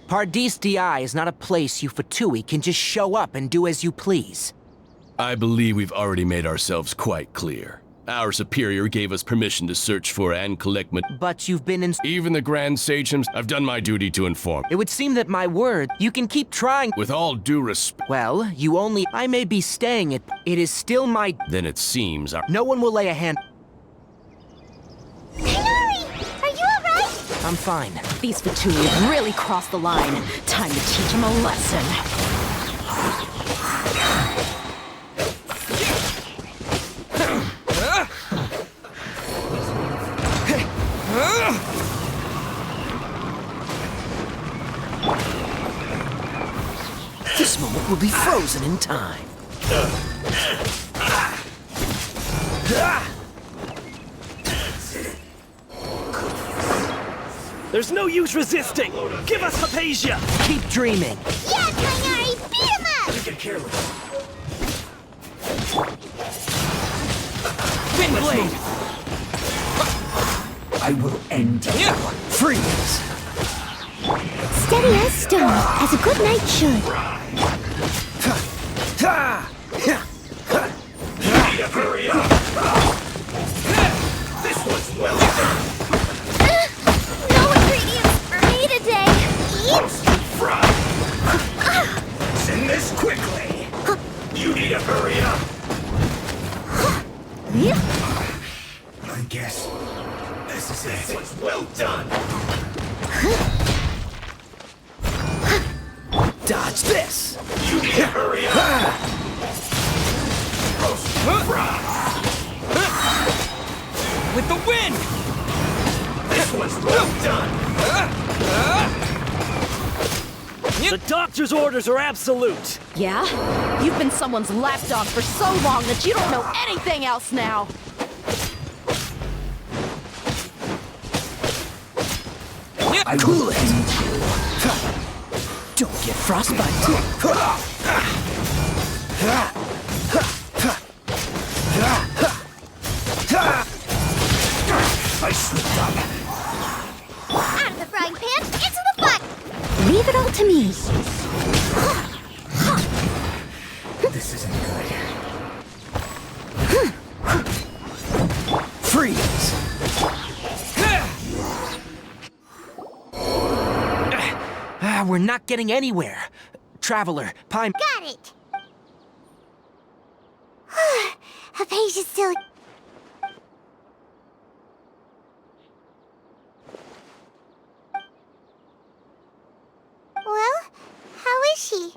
Paradis Di is not a place you Fatui can just show up and do as you please. I believe we've already made ourselves quite clear. Our superior gave us permission to search for and collect But you've been in... Even the Grand Sage himself. I've done my duty to inform. It would seem that my word, you can keep trying... With all due respect... Well, you only... I may be staying at... It is still my... Then it seems our... No one will lay a hand... Hinari! Are you alright? I'm fine. These Fatui have really crossed the line. Time to teach them a lesson. This moment will be frozen in time. There's no use resisting! Give us Hypatia! Keep dreaming. Yes, Hinari! Beat him up! You get careless. Windblade! I will end you. Freeze! Steady as stone, as a good knight should. Hurry up! This one's well done! No ingredients for me today. Roasted fried! Send this quickly! You need to hurry up! I guess this is This it. one's well done! Dodge this! You need to hurry up! Roasted fried! With the wind! This one's well done! The doctor's orders are absolute! Yeah? You've been someone's lapdog for so long that you don't know anything else now. I will end you. Don't get frostbite. I slipped up. Out of the frying pan, into the pot! Leave it all to me. This isn't good. Freeze! We're not getting anywhere. Traveler, Pine... Got it! Hypatia's still... Well, how is she?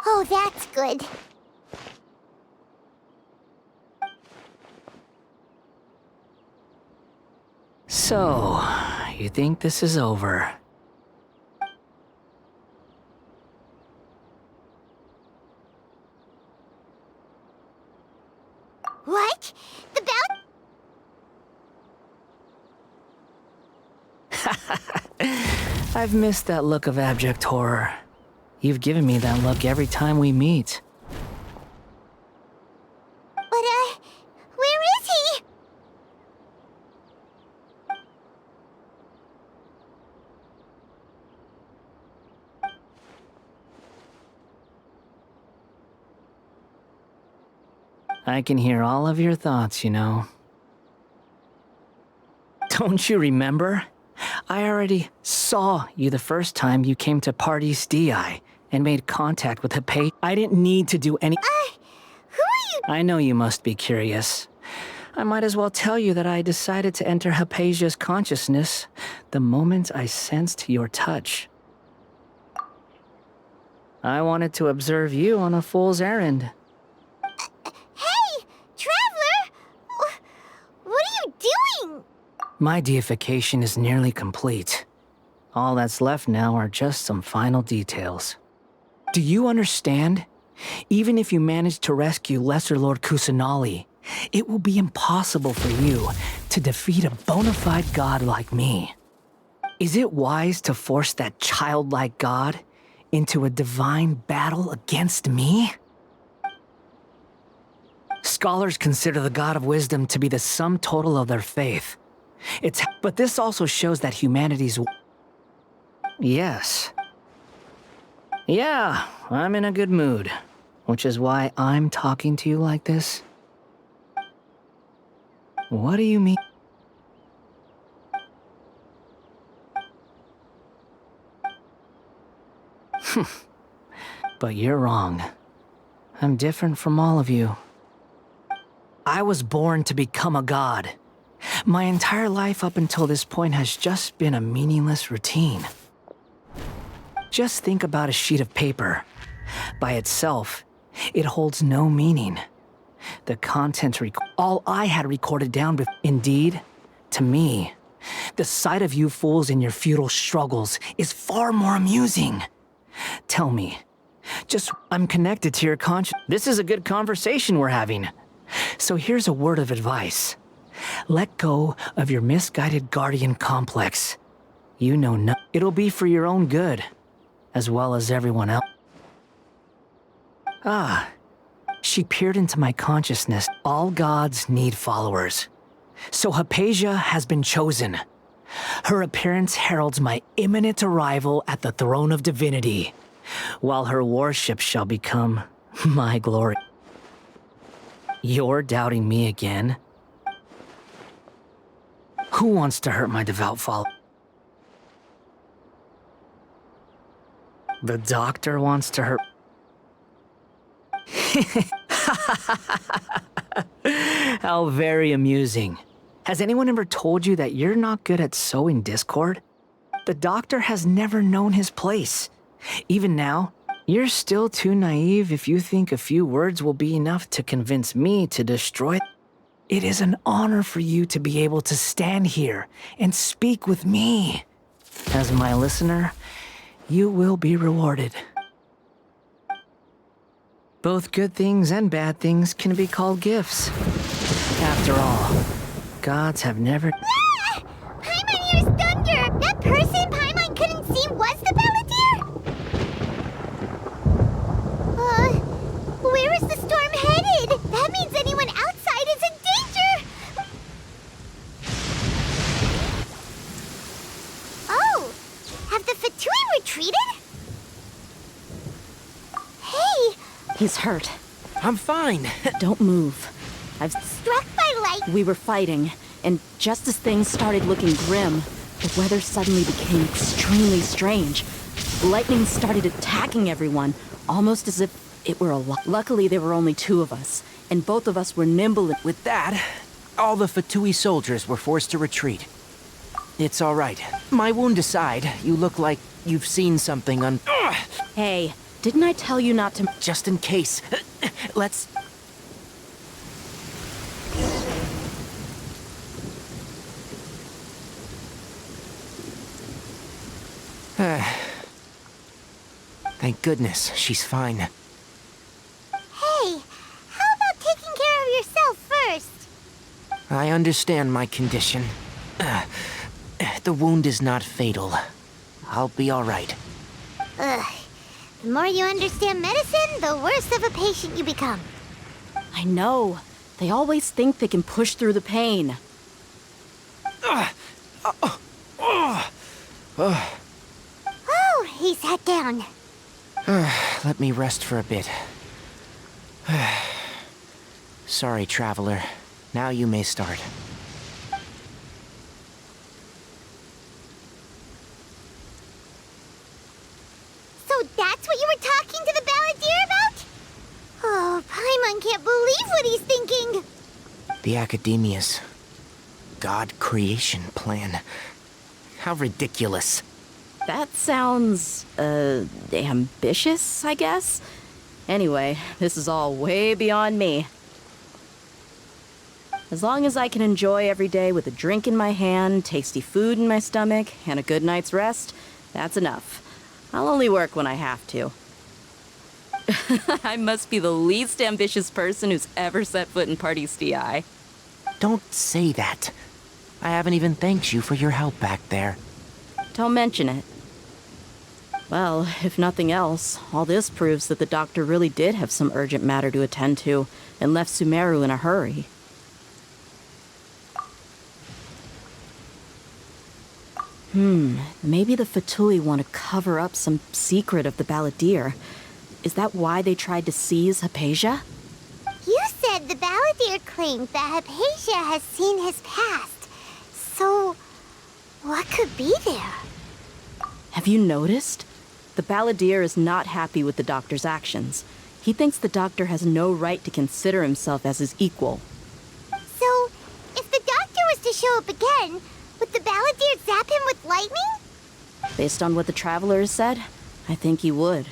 Oh, that's good. So, you think this is over? What? The bell? I've missed that look of abject horror. You've given me that look every time we meet. But, where is he? I can hear all of your thoughts, you know. Don't you remember? I already saw you the first time you came to Paradis Di and made contact with Hypatia. I didn't need to do any... Who are you? I know you must be curious. I might as well tell you that I decided to enter Hypatia's consciousness the moment I sensed your touch. I wanted to observe you on a fool's errand. Hey, Traveler! What are you doing? My deification is nearly complete. All that's left now are just some final details. Do you understand? Even if you manage to rescue Lesser Lord Kusanali, it will be impossible for you to defeat a bona fide god like me. Is it wise to force that childlike god into a divine battle against me? Scholars consider the God of Wisdom to be the sum total of their faith. But this also shows that humanity's... Yes. Yeah, I'm in a good mood, which is why I'm talking to you like this. What do you mean? But you're wrong. I'm different from all of you. I was born to become a god. My entire life up until this point has just been a meaningless routine. Just think about a sheet of paper. By itself, it holds no meaning. The content all I had recorded down indeed, to me, the sight of you fools in your futile struggles is far more amusing. Tell me, I'm connected to your conscience. This is a good conversation we're having. So here's a word of advice. Let go of your misguided guardian complex. You know it'll be for your own good, as well as everyone else. Ah, she peered into my consciousness. All gods need followers. So Hypatia has been chosen. Her appearance heralds my imminent arrival at the throne of divinity, while her worship shall become my glory. You're doubting me again? Who wants to hurt my devout follower? The doctor wants to hurt... How very amusing. Has anyone ever told you that you're not good at sowing discord? The doctor has never known his place. Even now, you're still too naive if you think a few words will be enough to convince me to destroy. It is an honor for you to be able to stand here and speak with me. As my listener, you will be rewarded. Both good things and bad things can be called gifts. After all, gods have never... Ah! Paimon hears thunder! That person Paimon couldn't see was the Palantir? Where is the storm headed? That means anyone outside is in danger! Oh! Have the Fatui retreated? Hey! He's hurt. I'm fine. Don't move. I've... Struck by lightning! We were fighting, and just as things started looking grim, the weather suddenly became extremely strange. Lightning started attacking everyone, almost as if it were a Luckily, there were only two of us, and both of us were nimble. With that, all the Fatui soldiers were forced to retreat. It's all right. My wound aside, you look like you've seen something on... Hey, didn't I tell you not to... Just in case. Let's... Thank goodness, she's fine. Hey, how about taking care of yourself first? I understand my condition. The wound is not fatal. I'll be all right. Ugh. The more you understand medicine, the worse of a patient you become. I know. They always think they can push through the pain. Oh, he sat down. Let me rest for a bit. Sorry, traveler. Now you may start. So that's what you were talking to the Balladeer about? Oh, Paimon can't believe what he's thinking. The Academia's God creation plan. How ridiculous. That sounds, ambitious, I guess? Anyway, this is all way beyond me. As long as I can enjoy every day with a drink in my hand, tasty food in my stomach, and a good night's rest, that's enough. I'll only work when I have to. I must be the least ambitious person who's ever set foot in Party's DI. Don't say that. I haven't even thanked you for your help back there. Don't mention it. Well, if nothing else, all this proves that the doctor really did have some urgent matter to attend to and left Sumeru in a Maybe the Fatui want to cover up some secret of the Balladeer. Is that why they tried to seize Hypatia? You said the Balladeer claimed that Hypatia has seen his past. So, what could be there? Have you noticed? The Balladeer is not happy with the Doctor's actions. He thinks the Doctor has no right to consider himself as his equal. So, if the Doctor was to show up again, would the Balladeer zap him with lightning? Based on what the Traveler has said, I think he would.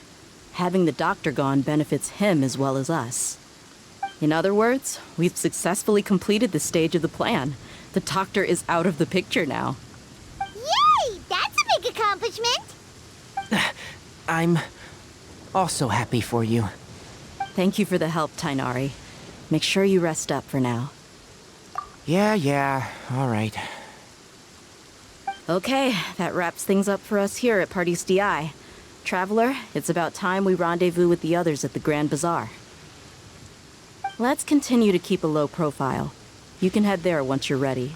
Having the Doctor gone benefits him as well as us. In other words, we've successfully completed this stage of the plan. The Doctor is out of the picture now. Yay! That's a big accomplishment! I'm also happy for you. Thank you for the help, Tainari. Make sure you rest up for now. Yeah, all right. Okay, that wraps things up for us here at Party's DI. Traveler, it's about time we rendezvous with the others at the Grand Bazaar. Let's continue to keep a low profile. You can head there once you're ready.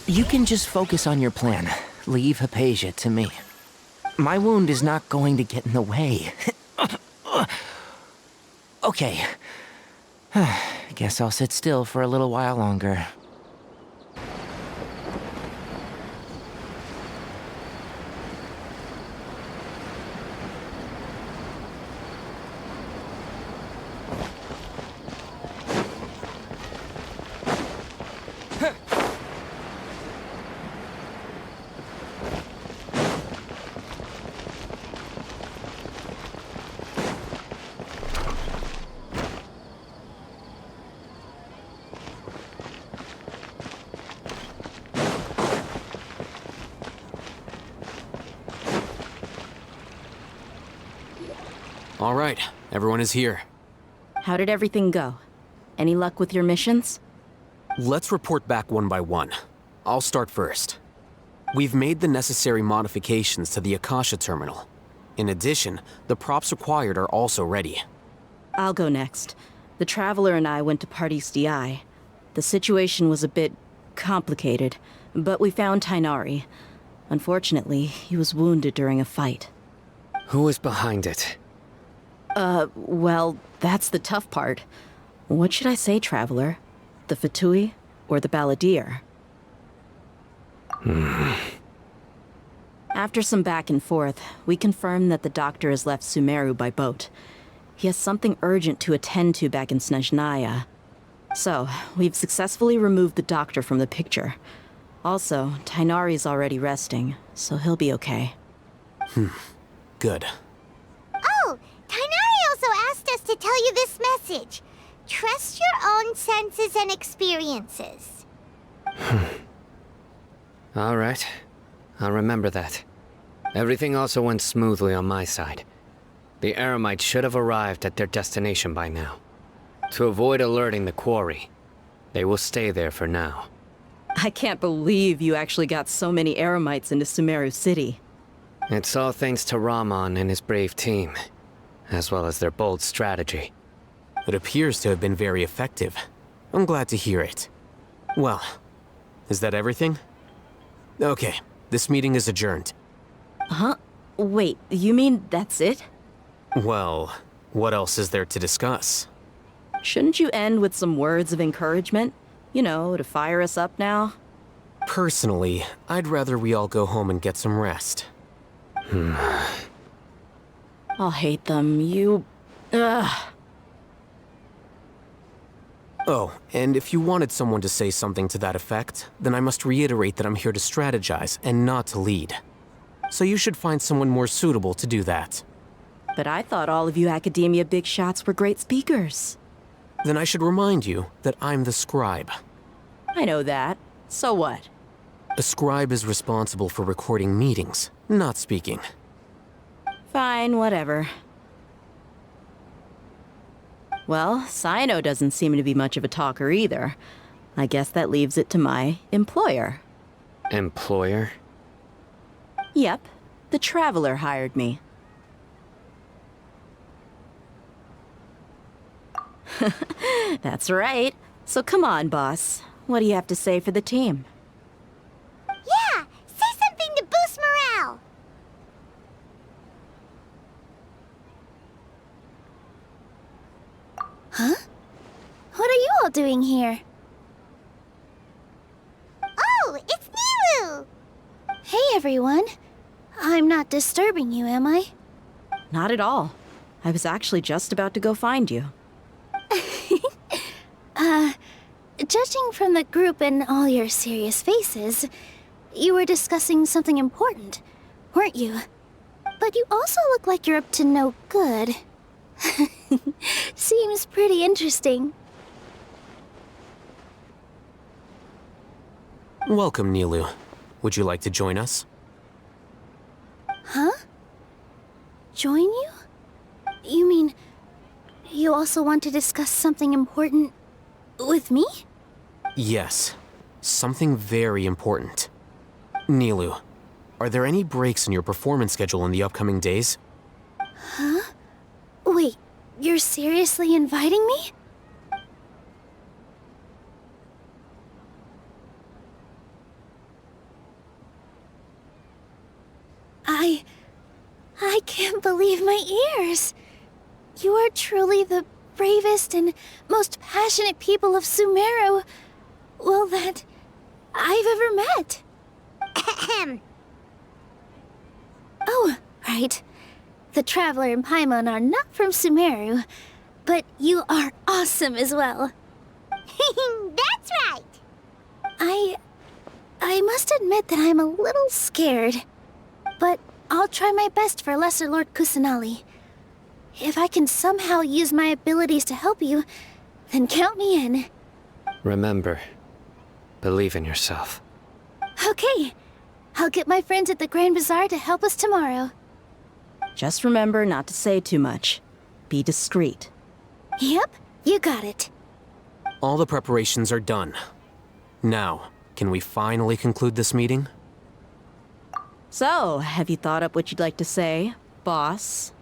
You can just focus on your plan. Leave Hypatia to me. My wound is not going to get in the way. Okay. Guess I'll sit still for a little while longer. All right, everyone is here. How did everything go? Any luck with your missions? Let's report back one by one. I'll start first. We've made the necessary modifications to the Akasha terminal. In addition, the props required are also ready. I'll go next. The Traveler and I went to Party's DI. The situation was a bit complicated, but we found Tainari. Unfortunately, he was wounded during a fight. Who was behind it? Well, that's the tough part. What should I say, Traveler? The Fatui or the Balladeer? After some back and forth, we confirmed that the Doctor has left Sumeru by boat. He has something urgent to attend to back in Snezhnaya. So, we've successfully removed the Doctor from the picture. Also, Tainari's already resting, so he'll be okay. Good. Oh, Tainari also asked us to tell you this message. Trust your own senses and experiences. All right. I'll remember that. Everything also went smoothly on my side. The Eremites should have arrived at their destination by now. To avoid alerting the quarry, they will stay there for now. I can't believe you actually got so many Eremites into Sumeru City. It's all thanks to Rahman and his brave team, as well as their bold strategy. It appears to have been very effective. I'm glad to hear it. Well, is that everything? Okay, this meeting is adjourned. Huh? Wait, you mean that's it? Well, what else is there to discuss? Shouldn't you end with some words of encouragement? You know, to fire us up now? Personally, I'd rather we all go home and get some rest. I'll hate them, Ugh. Oh, and if you wanted someone to say something to that effect, then I must reiterate that I'm here to strategize and not to lead. So you should find someone more suitable to do that. But I thought all of you academia big shots were great speakers. Then I should remind you that I'm the scribe. I know that. So what? A scribe is responsible for recording meetings, not speaking. Fine, whatever. Well, Sino doesn't seem to be much of a talker either. I guess that leaves it to my employer. Employer? Yep, the Traveler hired me. That's right. So come on, boss. What do you have to say for the team? all doing here? Oh, it's Niru! Hey, everyone. I'm not disturbing you, am I? Not at all. I was actually just about to go find you. Judging from the group and all your serious faces, you were discussing something important, weren't you? But you also look like you're up to no good. Seems pretty interesting. Welcome, Nilu. Would you like to join us? Huh? Join you? You mean, you also want to discuss something important with me? Yes. Something very important. Nilu, are there any breaks in your performance schedule in the upcoming days? Huh? Wait, you're seriously inviting me? I can't believe my ears. You are truly the bravest and most passionate people of Sumeru, well, that I've ever met. Ahem. Oh, right. The Traveler and Paimon are not from Sumeru, but you are awesome as well. That's right! I must admit that I'm a little scared. But I'll try my best for Lesser Lord Kusanali. If I can somehow use my abilities to help you, then count me in. Remember, believe in yourself. Okay. I'll get my friends at the Grand Bazaar to help us tomorrow. Just remember not to say too much. Be discreet. Yep, you got it. All the preparations are done. Now, can we finally conclude this meeting? So, have you thought up what you'd like to say, boss?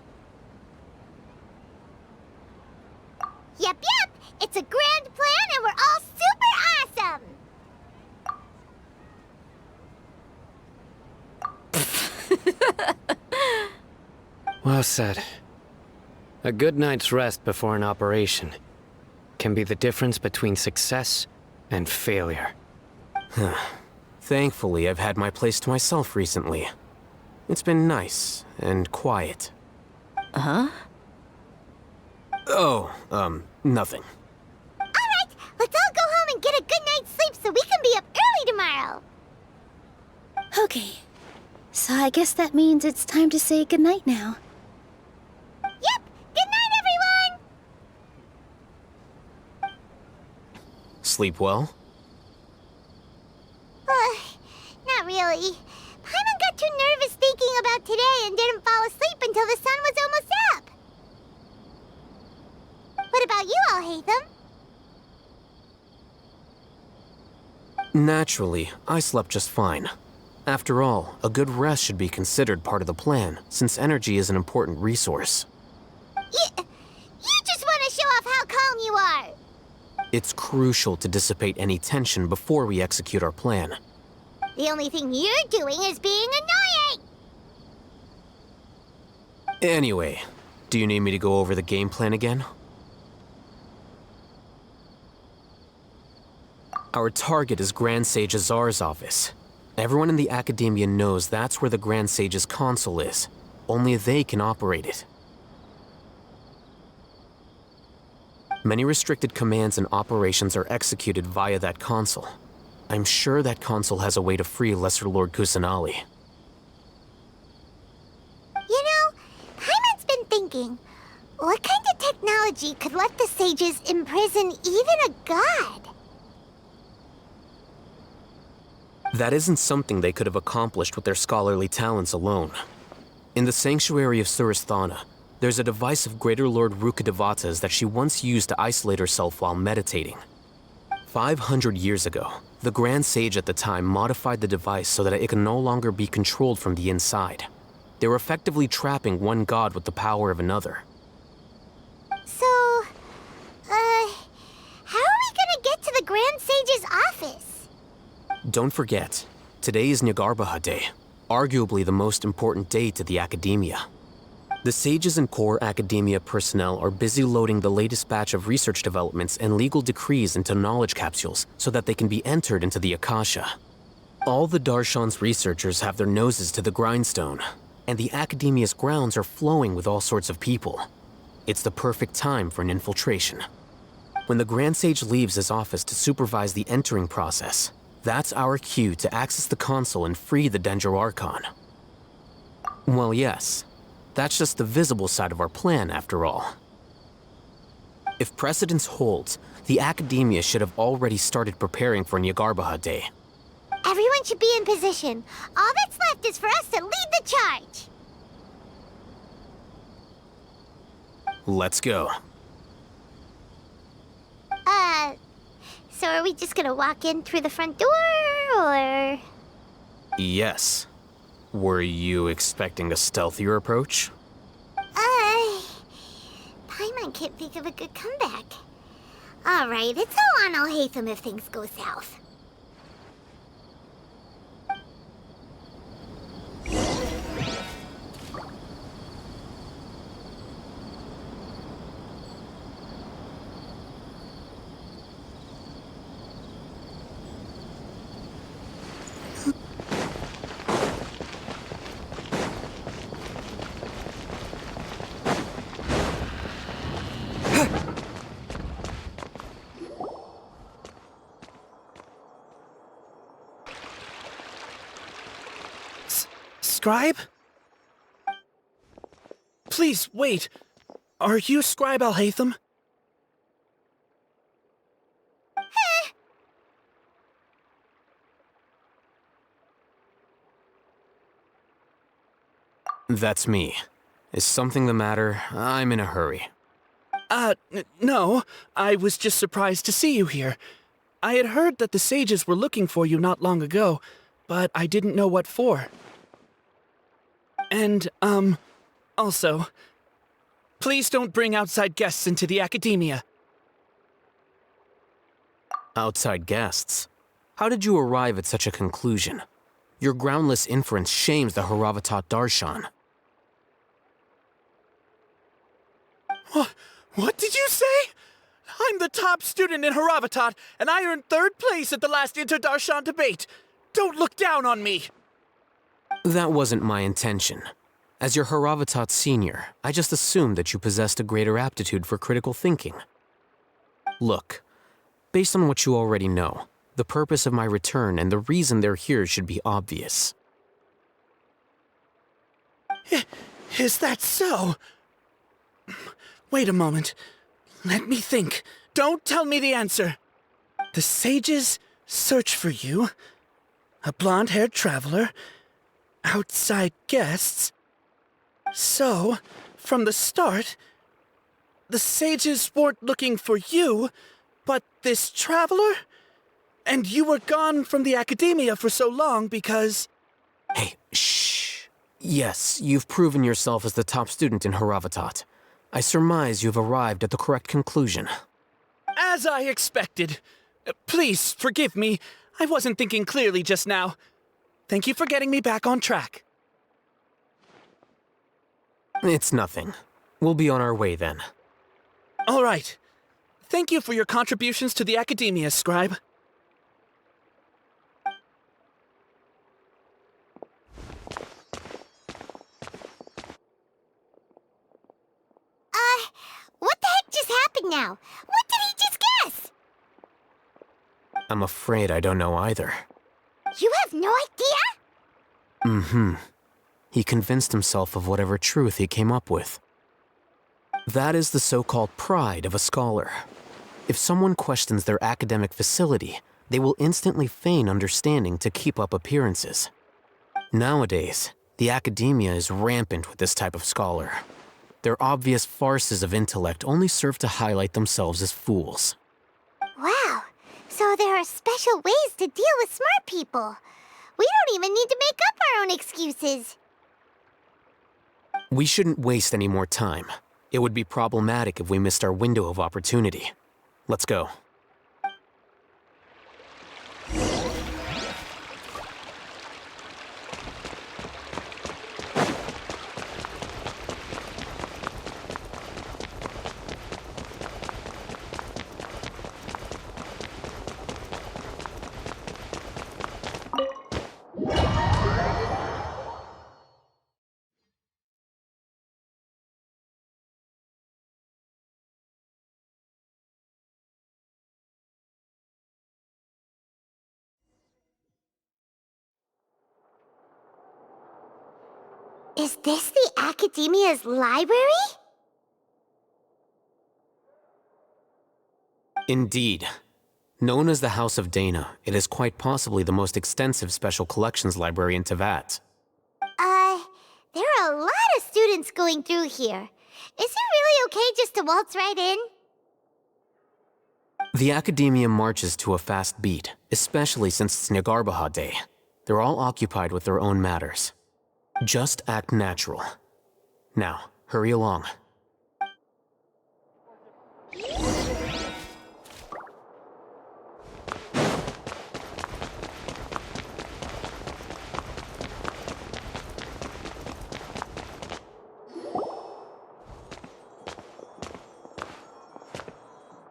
Yep. It's a grand plan and we're all super awesome! Well said. A good night's rest before an operation can be the difference between success and failure. Thankfully, I've had my place to myself recently. It's been nice and quiet. Huh? Oh, nothing. Alright, let's all go home and get a good night's sleep so we can be up early tomorrow! Okay. So I guess that means it's time to say goodnight now. Yep! Good night, everyone! Sleep well? Not really. Paimon got too nervous thinking about today and didn't fall asleep until the sun was almost up. What about you all, Hatham? Naturally, I slept just fine. After all, a good rest should be considered part of the plan, since energy is an important resource. You just want to show off how calm you are! It's crucial to dissipate any tension before we execute our plan. The only thing you're doing is being annoying! Anyway, do you need me to go over the game plan again? Our target is Grand Sage Azar's office. Everyone in the Academia knows that's where the Grand Sage's console is. Only they can operate it. Many restricted commands and operations are executed via that console. I'm sure that console has a way to free Lesser Lord Kusanali. You know, Paimon's been thinking, what kind of technology could let the sages imprison even a god? That isn't something they could have accomplished with their scholarly talents alone. In the sanctuary of Suristhana, there's a device of Greater Lord Rukkhadevata's that she once used to isolate herself while meditating. 500 years ago, the Grand Sage at the time modified the device so that it could no longer be controlled from the inside. They were effectively trapping one god with the power of another. So, how are we gonna get to the Grand Sage's office? Don't forget, today is Nyagarbha Day, arguably the most important day to the Academia. The sages and core academia personnel are busy loading the latest batch of research developments and legal decrees into knowledge capsules so that they can be entered into the Akasha. All the Darshan's researchers have their noses to the grindstone, and the academia's grounds are flowing with all sorts of people. It's the perfect time for an infiltration. When the Grand Sage leaves his office to supervise the entering process, that's our cue to access the console and free the Sumeru Archon. Well, yes. That's just the visible side of our plan, after all. If precedence holds, the academia should have already started preparing for Nyagarbha Day. Everyone should be in position. All that's left is for us to lead the charge. Let's go. So are we just gonna walk in through the front door, or...? Yes. Were you expecting a stealthier approach? Paimon can't think of a good comeback. Alright, it's all on Alhaitham if things go south. Scribe? Please, wait. Are you Scribe Alhaitham? That's me. Is something the matter? I'm in a hurry. No. I was just surprised to see you here. I had heard that the sages were looking for you not long ago, but I didn't know what for. And, also, please don't bring outside guests into the academia. Outside guests? How did you arrive at such a conclusion? Your groundless inference shames the Haravatat Darshan. What did you say? I'm the top student in Haravatat, and I earned 3rd place at the last Inter-Darshan debate. Don't look down on me! That wasn't my intention. As your Haravatat senior, I just assumed that you possessed a greater aptitude for critical thinking. Look, based on what you already know, the purpose of my return and the reason they're here should be obvious. Is that so? Wait a moment. Let me think. Don't tell me the answer. The sages search for you. A blonde-haired traveler. Outside guests. So, from the start, the sages weren't looking for you, but this traveler? And you were gone from the academia for so long because... Hey, shh. Yes, you've proven yourself as the top student in Haravatat. I surmise you've arrived at the correct conclusion. As I expected. Please, forgive me. I wasn't thinking clearly just now. Thank you for getting me back on track. It's nothing. We'll be on our way then. All right. Thank you for your contributions to the academia, Scribe. What the heck just happened now? What did he just guess? I'm afraid I don't know either. You have no idea? Mm-hmm. He convinced himself of whatever truth he came up with. That is the so-called pride of a scholar. If someone questions their academic facility, they will instantly feign understanding to keep up appearances. Nowadays, the academia is rampant with this type of scholar. Their obvious farces of intellect only serve to highlight themselves as fools. Wow, so there are special ways to deal with smart people. We don't even need to make up our own excuses. We shouldn't waste any more time. It would be problematic if we missed our window of opportunity. Let's go. Is this the Academia's library? Indeed. Known as the House of Dana, it is quite possibly the most extensive special collections library in Teyvat. There are a lot of students going through here. Is it really okay just to waltz right in? The Academia marches to a fast beat, especially since it's Nagarbaha Day. They're all occupied with their own matters. Just act natural. Now, hurry along.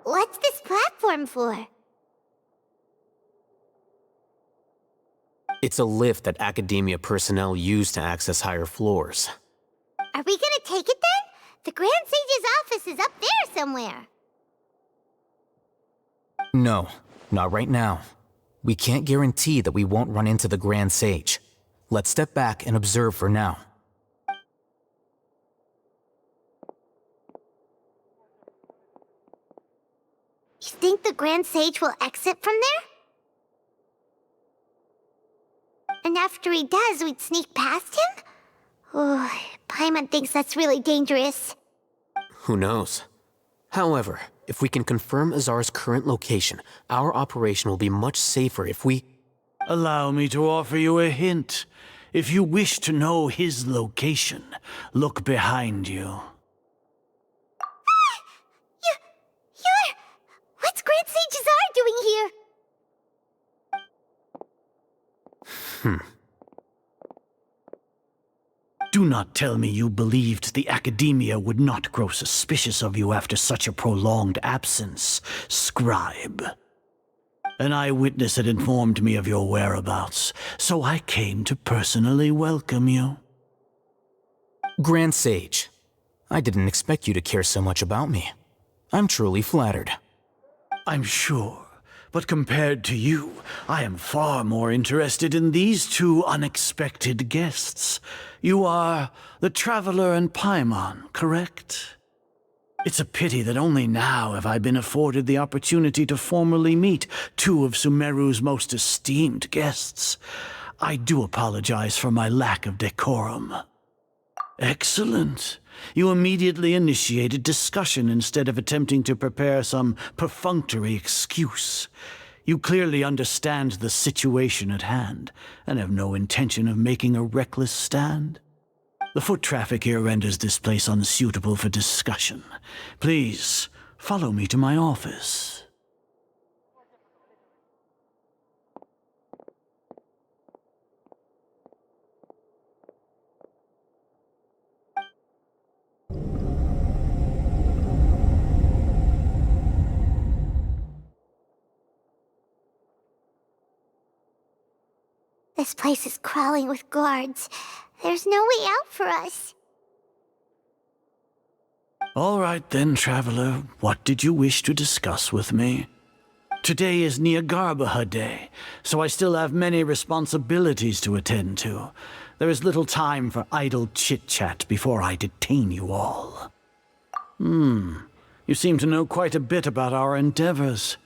What's this platform for? It's a lift that Academia personnel use to access higher floors. Are we gonna take it then? The Grand Sage's office is up there somewhere. No, not right now. We can't guarantee that we won't run into the Grand Sage. Let's step back and observe for now. You think the Grand Sage will exit from there? And after he does, we'd sneak past him? Oh, Paimon thinks that's really dangerous. Who knows? However, if we can confirm Azar's current location, our operation will be much safer if we... Allow me to offer you a hint. If you wish to know his location, look behind you. What's Grand Sage Azar doing here? Do not tell me you believed the Academia would not grow suspicious of you after such a prolonged absence, scribe. An eyewitness had informed me of your whereabouts, so I came to personally welcome you. Grand Sage, I didn't expect you to care so much about me. I'm truly flattered. I'm sure, but compared to you, I am far more interested in these two unexpected guests. You are the Traveler and Paimon, correct? It's a pity that only now have I been afforded the opportunity to formally meet two of Sumeru's most esteemed guests. I do apologize for my lack of decorum. Excellent. You immediately initiated discussion instead of attempting to prepare some perfunctory excuse. You clearly understand the situation at hand, and have no intention of making a reckless stand. The foot traffic here renders this place unsuitable for discussion. Please, follow me to my office. This place is crawling with guards. There's no way out for us. All right then, Traveler. What did you wish to discuss with me? Today is Nagarbaha Day, so I still have many responsibilities to attend to. There is little time for idle chit-chat before I detain you all. You seem to know quite a bit about our endeavors.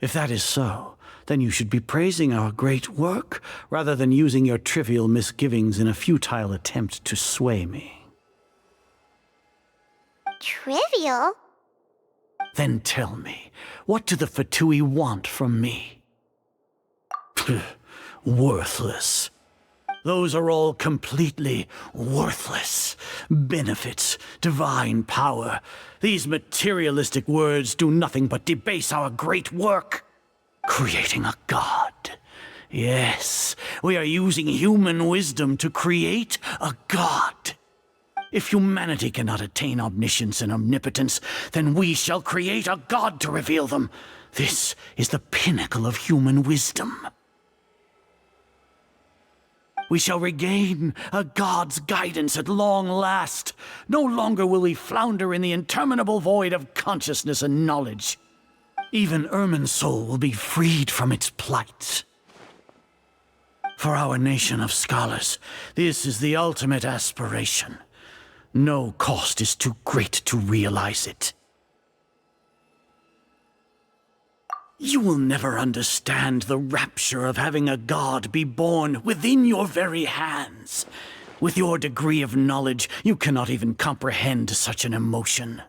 If that is so, then you should be praising our great work, rather than using your trivial misgivings in a futile attempt to sway me. Trivial? Then tell me, what do the Fatui want from me? Worthless. Those are all completely worthless. Benefits, divine power. These materialistic words do nothing but debase our great work. Creating a god. Yes, we are using human wisdom to create a god. If humanity cannot attain omniscience and omnipotence, then we shall create a god to reveal them. This is the pinnacle of human wisdom. We shall regain a god's guidance at long last. No longer will we flounder in the interminable void of consciousness and knowledge. Even Irmin's soul will be freed from its plight. For our nation of scholars, this is the ultimate aspiration. No cost is too great to realize it. You will never understand the rapture of having a god be born within your very hands. With your degree of knowledge, you cannot even comprehend such an emotion.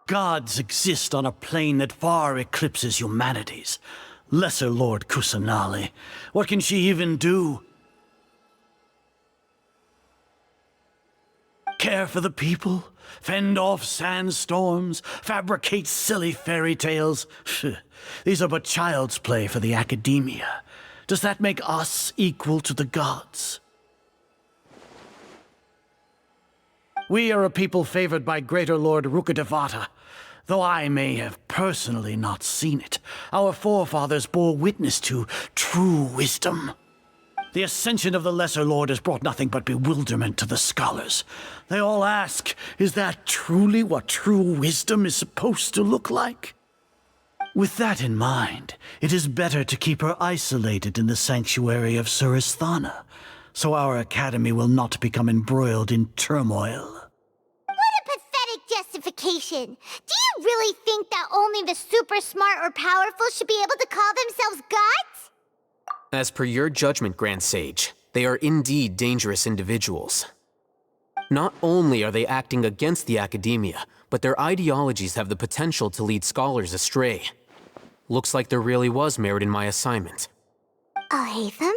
Gods exist on a plane that far eclipses humanity's. Lesser Lord Kusanali, what can she even do? Care for the people? Fend off sandstorms? Fabricate silly fairy tales? These are but child's play for the academia. Does that make us equal to the gods? We are a people favored by Greater Lord Rukkhadevata. Though I may have personally not seen it, our forefathers bore witness to true wisdom. The ascension of the Lesser Lord has brought nothing but bewilderment to the scholars. They all ask, is that truly what true wisdom is supposed to look like? With that in mind, it is better to keep her isolated in the sanctuary of Suristhana, so our academy will not become embroiled in turmoil. Justification. Do you really think that only the super smart or powerful should be able to call themselves gods? As per your judgment, Grand Sage, they are indeed dangerous individuals. Not only are they acting against the academia, but their ideologies have the potential to lead scholars astray. Looks like there really was merit in my assignment. Alhaitham?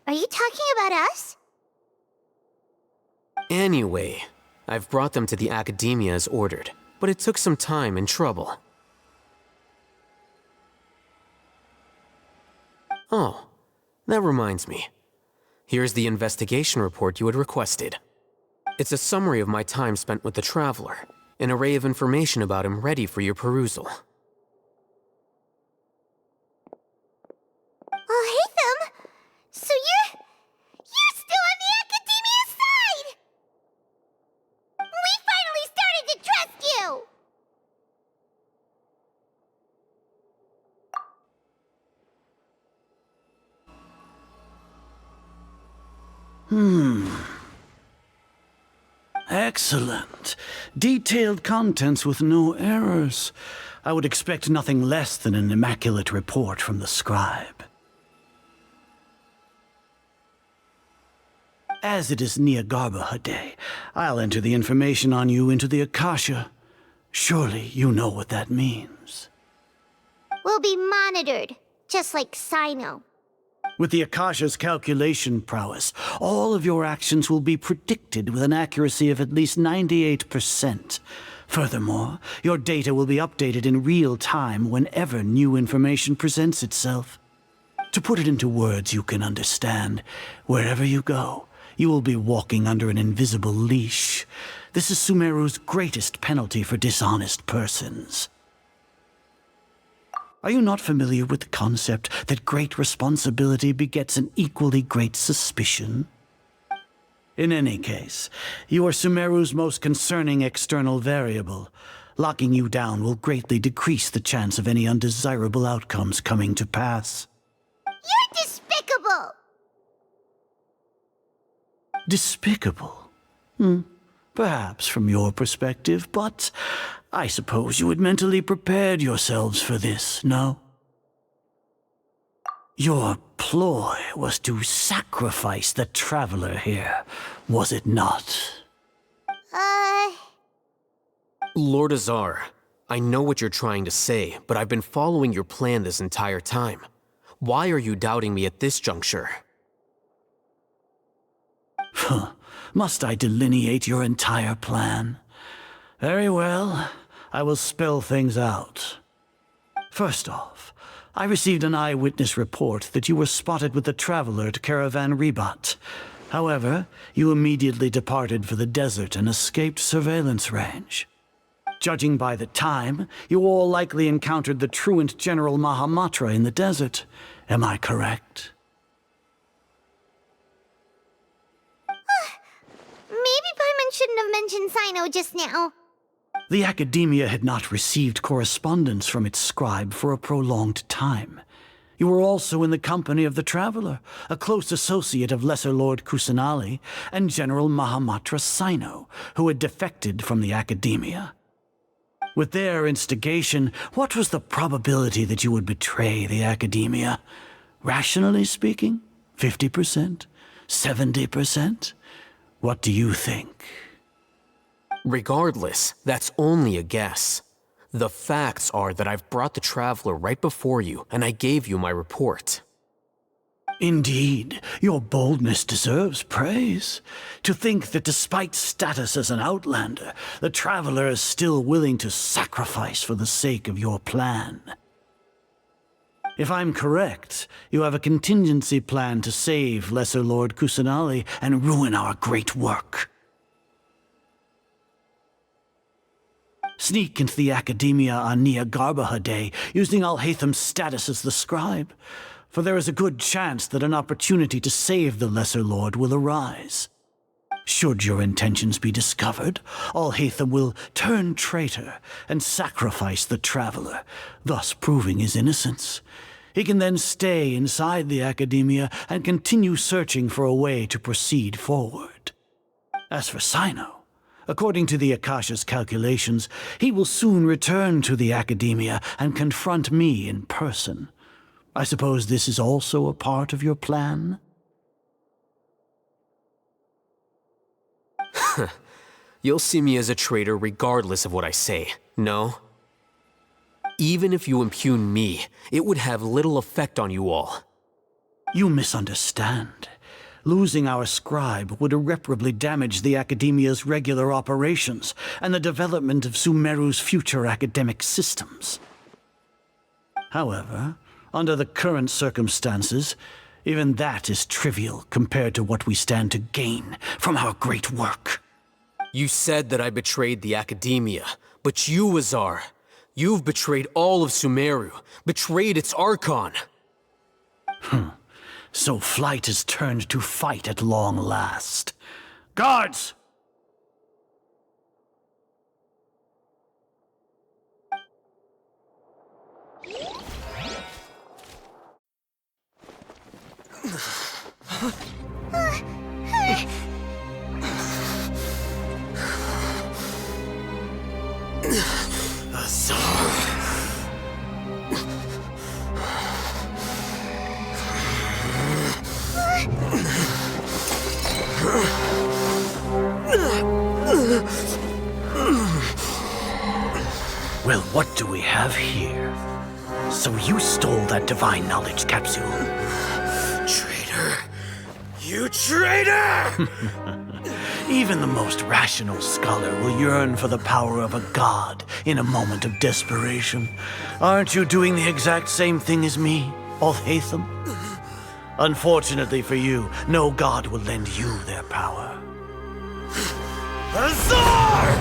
Are you talking about us? Anyway, I've brought them to the academia as ordered, but it took some time and trouble. Oh, that reminds me. Here's the investigation report you had requested. It's a summary of my time spent with the Traveler, an array of information about him ready for your perusal. Alhaitham? So you're still on the academia's side! We finally started to trust you! Excellent. Detailed contents with no errors. I would expect nothing less than an immaculate report from the scribe. As it is Niagarbha Day, I'll enter the information on you into the Akasha. Surely you know what that means. We'll be monitored, just like Sino. With the Akasha's calculation prowess, all of your actions will be predicted with an accuracy of at least 98%. Furthermore, your data will be updated in real time whenever new information presents itself. To put it into words you can understand, wherever you go, you will be walking under an invisible leash. This is Sumeru's greatest penalty for dishonest persons. Are you not familiar with the concept that great responsibility begets an equally great suspicion? In any case, you are Sumeru's most concerning external variable. Locking you down will greatly decrease the chance of any undesirable outcomes coming to pass. You're despicable! Despicable? Perhaps from your perspective, but I suppose you had mentally prepared yourselves for this, no? Your ploy was to sacrifice the Traveler here, was it not? Lord Azar, I know what you're trying to say, but I've been following your plan this entire time. Why are you doubting me at this juncture? Must I delineate your entire plan? Very well, I will spell things out. First off, I received an eyewitness report that you were spotted with the Traveler at Caravan Ribat. However, you immediately departed for the desert and escaped surveillance range. Judging by the time, you all likely encountered the truant General Mahamatra in the desert. Am I correct? Maybe Paimon shouldn't have mentioned Sino just now. The Academia had not received correspondence from its scribe for a prolonged time. You were also in the company of the Traveler, a close associate of Lesser Lord Kusanali and General Mahamatra Sino, who had defected from the Academia. With their instigation, what was the probability that you would betray the Academia? Rationally speaking, 50%? 70%? What do you think? Regardless, that's only a guess. The facts are that I've brought the Traveler right before you, and I gave you my report. Indeed, your boldness deserves praise. To think that despite status as an outlander, the Traveler is still willing to sacrifice for the sake of your plan. If I'm correct, you have a contingency plan to save Lesser Lord Kusanali and ruin our great work. Sneak into the Academia on Niagarbaha Day, using Alhaitham's status as the scribe, for there is a good chance that an opportunity to save the Lesser Lord will arise. Should your intentions be discovered, Alhaitham will turn traitor and sacrifice the Traveler, thus proving his innocence. He can then stay inside the Academia and continue searching for a way to proceed forward. As for Sino, according to the Akasha's calculations, he will soon return to the Academia and confront me in person. I suppose this is also a part of your plan? You'll see me as a traitor regardless of what I say, no? Even if you impugn me, it would have little effect on you all. You misunderstand. Losing our scribe would irreparably damage the Academia's regular operations and the development of Sumeru's future academic systems. However, under the current circumstances, even that is trivial compared to what we stand to gain from our great work. You said that I betrayed the Academia, but you, Azar, you've betrayed all of Sumeru, betrayed its Archon. So flight has turned to fight at long last. Guards! Well, what do we have here? So you stole that divine knowledge capsule. Traitor! You traitor! Even the most rational scholar will yearn for the power of a god in a moment of desperation. Aren't you doing the exact same thing as me, Alhaitham? Unfortunately for you, no god will lend you their power. Azar!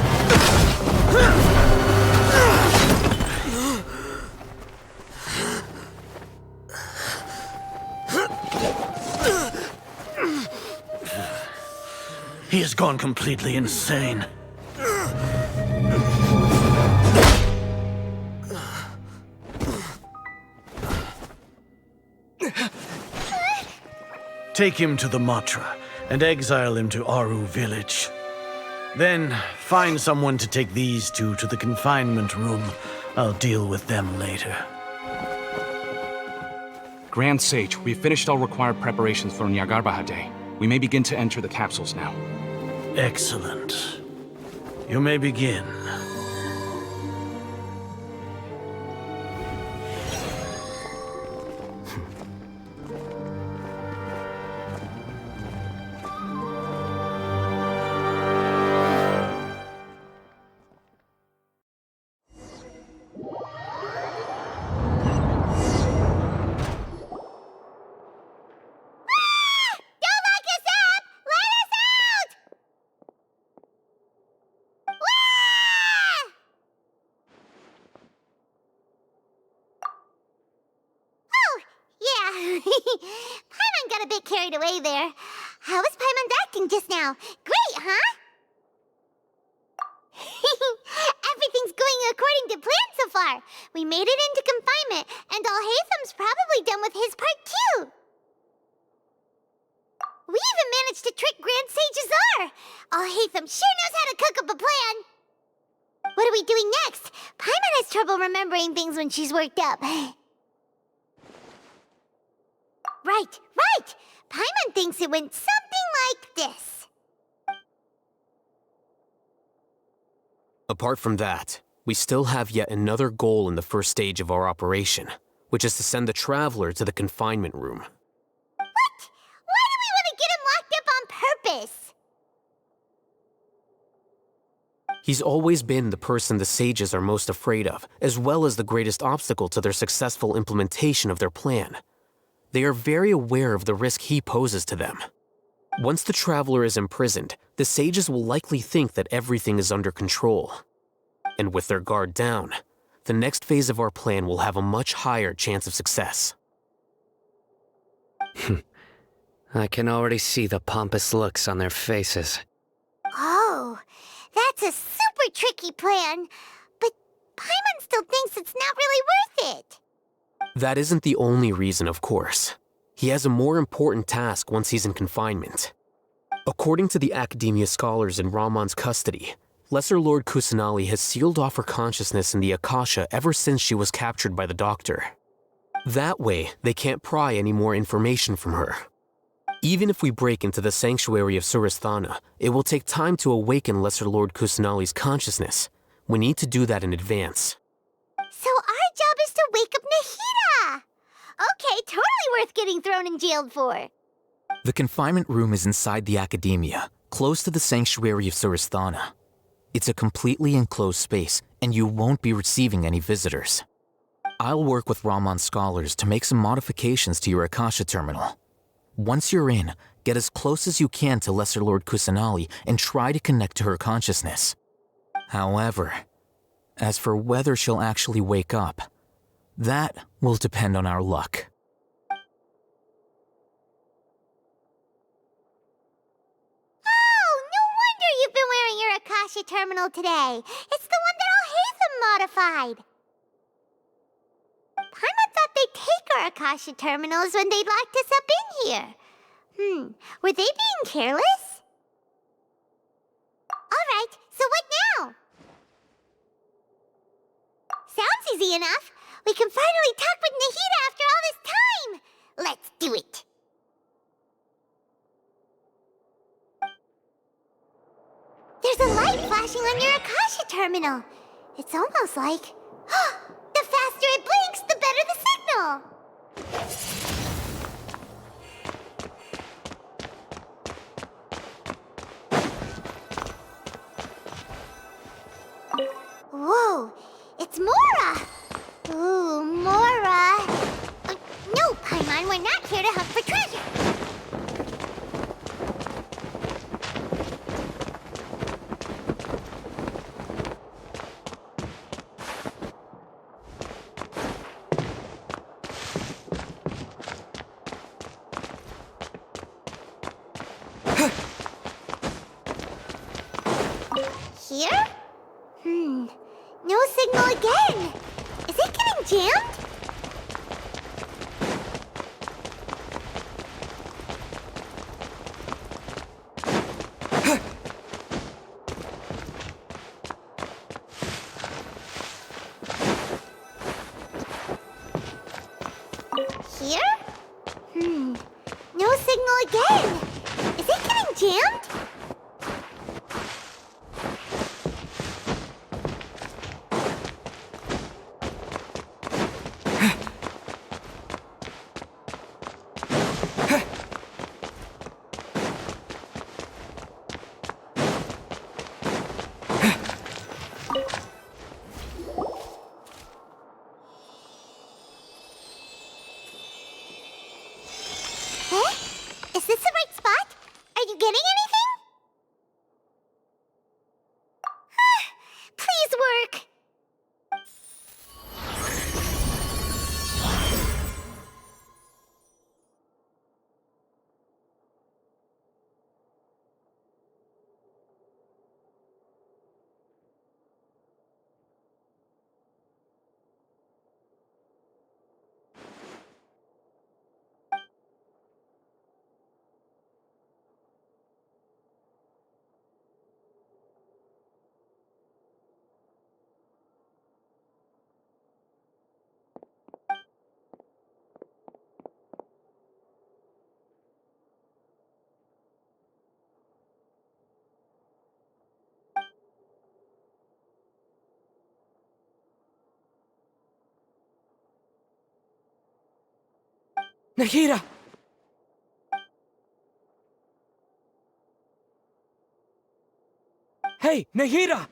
He has gone completely insane. Take him to the Matra and exile him to Aru village. Then find someone to take these two to the confinement room. I'll deal with them later. Grand Sage, we've finished all required preparations for Niagarbaha Day. We may begin to enter the capsules now. Excellent. You may begin. Paimon got a bit carried away there. How was Paimon acting just now? Great, huh? Everything's going according to plan so far. We made it into confinement, and Alhaitham's probably done with to trick Grand Sages are! Alhaitham sure knows how to cook up a plan! What are we doing next? Paimon has trouble remembering things when she's worked up. Right! Paimon thinks it went something like this. Apart from that, we still have yet another goal in the first stage of our operation, which is to send the Traveler to the confinement room. What? Why do we want to get him locked up on purpose? He's always been the person the Sages are most afraid of, as well as the greatest obstacle to their successful implementation of their plan. They are very aware of the risk he poses to them. Once the Traveler is imprisoned, the Sages will likely think that everything is under control. And with their guard down, the next phase of our plan will have a much higher chance of success. I can already see the pompous looks on their faces. Oh, that's a super tricky plan. But Paimon still thinks it's not really worth it. That isn't the only reason, of course. He has a more important task once he's in confinement. According to the Academia scholars in Ramon's custody, Lesser Lord Kusanali has sealed off her consciousness in the Akasha ever since she was captured by the Doctor. That way, they can't pry any more information from her. Even if we break into the sanctuary of Suristhana, it will take time to awaken Lesser Lord Kusanali's consciousness. We need to do that in advance. So our job is to wake up Nahida! Okay, totally worth getting thrown and jailed for. The confinement room is inside the Academia, close to the sanctuary of Suristhana. It's a completely enclosed space, and you won't be receiving any visitors. I'll work with Ramon's scholars to make some modifications to your Akasha terminal. Once you're in, get as close as you can to Lesser Lord Kusanali and try to connect to her consciousness. However, as for whether she'll actually wake up, that will depend on our luck. Oh, no wonder you've been wearing your Akasha terminal today. It's the one that Alhaitham modified. Paimon thought they'd take our Akasha terminals when they locked us up in here. Were they being careless? Alright, so what now? Sounds easy enough. We can finally talk with Nahida after all this time. Let's do it. There's a light flashing on your Akasha terminal. It's almost like... the faster it blinks, the better the signal. Whoa, it's Mora! Ooh, Mora! No, Paimon, we're not here to hunt for treasure! Here? No signal again! Is it getting jammed? Here? No signal again! Is it getting jammed? Is this the right spot? Are you getting anything? Nahida! Hey, Nahida!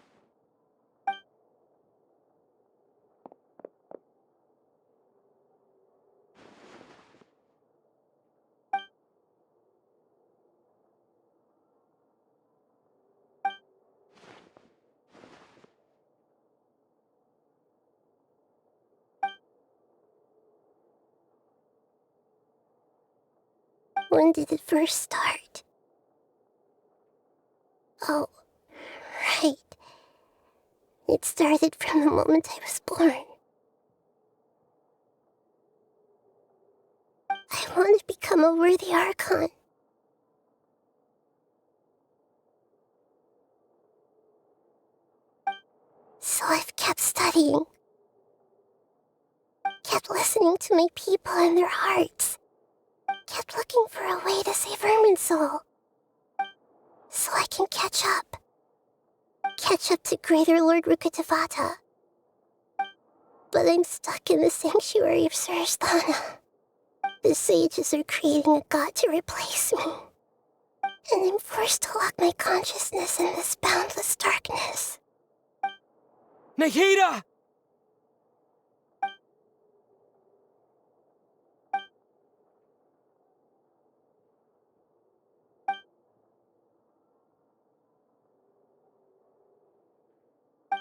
When did it first start? Oh, right. It started from the moment I was born. I want to become a worthy Archon. So I've kept studying. Kept listening to my people and their hearts. Kept looking for a way to save Irminsul. So I can catch up. Catch up to Greater Lord Rukkhadevata. But I'm stuck in the sanctuary of Suristhana. The sages are creating a god to replace me. And I'm forced to lock my consciousness in this boundless darkness. Nahida!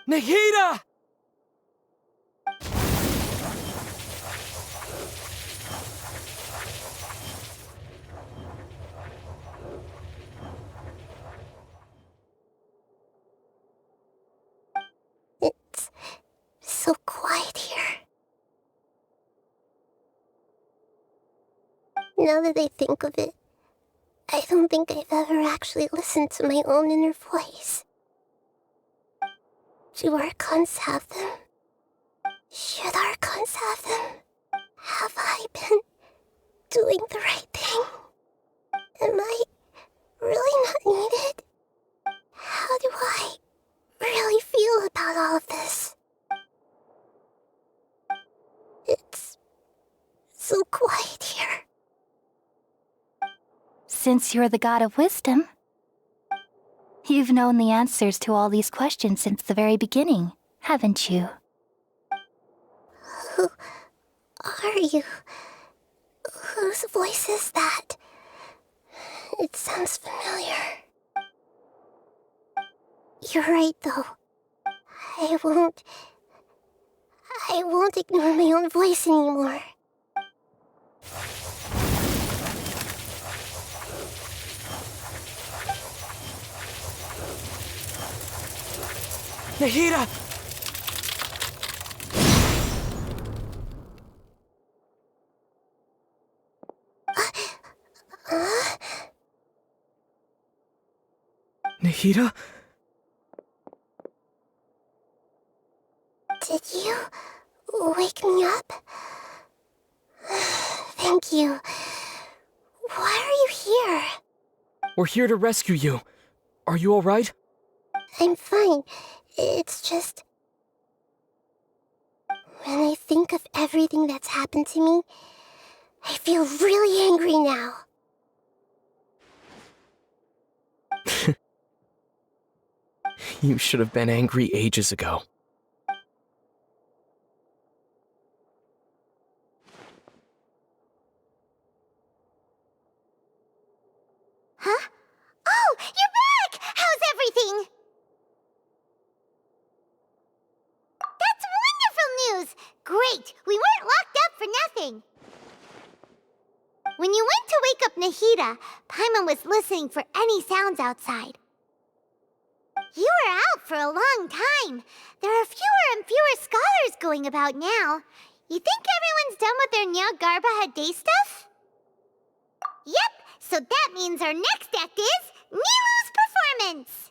Nahida! It's so quiet here. Now that I think of it, I don't think I've ever actually listened to my own inner voice. Do Archons have them? Should Archons have them? Have I been doing the right thing? Am I really not needed? How do I really feel about all of this? It's so quiet here. Since you're the god of wisdom, you've known the answers to all these questions since the very beginning, haven't you? Who are you? Whose voice is that? It sounds familiar. You're right, though. I won't ignore my own voice anymore. Nahida! Nahida? Did you wake me up? Thank you. Why are you here? We're here to rescue you. Are you alright? I'm fine. It's just... when I think of everything that's happened to me, I feel really angry now. You should have been angry ages ago. Huh? Oh, you're back! How's everything? That's wonderful news! Great! We weren't locked up for nothing. When you went to wake up Nahida, Paimon was listening for any sounds outside. You were out for a long time. There are fewer and fewer scholars going about now. You think everyone's done with their Nyagarbha day stuff? Yep, so that means our next act is Nilu's performance!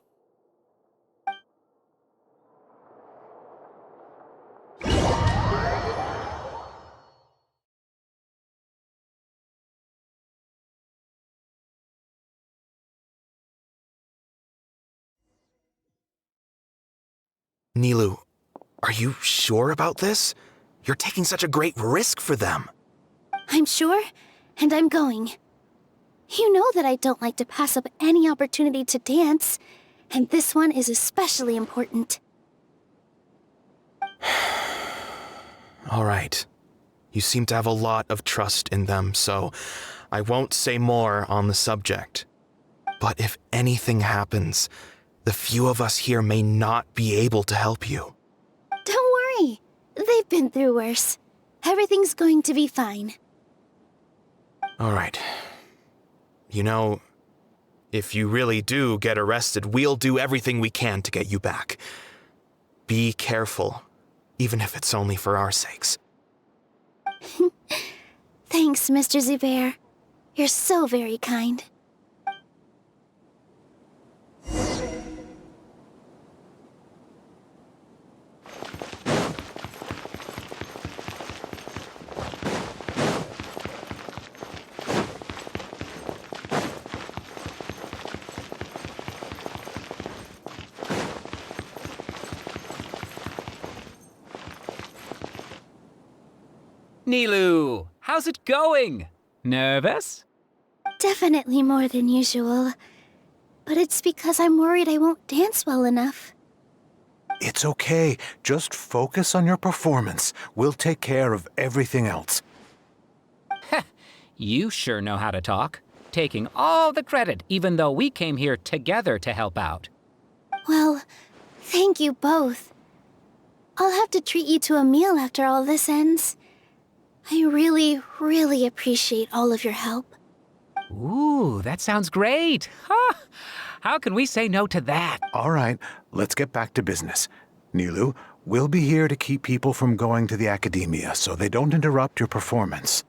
Nilu, are you sure about this? You're taking such a great risk for them. I'm sure. and I'm going. You know that I don't like to pass up any opportunity to dance, and this one is especially important. All right. You seem to have a lot of trust in them, so I won't say more on the subject. But if anything happens, the few of us here may not be able to help you. Don't worry. They've been through worse. Everything's going to be fine. All right. You know, if you really do get arrested, we'll do everything we can to get you back. Be careful, even if it's only for our sakes. Thanks, Mr. Zubair. You're so very kind. Nilu, how's it going? Nervous? Definitely more than usual. But it's because I'm worried I won't dance well enough. It's okay. Just focus on your performance. We'll take care of everything else. You sure know how to talk. Taking all the credit, even though we came here together to help out. Well, thank you both. I'll have to treat you to a meal after all this ends. I really, really appreciate all of your help. Ooh, that sounds great. Huh. How can we say no to that? All right, let's get back to business. Nilu, we'll be here to keep people from going to the academia so they don't interrupt your performance.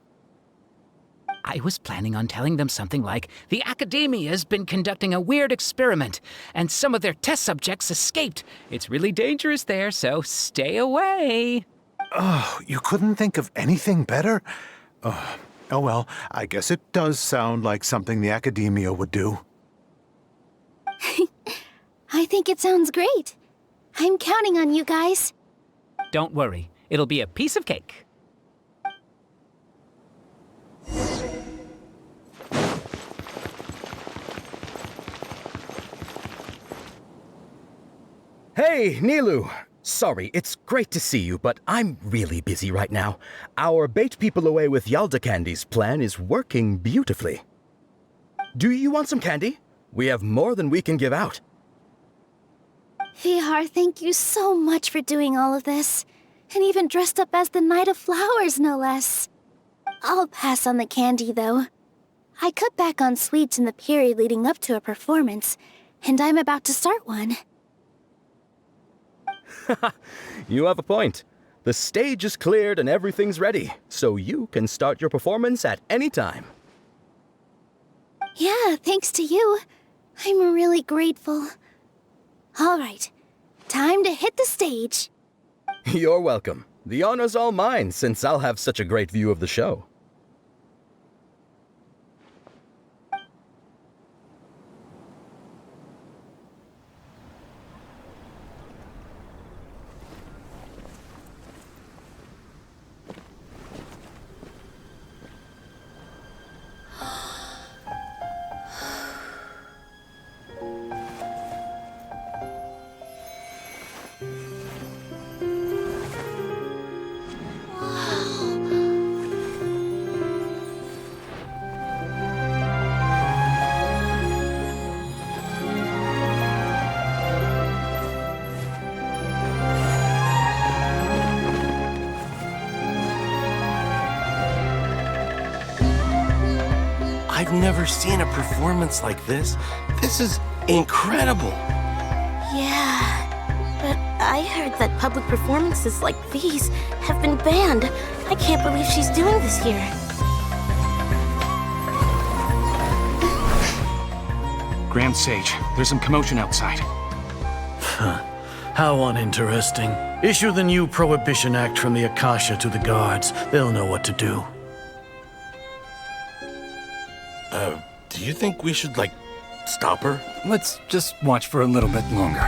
I was planning on telling them something like, the Academia's been conducting a weird experiment, and some of their test subjects escaped. It's really dangerous there, so stay away. Oh, you couldn't think of anything better? Oh well, I guess it does sound like something the Academia would do. I think it sounds great. I'm counting on you guys. Don't worry, it'll be a piece of cake. Hey, Nilu! Sorry, it's great to see you, but I'm really busy right now. Our Bait People Away with Yalda Candies plan is working beautifully. Do you want some candy? We have more than we can give out. Vihar, thank you so much for doing all of this. And even dressed up as the Knight of Flowers, no less. I'll pass on the candy, though. I cut back on sweets in the period leading up to a performance, and I'm about to start one. You have a point. The stage is cleared and everything's ready, so you can start your performance at any time. Yeah, thanks to you. I'm really grateful. All right, time to hit the stage. You're welcome. The honor's all mine, since I'll have such a great view of the show. I've never seen a performance like this. This is incredible. Yeah, but I heard that public performances like these have been banned. I can't believe she's doing this here. Grand Sage, there's some commotion outside. How uninteresting. Issue the new Prohibition Act from the Akasha to the guards. They'll know what to do. Do you think we should, stop her? Let's just watch for a little bit longer.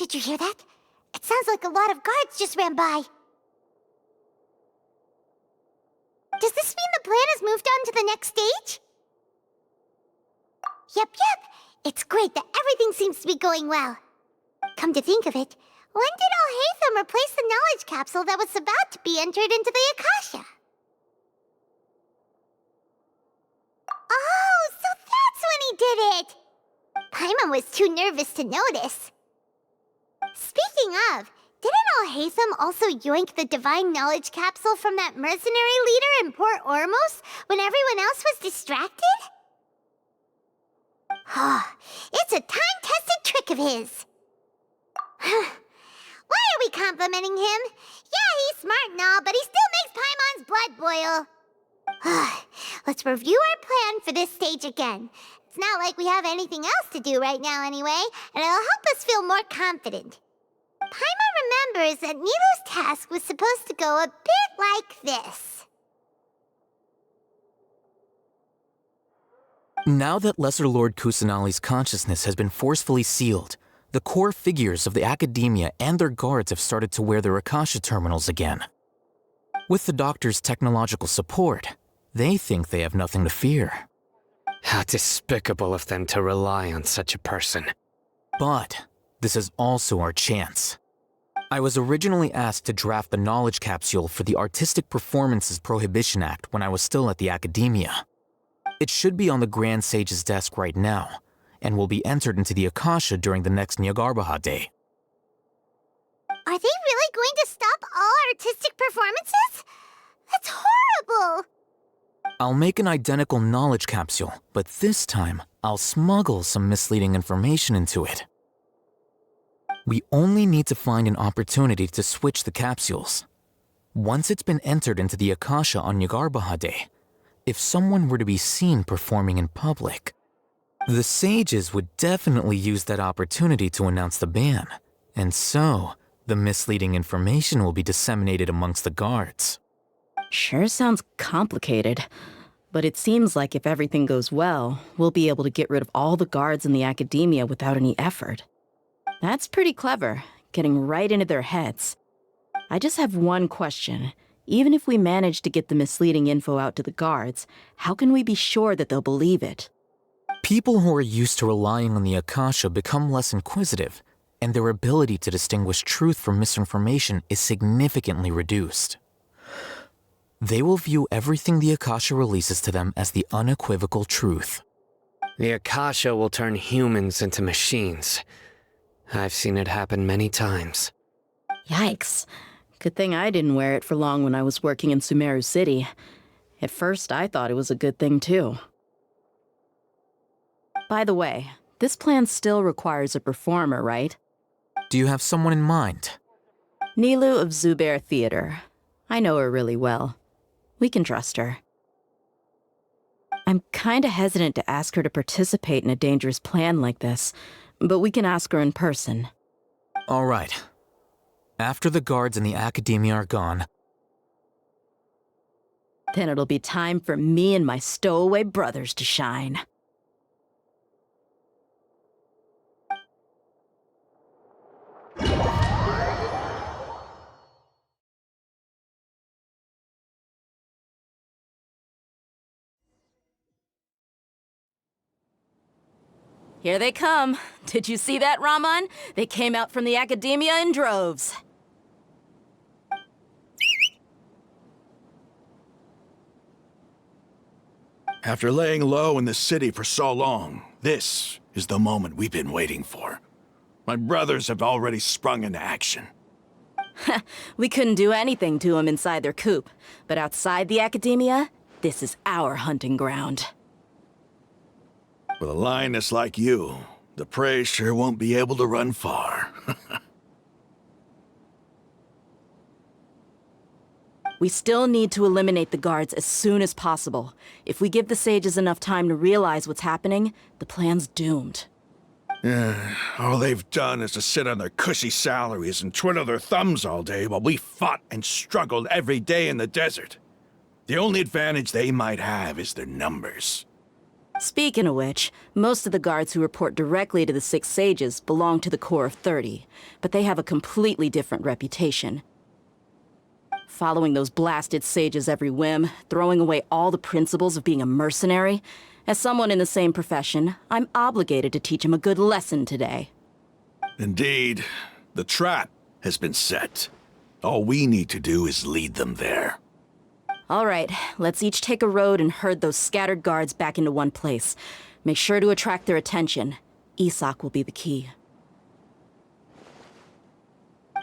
Did you hear that? It sounds like a lot of guards just ran by. Does this mean the plan has moved on to the next stage? Yep. It's great that everything seems to be going well. Come to think of it, when did Alhaitham replace the knowledge capsule that was about to be entered into the Akasha? Oh, so that's when he did it! Paimon was too nervous to notice. Speaking of, didn't Alhaitham also yoink the divine knowledge capsule from that mercenary leader in Port Ormos when everyone else was distracted? It's a time-tested trick of his. Why are we complimenting him? Yeah, he's smart and all, but he still makes Paimon's blood boil. Let's review our plan for this stage again. It's not like we have anything else to do right now anyway, and it'll help us feel more confident. Paimon remembers that Nilu's task was supposed to go a bit like this. Now that Lesser Lord Kusanali's consciousness has been forcefully sealed, the core figures of the Academia and their guards have started to wear their Akasha terminals again. With the Doctor's technological support, they think they have nothing to fear. How despicable of them to rely on such a person. But this is also our chance. I was originally asked to draft the knowledge capsule for the Artistic Performances Prohibition Act when I was still at the Academia. It should be on the Grand Sage's desk right now, and will be entered into the Akasha during the next Nyargarbaha Day. Are they really going to stop all artistic performances? That's horrible! I'll make an identical knowledge capsule, but this time, I'll smuggle some misleading information into it. We only need to find an opportunity to switch the capsules. Once it's been entered into the Akasha on Nyargarbaha Day, if someone were to be seen performing in public, the sages would definitely use that opportunity to announce the ban, and so the misleading information will be disseminated amongst the guards. Sure sounds complicated, but it seems like if everything goes well, we'll be able to get rid of all the guards in the Academia without any effort. That's pretty clever, getting right into their heads. I just have one question. Even if we manage to get the misleading info out to the guards, how can we be sure that they'll believe it? People who are used to relying on the Akasha become less inquisitive, and their ability to distinguish truth from misinformation is significantly reduced. They will view everything the Akasha releases to them as the unequivocal truth. The Akasha will turn humans into machines. I've seen it happen many times. Yikes. Good thing I didn't wear it for long when I was working in Sumeru City. At first, I thought it was a good thing, too. By the way, this plan still requires a performer, right? Do you have someone in mind? Nilu of Zubair Theater. I know her really well. We can trust her. I'm kinda hesitant to ask her to participate in a dangerous plan like this, but we can ask her in person. All right. After the guards in the Academia are gone, then it'll be time for me and my stowaway brothers to shine. Here they come. Did you see that, Raman? They came out from the Academia in droves. After laying low in the city for so long, this is the moment we've been waiting for. My brothers have already sprung into action. We couldn't do anything to them inside their coop, but outside the Academia, this is our hunting ground. With a lioness like you, the prey sure won't be able to run far. We still need to eliminate the guards as soon as possible. If we give the sages enough time to realize what's happening, the plan's doomed. All they've done is to sit on their cushy salaries and twiddle their thumbs all day while we fought and struggled every day in the desert. The only advantage they might have is their numbers. Speaking of which, most of the guards who report directly to the Six Sages belong to the Corps of 30, but they have a completely different reputation. Following those blasted sages every whim, throwing away all the principles of being a mercenary. As someone in the same profession, I'm obligated to teach him a good lesson today. Indeed, the trap has been set. All we need to do is lead them there. All right, let's each take a road and herd those scattered guards back into one place. Make sure to attract their attention. Isak will be the key.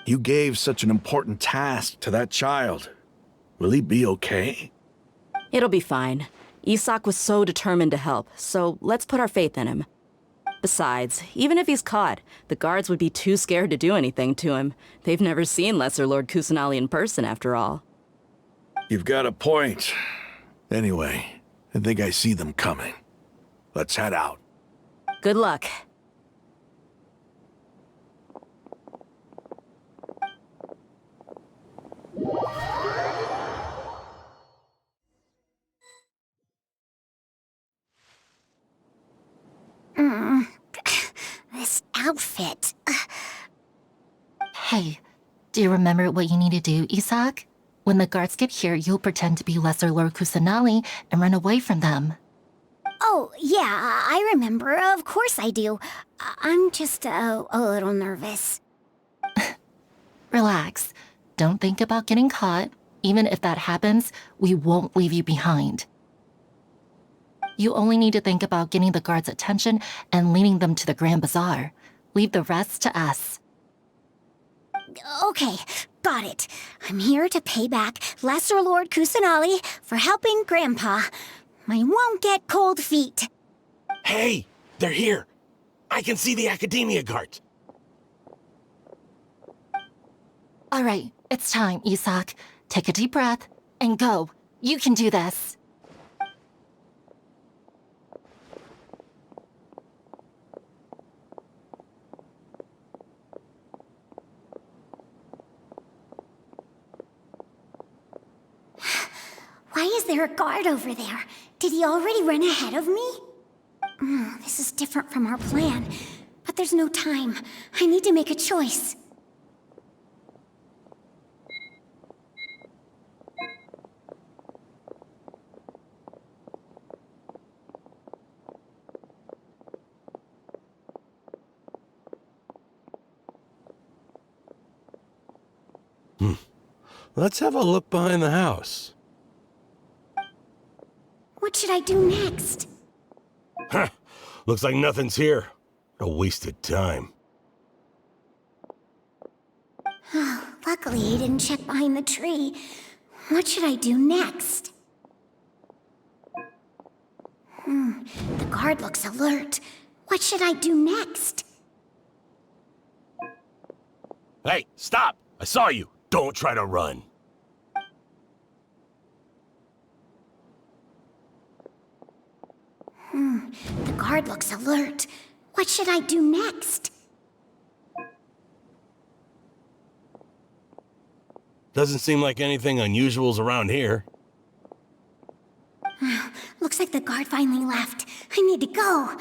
You gave such an important task to that child. Will he be okay? It'll be fine. Isak was so determined to help, so let's put our faith in him. Besides, even if he's caught, the guards would be too scared to do anything to him. They've never seen Lesser Lord Kusanali in person, after all. You've got a point. Anyway, I think I see them coming. Let's head out. Good luck. This outfit. Hey, do you remember what you need to do, Isak? When the guards get here, you'll pretend to be Lesser Lord Kusanali and run away from them. Oh, yeah, I remember. Of course I do. I'm just a little nervous. Relax. Don't think about getting caught. Even if that happens, we won't leave you behind. You only need to think about getting the guards' attention and leading them to the Grand Bazaar. Leave the rest to us. Okay, got it. I'm here to pay back Lesser Lord Kusanali for helping Grandpa. I won't get cold feet. Hey, they're here. I can see the Academia guards. All right, it's time, Isak. Take a deep breath and go. You can do this. Why is there a guard over there? Did he already run ahead of me? This is different from our plan. But there's no time. I need to make a choice. Let's have a look behind the house. What should I do next? Huh. Looks like nothing's here. A wasted time. Luckily, he didn't check behind the tree. What should I do next? The guard looks alert. What should I do next? Hey, stop! I saw you. Don't try to run. The guard looks alert. What should I do next? Doesn't seem like anything unusual's around here. Looks like the guard finally left. I need to go.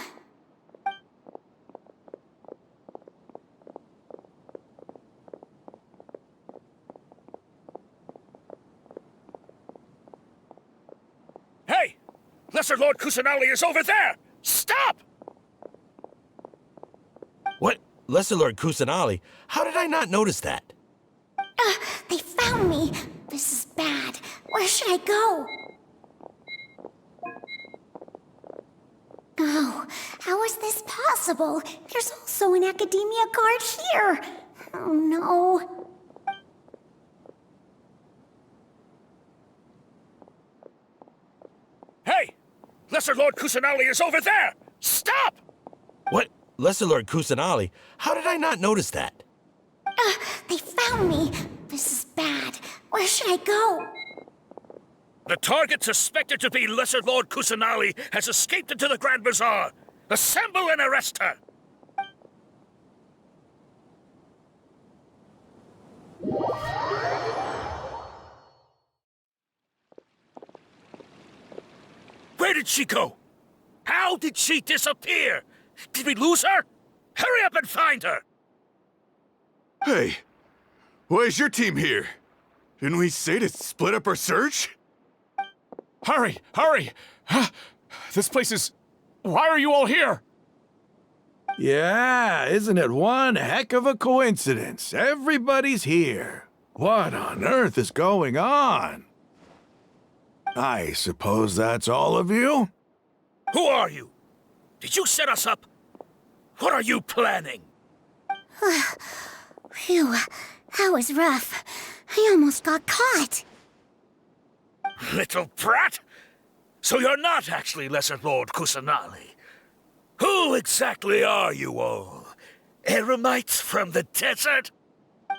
Hey! Lesser Lord Kusanali is over there! Stop! What? Lesser Lord Kusanali? How did I not notice that? They found me. This is bad. Where should I go? Oh, how is this possible? There's also an Academia guard here. Oh no. Hey! Lesser Lord Kusanali is over there! Stop! What? Lesser Lord Kusanali? How did I not notice that? They found me. This is bad. Where should I go? The target suspected to be Lesser Lord Kusanali has escaped into the Grand Bazaar. Assemble and arrest her! Where did she go? How How did she disappear? Did we lose her? Hurry up and find her! Hey, why is your team here? Didn't we say to split up our search? Hurry! Hurry! This place is... Why are you all here? Yeah, isn't it one heck of a coincidence? Everybody's here. What on earth is going on? I suppose that's all of you? Who are you? Did you set us up? What are you planning? Phew, that was rough. I almost got caught. Little brat! So you're not actually Lesser Lord Kusanali. Who exactly are you all? Eremites from the desert?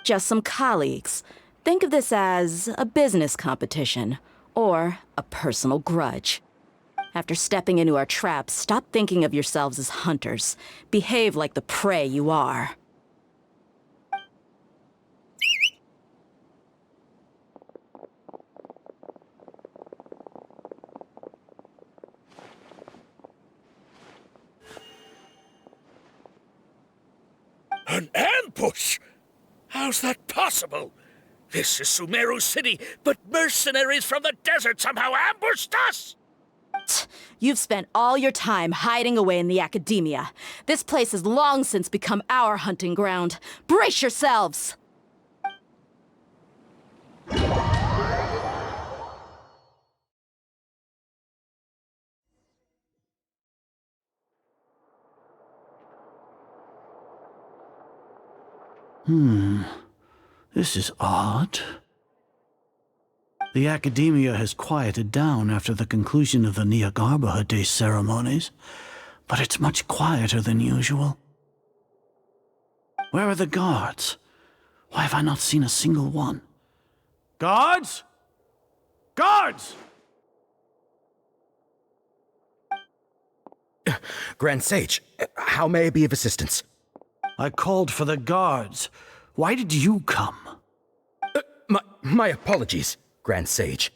Just some colleagues. Think of this as a business competition, or a personal grudge. After stepping into our traps, stop thinking of yourselves as hunters. Behave like the prey you are. An ambush? How's that possible? This is Sumeru City, but mercenaries from the desert somehow ambushed us! You've spent all your time hiding away in the academia. This place has long since become our hunting ground. Brace yourselves! This is odd. The academia has quieted down after the conclusion of the Nyagarbha Day ceremonies, but it's much quieter than usual. Where are the guards? Why have I not seen a single one? Guards? Guards! Grand Sage, how may I be of assistance? I called for the guards. Why did you come? My apologies, Grand Sage.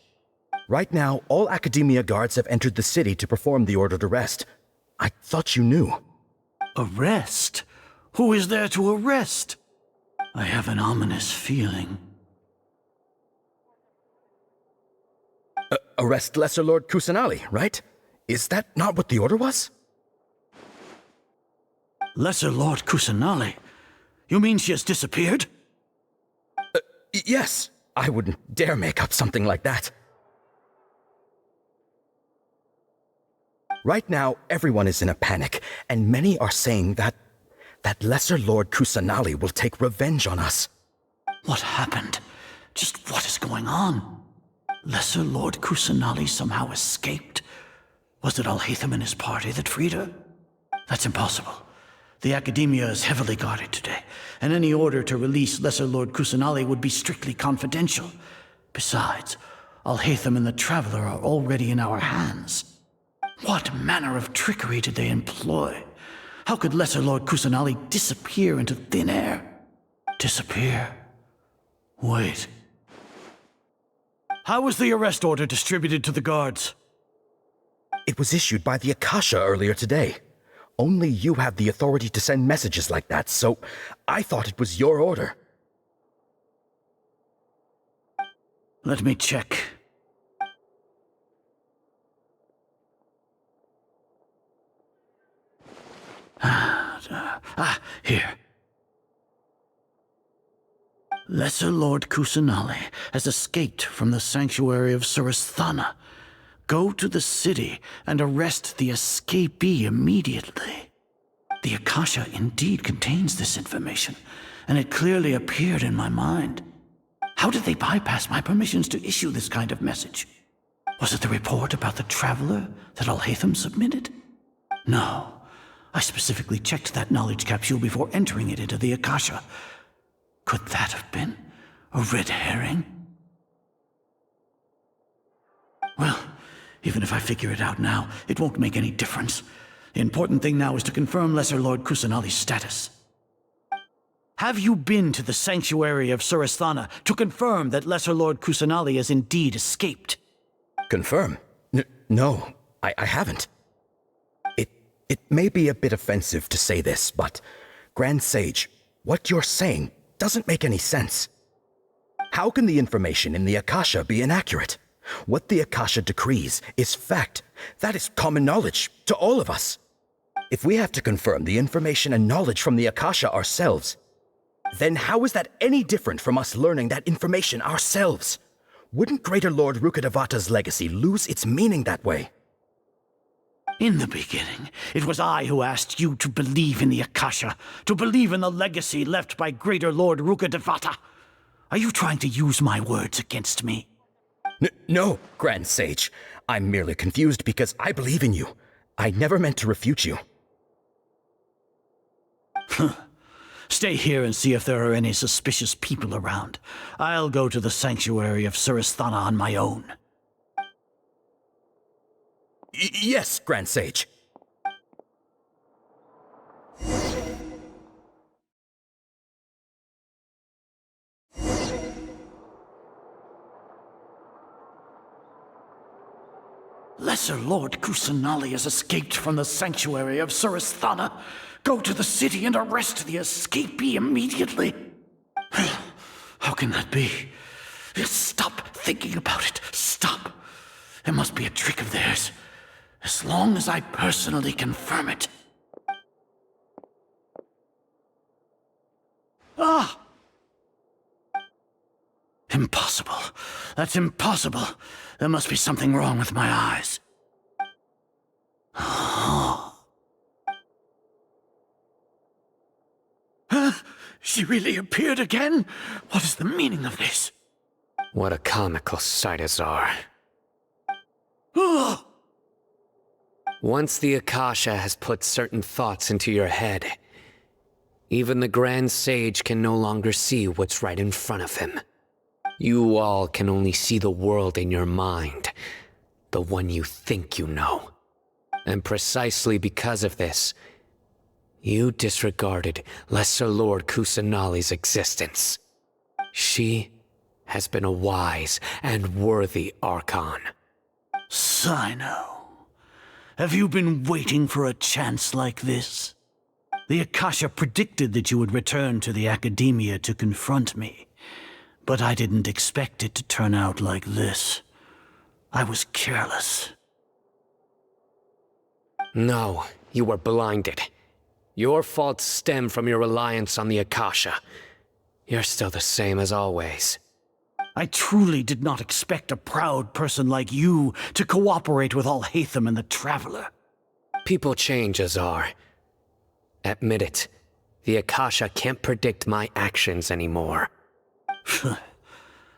Right now, all Academia guards have entered the city to perform the ordered arrest. I thought you knew. Arrest? Who is there to arrest? I have an ominous feeling. Arrest Lesser Lord Kusanali, right? Is that not what the order was? Lesser Lord Kusanali? You mean she has disappeared? Yes. I wouldn't dare make up something like that. Right now, everyone is in a panic, and many are saying that Lesser Lord Kusanali will take revenge on us. What happened? Just what is going on? Lesser Lord Kusanali somehow escaped? Was it Alhaitham and his party that freed her? That's impossible. The Academia is heavily guarded today, and any order to release Lesser Lord Kusanali would be strictly confidential. Besides, Alhaitham and the Traveler are already in our hands. What manner of trickery did they employ? How could Lesser Lord Kusanali disappear into thin air? Disappear? Wait. How was the arrest order distributed to the guards? It was issued by the Akasha earlier today. Only you have the authority to send messages like that, so I thought it was your order. Let me check. Here. Lesser Lord Kusanali has escaped from the sanctuary of Suristhana. Go to the city and arrest the escapee immediately. The Akasha indeed contains this information, and it clearly appeared in my mind. How did they bypass my permissions to issue this kind of message? Was it the report about the Traveler that Alhaitham submitted? No. I specifically checked that knowledge capsule before entering it into the Akasha. Could that have been a red herring? Well, even if I figure it out now, it won't make any difference. The important thing now is to confirm Lesser Lord Kusanali's status. Have you been to the sanctuary of Suristhana to confirm that Lesser Lord Kusanali has indeed escaped? Confirm? No, I haven't. It It may be a bit offensive to say this, but Grand Sage, what you're saying doesn't make any sense. How can the information in the Akasha be inaccurate? What the Akasha decrees is fact. That is common knowledge to all of us. If we have to confirm the information and knowledge from the Akasha ourselves, then how is that any different from us learning that information ourselves? Wouldn't Greater Lord Rukkhadevata's legacy lose its meaning that way? In the beginning, it was I who asked you to believe in the Akasha, to believe in the legacy left by Greater Lord Rukkhadevata. Are you trying to use my words against me? No, Grand Sage. I'm merely confused because I believe in you. I never meant to refute you. Stay here and see if there are any suspicious people around. I'll go to the sanctuary of Suristhana on my own. Yes, Grand Sage. Lesser Lord Kusanali has escaped from the sanctuary of Suristhana. Go to the city and arrest the escapee immediately. How can that be? Stop thinking about it. Stop. It must be a trick of theirs. As long as I personally confirm it. Ah! Impossible. That's impossible. There must be something wrong with my eyes. She really appeared again? What is the meaning of this? What a comical sight, Azar. Once the Akasha has put certain thoughts into your head, even the Grand Sage can no longer see what's right in front of him. You all can only see the world in your mind, the one you think you know. And precisely because of this, you disregarded Lesser Lord Kusanali's existence. She has been a wise and worthy Archon. Sino, have you been waiting for a chance like this? The Akasha predicted that you would return to the Academia to confront me, but I didn't expect it to turn out like this. I was careless. No, you were blinded. Your faults stem from your reliance on the Akasha. You're still the same as always. I truly did not expect a proud person like you to cooperate with Alhaitham and the Traveler. People change, Azar. Admit it. The Akasha can't predict my actions anymore.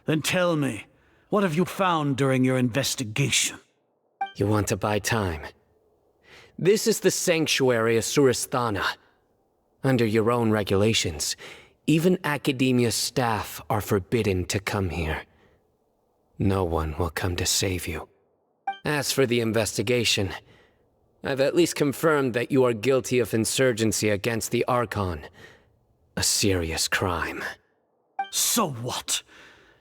Then tell me, what have you found during your investigation? You want to buy time? This is the sanctuary of Suristhana. Under your own regulations, even Academia staff are forbidden to come here. No one will come to save you. As for the investigation, I've at least confirmed that you are guilty of insurgency against the Archon. A serious crime. So what?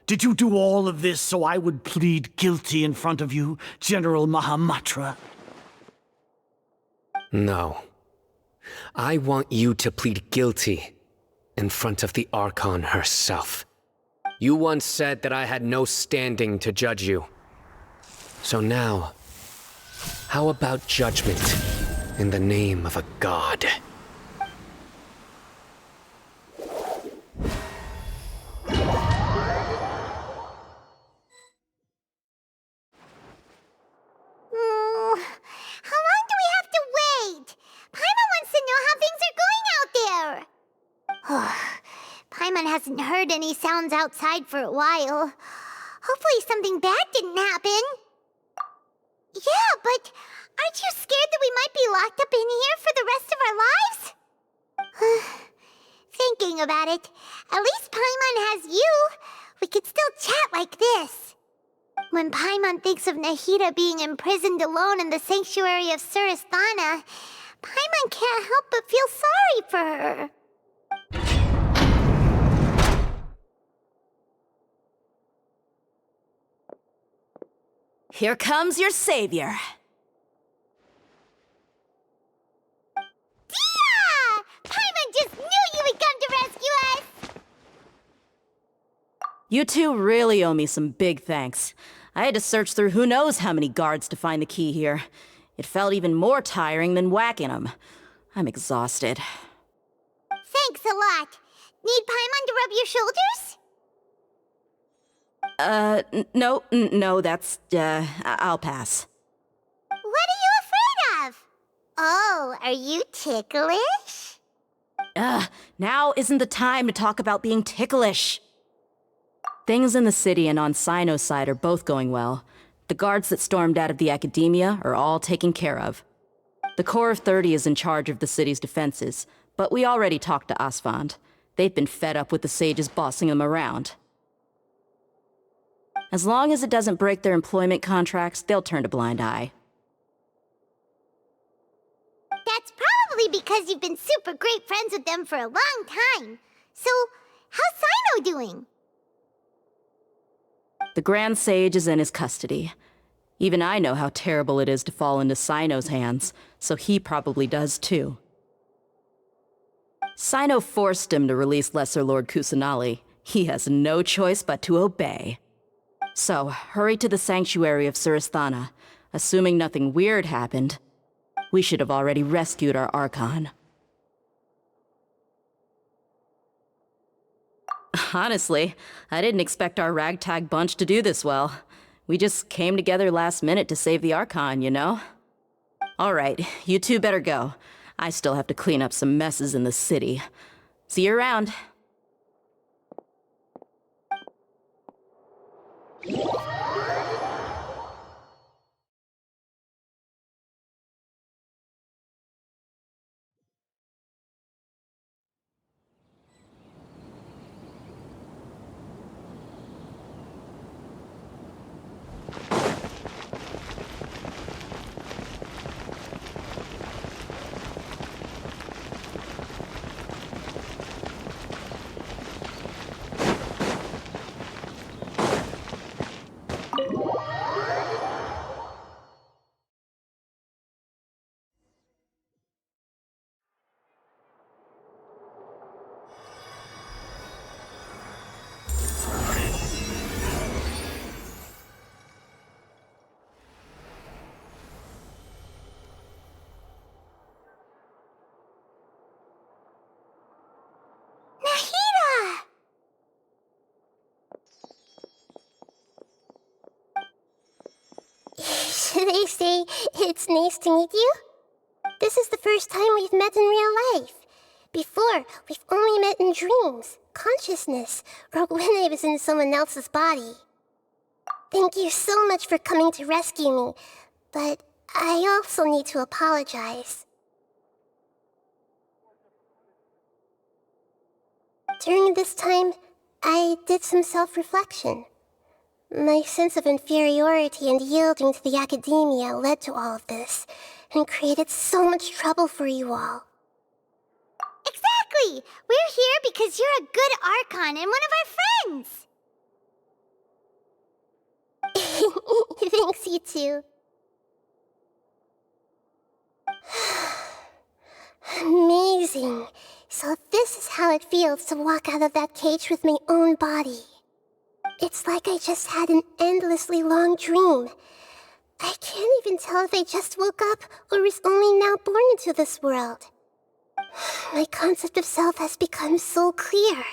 Did you do all of this so I would plead guilty in front of you, General Mahamatra? No. I want you to plead guilty in front of the Archon herself. You once said that I had no standing to judge you. So now, how about judgment in the name of a god? How long do we have to wait? Paimon wants to know how things are going out there. Paimon hasn't heard any sounds outside for a while. Hopefully something bad didn't happen. Yeah, but aren't you scared that we might be locked up in here for the rest of our lives? Thinking about it, at least Paimon has you. We could still chat like this. When Paimon thinks of Nahida being imprisoned alone in the sanctuary of Suristhana, Paimon can't help but feel sorry for her. Here comes your savior. You two really owe me some big thanks. I had to search through who knows how many guards to find the key here. It felt even more tiring than whacking them. I'm exhausted. Thanks a lot. Need Paimon to rub your shoulders? No, that's, I'll pass. What are you afraid of? Oh, are you ticklish? Now isn't the time to talk about being ticklish. Things in the city and on Sino's side are both going well. The guards that stormed out of the Academia are all taken care of. The Corps of 30 is in charge of the city's defenses, but we already talked to Asfand. They've been fed up with the sages bossing them around. As long as it doesn't break their employment contracts, they'll turn a blind eye. That's probably because you've been super great friends with them for a long time. So, how's Sino doing? The Grand Sage is in his custody. Even I know how terrible it is to fall into Sino's hands, so he probably does too. Sino forced him to release Lesser Lord Kusanali. He has no choice but to obey. So, hurry to the Sanctuary of Suristhana. Assuming nothing weird happened, we should have already rescued our Archon. Honestly, I didn't expect our ragtag bunch to do this well. We just came together last minute to save the Archon, you know? Alright, you two better go. I still have to clean up some messes in the city. See you around. Should I say it's nice to meet you? This is the first time we've met in real life. Before, we've only met in dreams, consciousness, or when I was in someone else's body. Thank you so much for coming to rescue me, but I also need to apologize. During this time, I did some self-reflection. My sense of inferiority and yielding to the Academia led to all of this, and created so much trouble for you all. Exactly! We're here because you're a good Archon and one of our friends! Thanks, you two. Amazing. So this is how it feels to walk out of that cage with my own body. It's like I just had an endlessly long dream. I can't even tell if I just woke up or was only now born into this world. My concept of self has become so clear.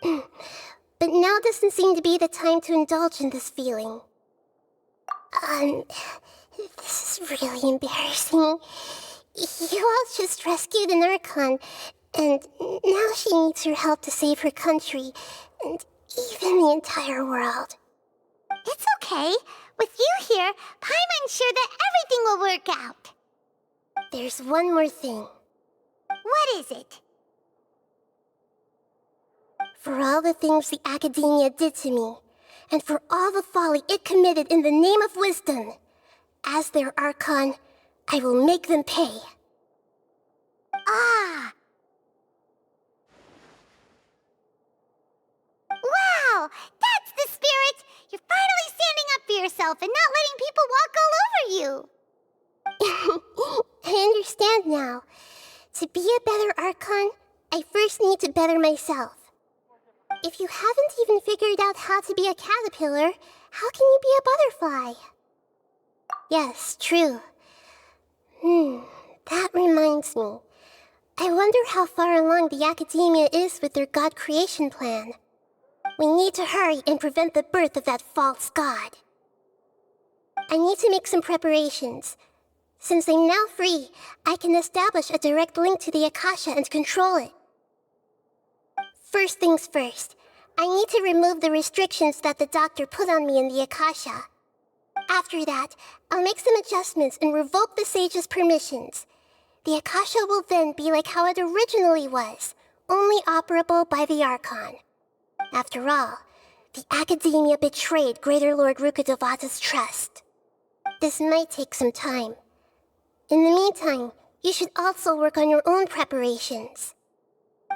But now doesn't seem to be the time to indulge in this feeling. This is really embarrassing. You all just rescued an Archon, and now she needs your help to save her country, and even the entire world. It's okay. With you here, Paimon's sure that everything will work out. There's one more thing. What is it? For all the things the Academia did to me, and for all the folly it committed in the name of wisdom, as their Archon, I will make them pay. Ah! Wow! That's the spirit! You're finally standing up for yourself and not letting people walk all over you! I understand now. To be a better Archon, I first need to better myself. If you haven't even figured out how to be a caterpillar, how can you be a butterfly? Yes, true. That reminds me. I wonder how far along the Academia is with their god creation plan. We need to hurry and prevent the birth of that false god. I need to make some preparations. Since I'm now free, I can establish a direct link to the Akasha and control it. First things first, I need to remove the restrictions that the doctor put on me in the Akasha. After that, I'll make some adjustments and revoke the sage's permissions. The Akasha will then be like how it originally was, only operable by the Archon. After all, the Academia betrayed Greater Lord Rukkhadevata's trust. This might take some time. In the meantime, you should also work on your own preparations.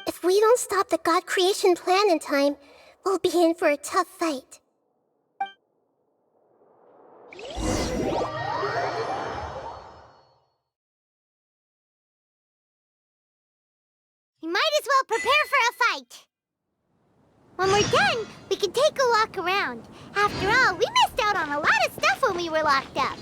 If we don't stop the god creation plan in time, we'll be in for a tough fight. We might as well prepare for a fight. When we're done, we can take a walk around. After all, we missed out on a lot of stuff when we were locked up.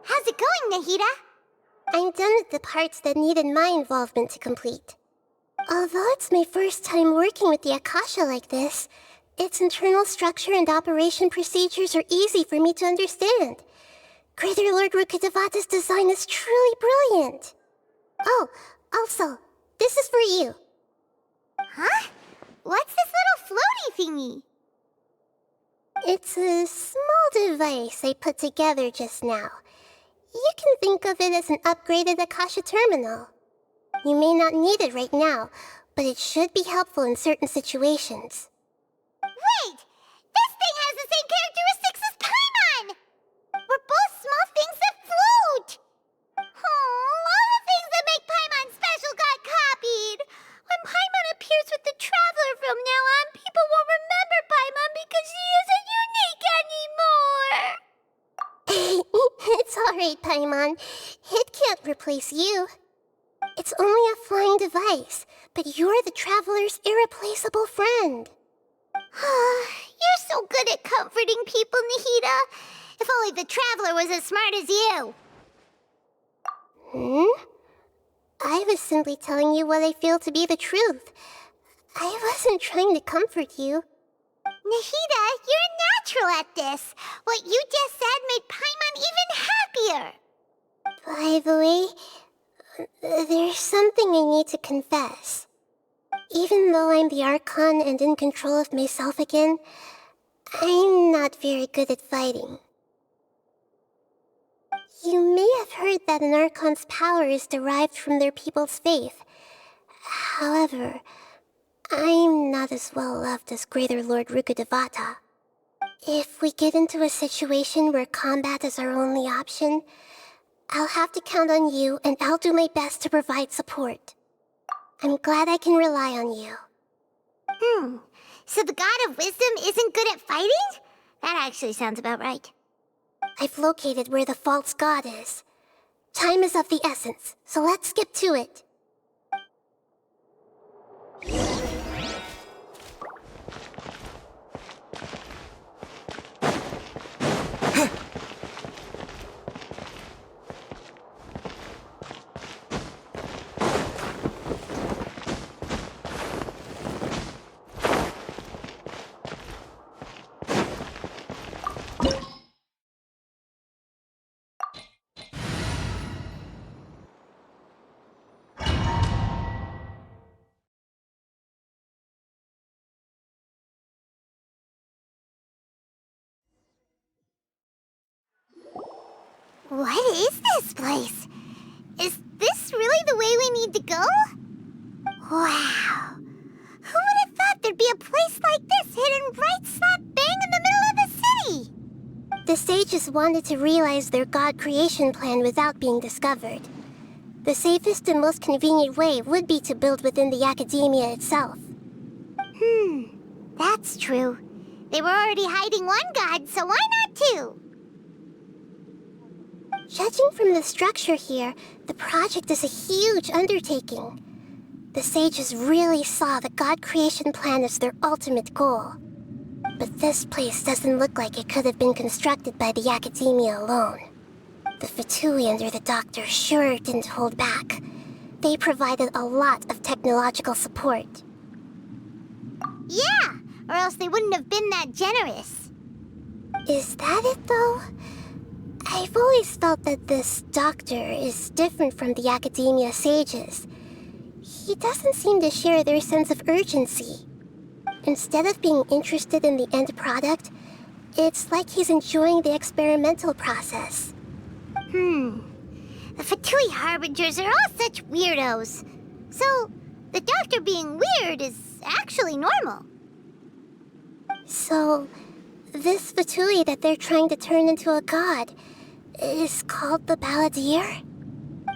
How's it going, Nahida? I'm done with the parts that needed my involvement to complete. Although it's my first time working with the Akasha like this, its internal structure and operation procedures are easy for me to understand. Greater Lord Rukkhadevata's design is truly brilliant. Oh, also, this is for you. Huh? What's this little floaty thingy? It's a small device I put together just now. You can think of it as an upgraded Akasha terminal. You may not need it right now, but it should be helpful in certain situations. Wait! This thing has the same characteristics as Paimon! We're both small things that float! Oh, all the things that make Paimon special got copied! When Paimon appears with the Traveler from now on, people won't remember Paimon because she isn't unique anymore! It's alright, Paimon. It can't replace you. It's only a flying device, but you're the Traveler's irreplaceable friend. You're so good at comforting people, Nahida. If only the Traveler was as smart as you. I was simply telling you what I feel to be the truth. I wasn't trying to comfort you. Nahida, you're a natural at this. What you just said made Paimon even happier. By the way, there's something I need to confess. Even though I'm the Archon and in control of myself again, I'm not very good at fighting. You may have heard that an Archon's power is derived from their people's faith. However, I'm not as well loved as Greater Lord Rukkhadevata. If we get into a situation where combat is our only option, I'll have to count on you, and I'll do my best to provide support. I'm glad I can rely on you. So the God of Wisdom isn't good at fighting? That actually sounds about right. I've located where the false god is. Time is of the essence, so let's skip to it. What is this place? Is this really the way we need to go? Wow. Who would have thought there'd be a place like this hidden right slap bang in the middle of the city? The sages wanted to realize their god creation plan without being discovered. The safest and most convenient way would be to build within the academia itself. That's true. They were already hiding one god, so why not two? Judging from the structure here, the project is a huge undertaking. The sages really saw the god creation plan as their ultimate goal. But this place doesn't look like it could have been constructed by the academia alone. The Fatui under the doctor sure didn't hold back. They provided a lot of technological support. Yeah, or else they wouldn't have been that generous. Is that it, though? I've always felt that this doctor is different from the academia sages. He doesn't seem to share their sense of urgency. Instead of being interested in the end product, it's like he's enjoying the experimental process. The Fatui Harbingers are all such weirdos. So, the doctor being weird is actually normal. So, this Fatui that they're trying to turn into a god is called the Balladeer?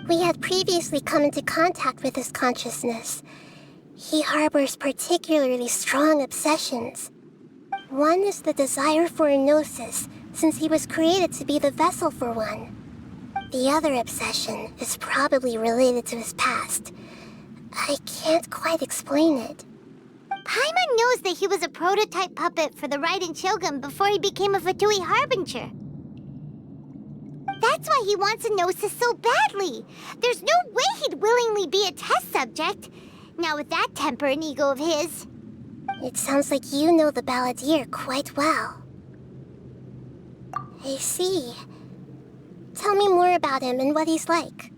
We had previously come into contact with his consciousness. He harbors particularly strong obsessions. One is the desire for a gnosis, since he was created to be the vessel for one. The other obsession is probably related to his past. I can't quite explain it. Paimon knows that he was a prototype puppet for the Raiden Shogun before he became a Fatui Harbinger. That's why he wants a gnosis so badly. There's no way he'd willingly be a test subject. Now with that temper and ego of his. It sounds like you know the Balladeer quite well. I see. Tell me more about him and what he's like.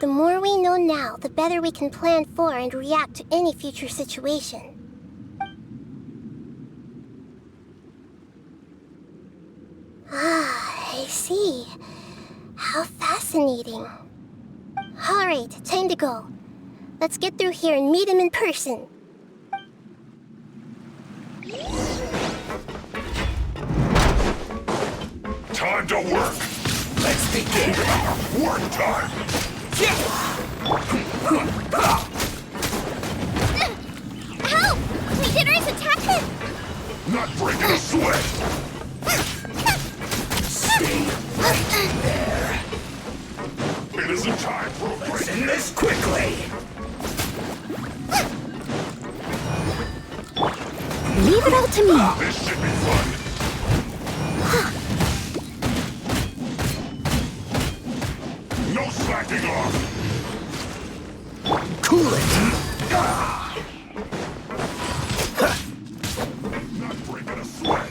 The more we know now, the better we can plan for and react to any future situation. Ah, I see. How fascinating. Alright, time to go. Let's get through here and meet him in person. Time to work! Let's begin! Work time! Help! Beginners attack him! Not breaking a sweat! Stay right there! It isn't time for a break! Let's end this quickly! Leave it all to me! This should be fun! No slacking off! Cool it! Not breaking a sweat!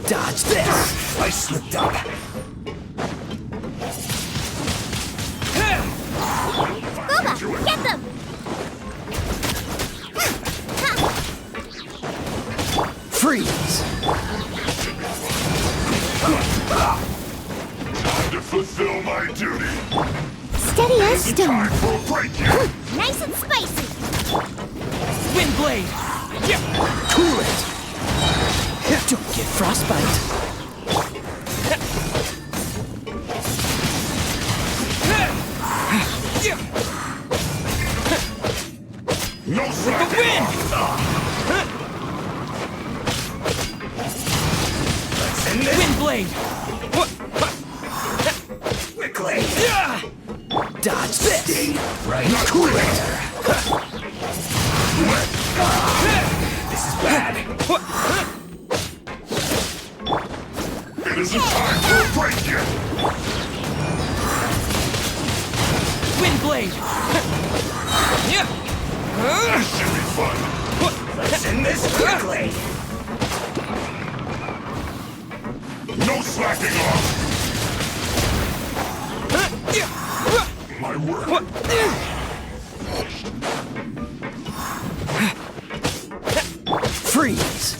Dodge this! I slipped up! Boba, get them! Freeze! Time to fulfill my duty! Steady as stone. Time for a break here! Nice and spicy! Windblade! Cool it! Don't get frostbite! No slacking off! Blade! Quickly! Dodge this! Stay right there! This is bad! It isn't time for a break yet! Wind Blade! This should be fun! Let's end this quickly! No slacking off! My word! Freeze!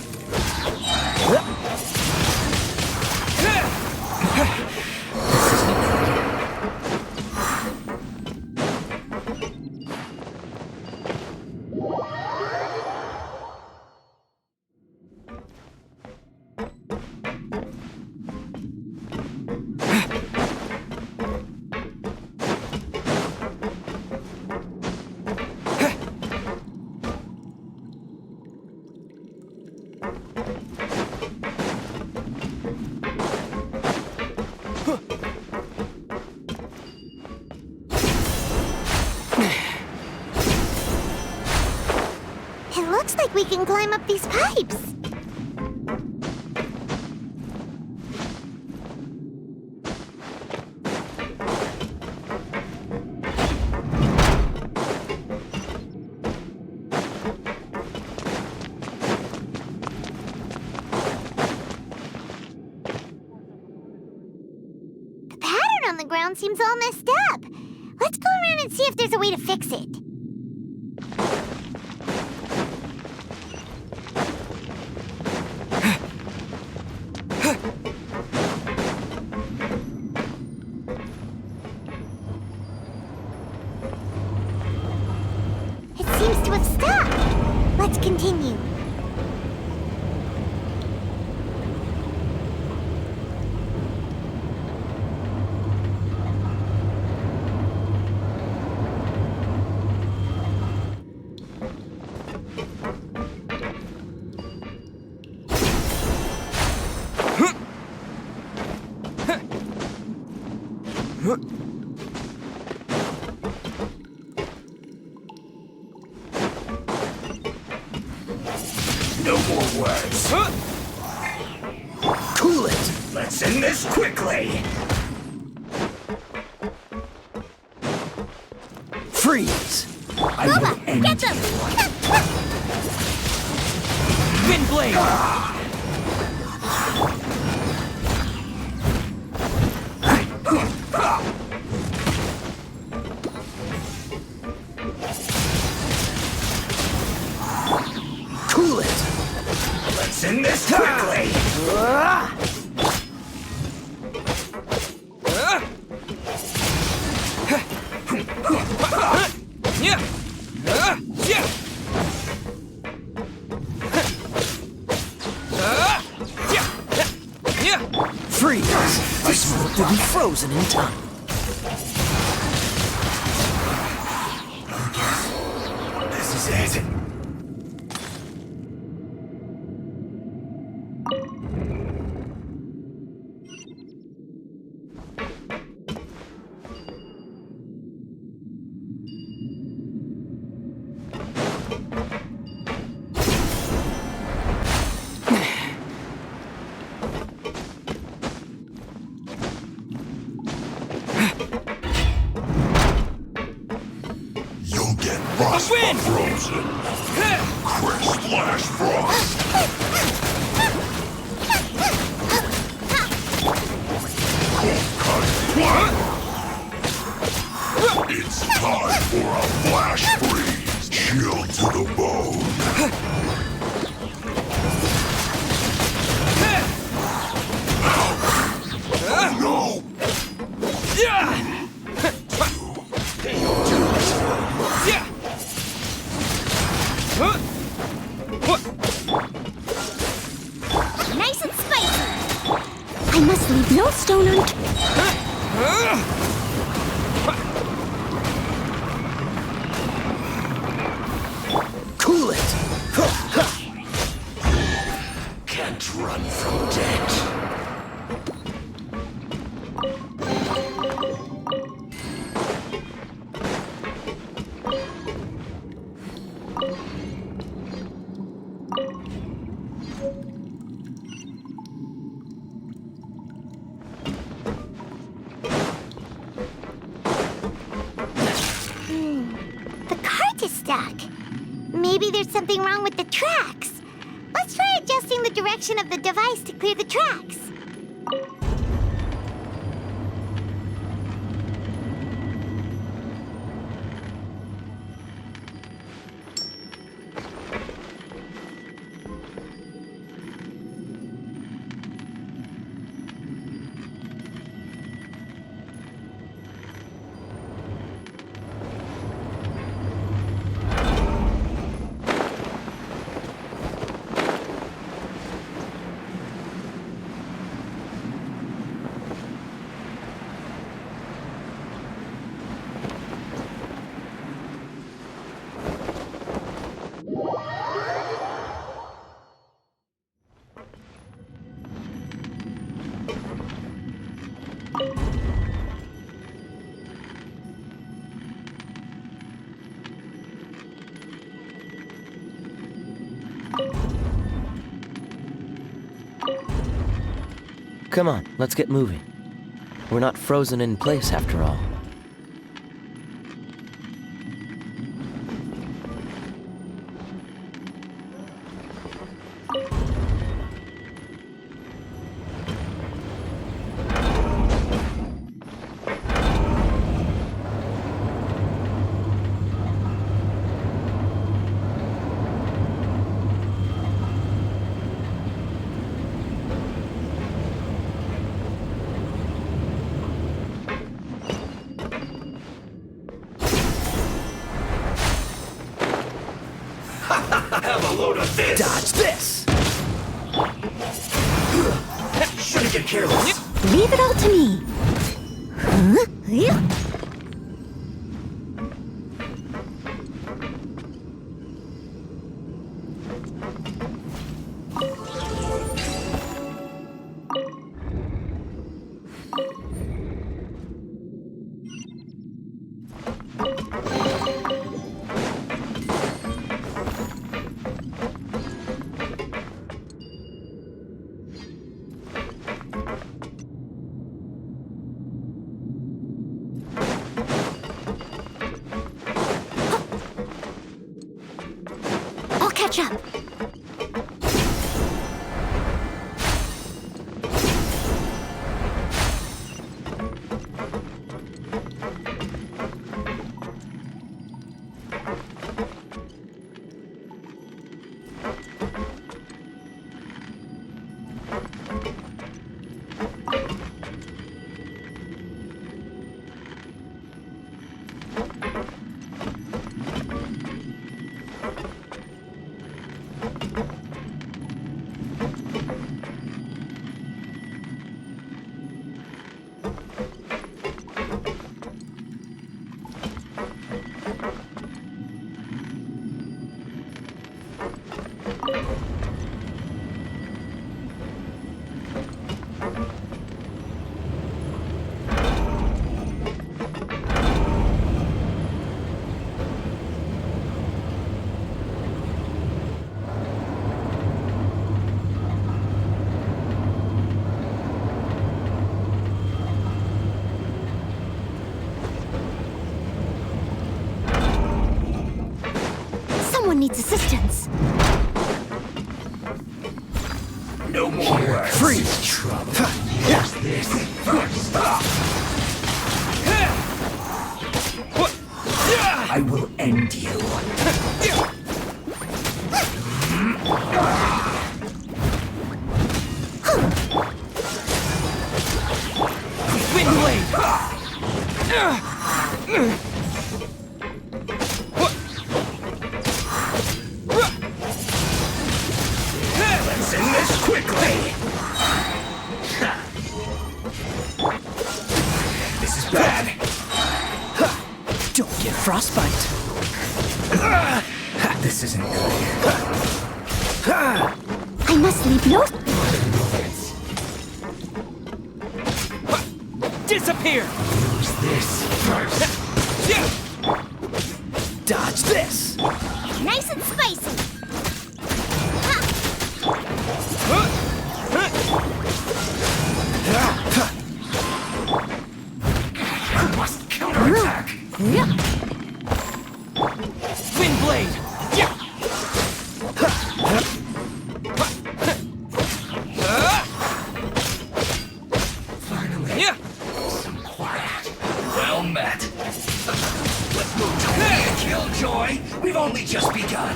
It looks like we can climb up these pipes. The pattern on the ground seems all messed up. Let's go around and see if there's a way to fix it. It seems to have stopped. Let's continue. No more words! Cool it! Let's end this quickly! Freeze! I will end Get them! Wind Blade! Cool it! Let's end this quickly! Freeze! This world will be frozen in time. This is it. You'll get frost frozen. Crest slash frost. It's time for a flash freeze. Chill to the bone. Oh no! Nice and spicy. I must leave no stone unturned. light is stuck. Maybe there's something wrong with the tracks. Let's try adjusting the direction of the device to clear the tracks. Come on, let's get moving. We're not frozen in place after all. Have a load of this! Dodge this! Shouldn't get careless. Leave it all to me. Huh? Yeah. I'll catch up. Someone needs assistance. No more words. Freeze! Trouble. Use this first. I will end you. Wind blade! Let's end this quickly. This is bad. Don't get frostbite. This isn't good. I must leave no. Disappear! Use this first. Dodge this! Nice and spicy. I must counterattack. Wind Blade! Yeah! Finally, yeah. some quiet. Well met. Let's move to Killjoy. We've only just begun.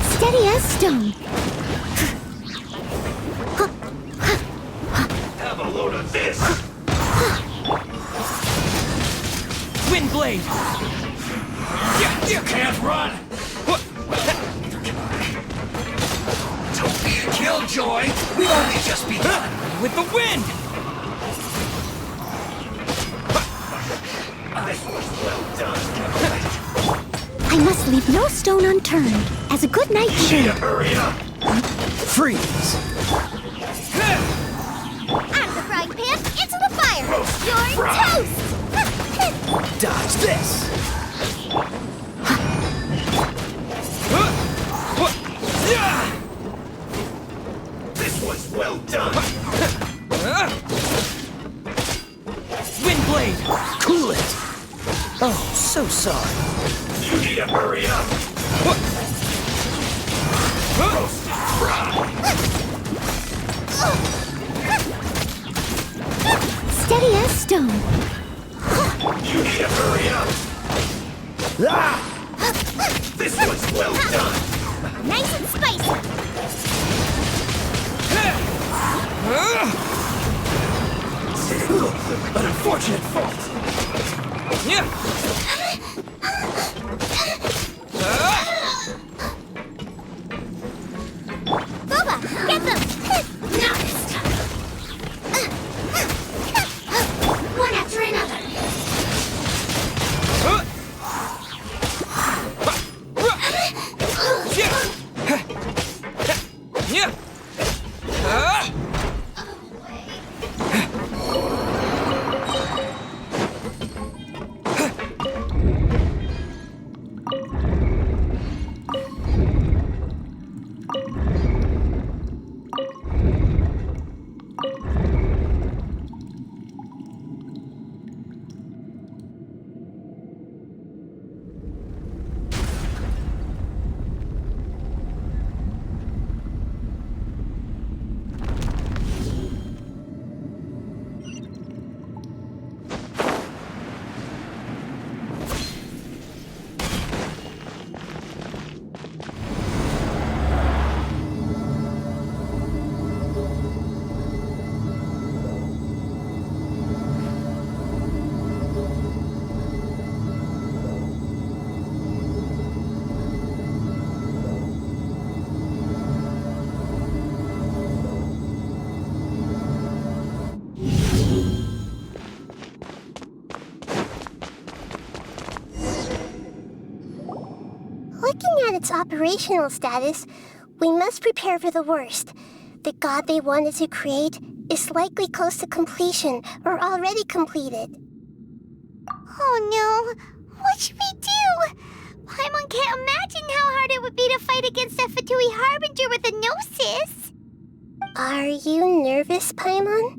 Steady as stone. Have a load of this. Wind Blade! You can't run. Neither can I. Don't be a Killjoy. We've only just begun. With the wind! Well done. I must leave no stone unturned, as a good knight should. Hurry up. Freeze! Out of the frying pan, into the fire! You're toast! Dodge this! This was well done. Wind Blade! Cool it! Oh, so sorry. You need to hurry up. Roasted fry. Steady as stone. You need to hurry up. This was well done. Nice and spicy. An unfortunate fault. Yeah. Boba, get them! One after another. Yeah. Looking at its operational status, we must prepare for the worst. The god they wanted to create is likely close to completion or already completed. Oh no! What should we do? Paimon can't imagine how hard it would be to fight against a Fatui Harbinger with a Gnosis. Are you nervous, Paimon?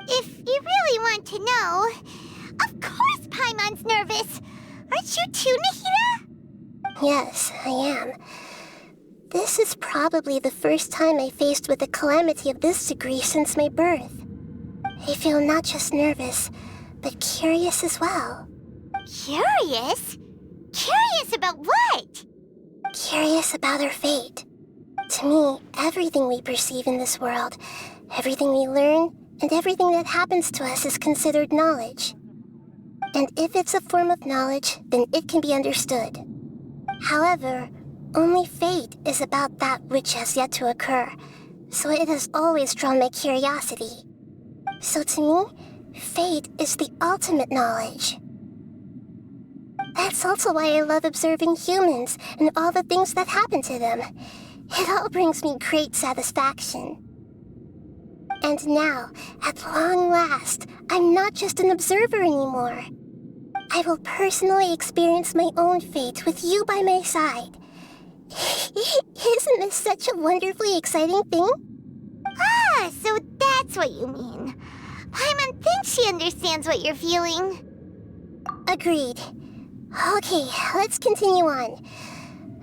If you really want to know, of course Paimon's nervous! Aren't you too, Nahida? Yes, I am. This is probably the first time I faced with a calamity of this degree since my birth. I feel not just nervous, but curious as well. Curious? Curious about what? Curious about our fate. To me, everything we perceive in this world, everything we learn, and everything that happens to us is considered knowledge. And if it's a form of knowledge, then it can be understood. However, only fate is about that which has yet to occur, so it has always drawn my curiosity. So to me, fate is the ultimate knowledge. That's also why I love observing humans and all the things that happen to them. It all brings me great satisfaction. And now, at long last, I'm not just an observer anymore. I will personally experience my own fate with you by my side. Isn't this such a wonderfully exciting thing? Ah, so that's what you mean. Paimon thinks she understands what you're feeling. Agreed. Okay, let's continue on.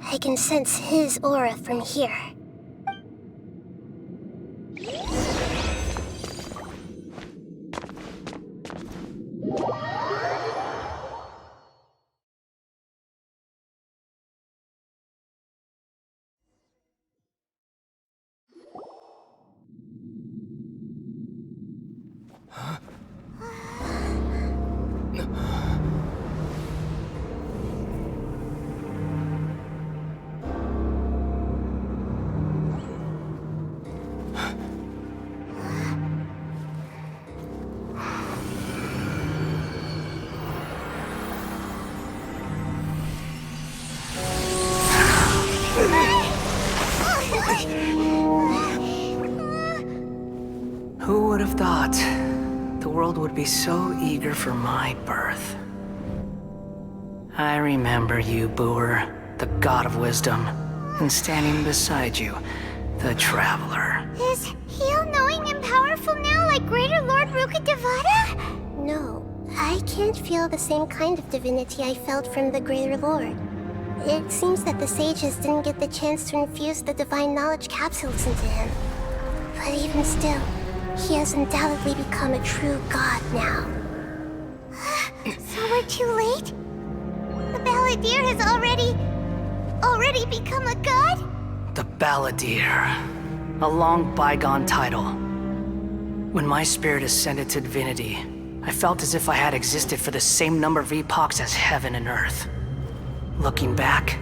I can sense his aura from here. Who would have thought the world would be so eager for my birth? I remember you, Booer, the god of wisdom, and standing beside you, the traveler. Is he all-knowing and powerful now like Greater Lord Rukkhadevata? No, I can't feel the same kind of divinity I felt from the Greater Lord. It seems that the sages didn't get the chance to infuse the divine knowledge capsules into him. But even still, he has undoubtedly become a true god now. So we're too late? The Balladeer has already become a god? The Balladeer. A long bygone title. When my spirit ascended to divinity, I felt as if I had existed for the same number of epochs as heaven and earth. Looking back,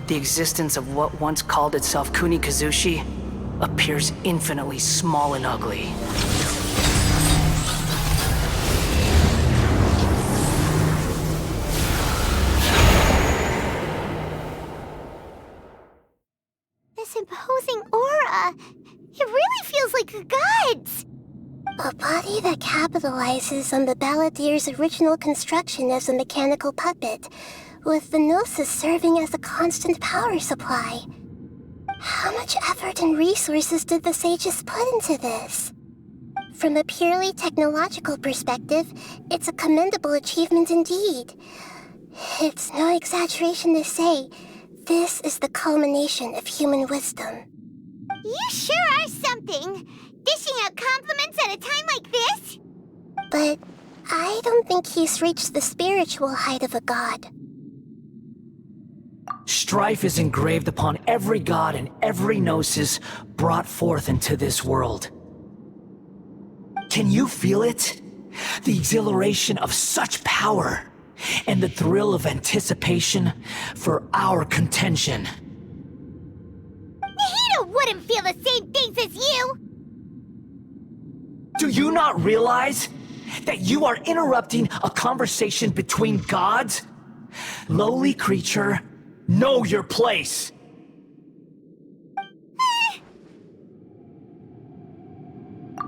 the existence of what once called itself Kunikazushi appears infinitely small and ugly. This imposing aura, it really feels like the gods! A body that capitalizes on the Balladeer's original construction as a mechanical puppet, with the Gnosis serving as a constant power supply. How much effort and resources did the sages put into this? From a purely technological perspective, it's a commendable achievement indeed. It's no exaggeration to say, this is the culmination of human wisdom. You sure are something! Dishing out compliments at a time like this? But I don't think he's reached the spiritual height of a god. Strife is engraved upon every god and every gnosis brought forth into this world. Can you feel it? The exhilaration of such power, and the thrill of anticipation for our contention. Nahida wouldn't feel the same things as you! Do you not realize that you are interrupting a conversation between gods? Lowly creature, know your place!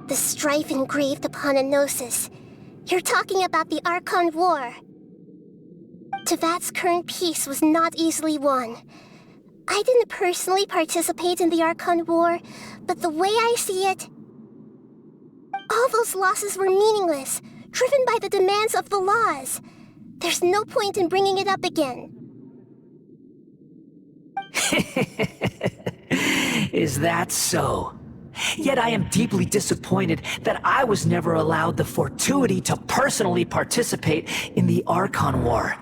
The strife engraved upon a gnosis. You're talking about the Archon War. Tevat's current peace was not easily won. I didn't personally participate in the Archon War, but the way I see it, all those losses were meaningless, driven by the demands of the laws. There's no point in bringing it up again. Is that so? Yet I am deeply disappointed that I was never allowed the fortuity to personally participate in the Archon War.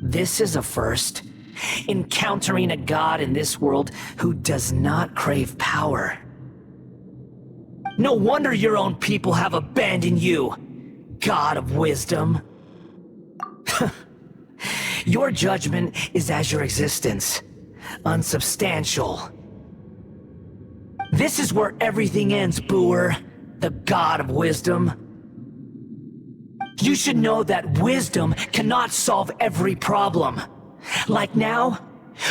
This is a first. Encountering a god in this world who does not crave power. No wonder your own people have abandoned you, god of wisdom. Your judgment is as your existence, unsubstantial. This is where everything ends, Booer, the god of wisdom. You should know that wisdom cannot solve every problem. Like now,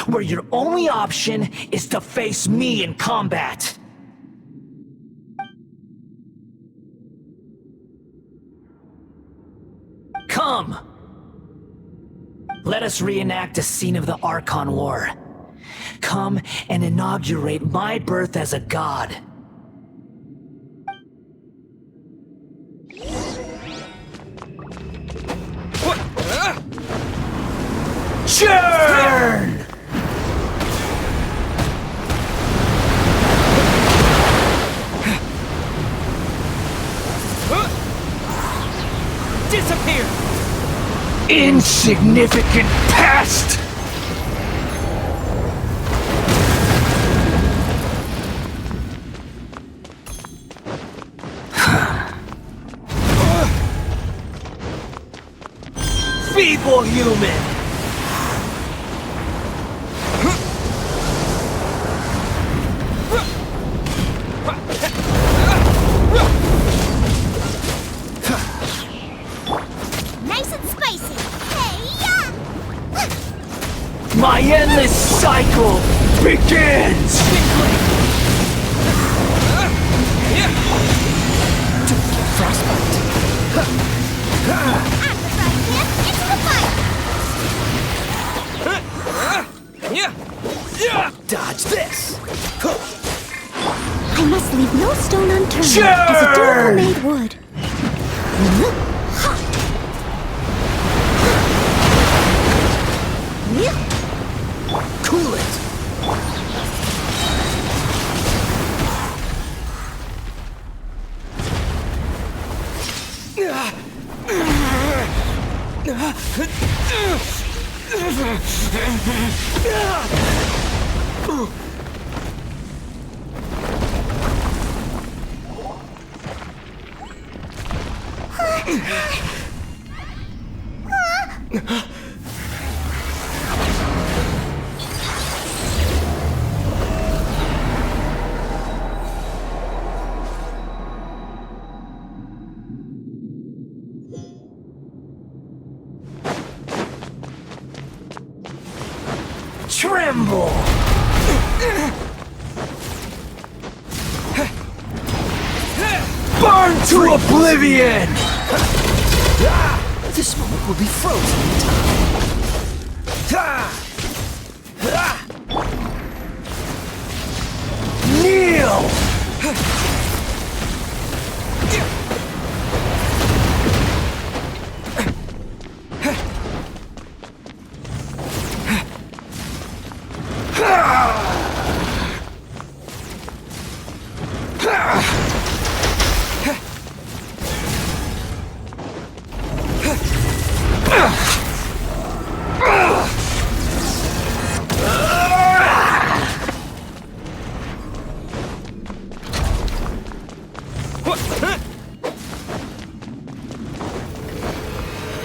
where your only option is to face me in combat. Come! Let us reenact a scene of the Archon War. Come and inaugurate my birth as a god. Churn! Disappear! Insignificant pest! Feeble human! Nice and spicy. Hey-ya! My endless cycle begins! Don't get frostbite. Dodge this! I must leave no stone unturned, Sure! as a dutiful maid would. Cool it! Tremble! Burn to oblivion! This moment will be frozen in time. Kneel!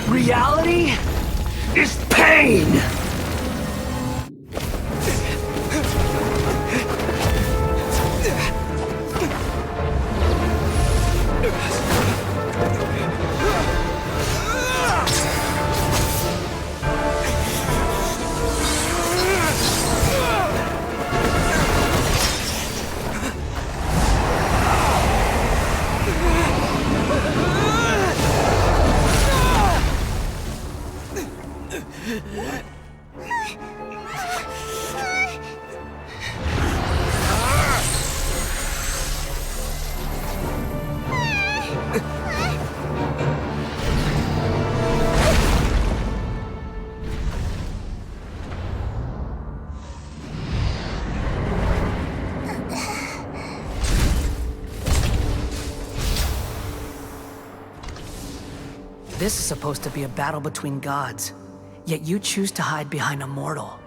Reality is pain! This is supposed to be a battle between gods, yet you choose to hide behind a mortal.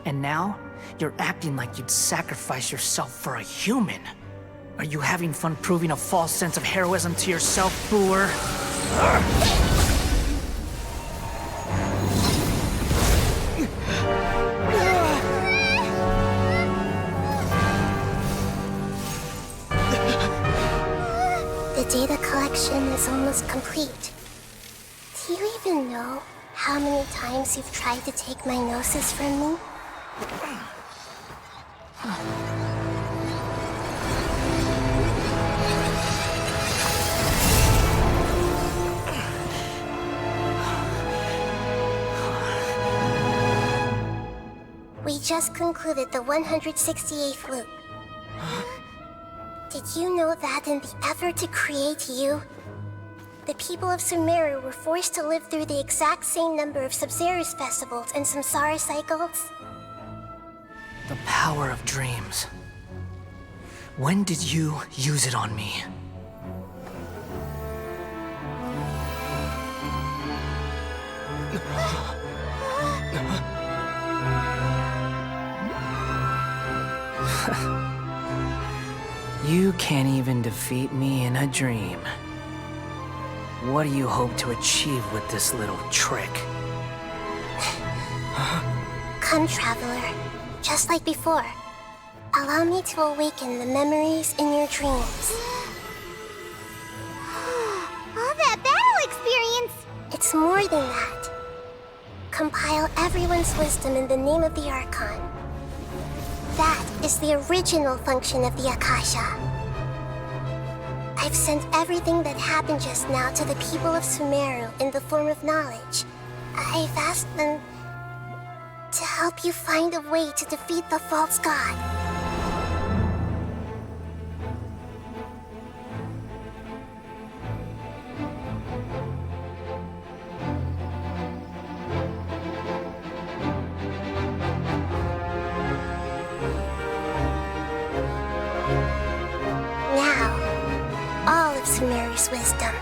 And now, you're acting like you'd sacrifice yourself for a human. Are you having fun proving a false sense of heroism to yourself, Booer? The data collection is almost complete. Do you even know how many times you've tried to take my gnosis from me? We just concluded the 168th loop. Did you know that in the effort to create you, The people of Sumeru were forced to live through the exact same number of Sabzerus festivals and samsara cycles. The power of dreams. When did you use it on me? You can't even defeat me in a dream. What do you hope to achieve with this little trick? Come, Traveler. Just like before. Allow me to awaken the memories in your dreams. All that battle experience! It's more than that. Compile everyone's wisdom in the name of the Archon. That is the original function of the Akasha. I've sent everything that happened just now to the people of Sumeru in the form of knowledge. I've asked them to help you find a way to defeat the false god. Sumeru's wisdom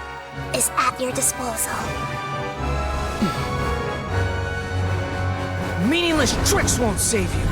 is at your disposal. Meaningless tricks won't save you.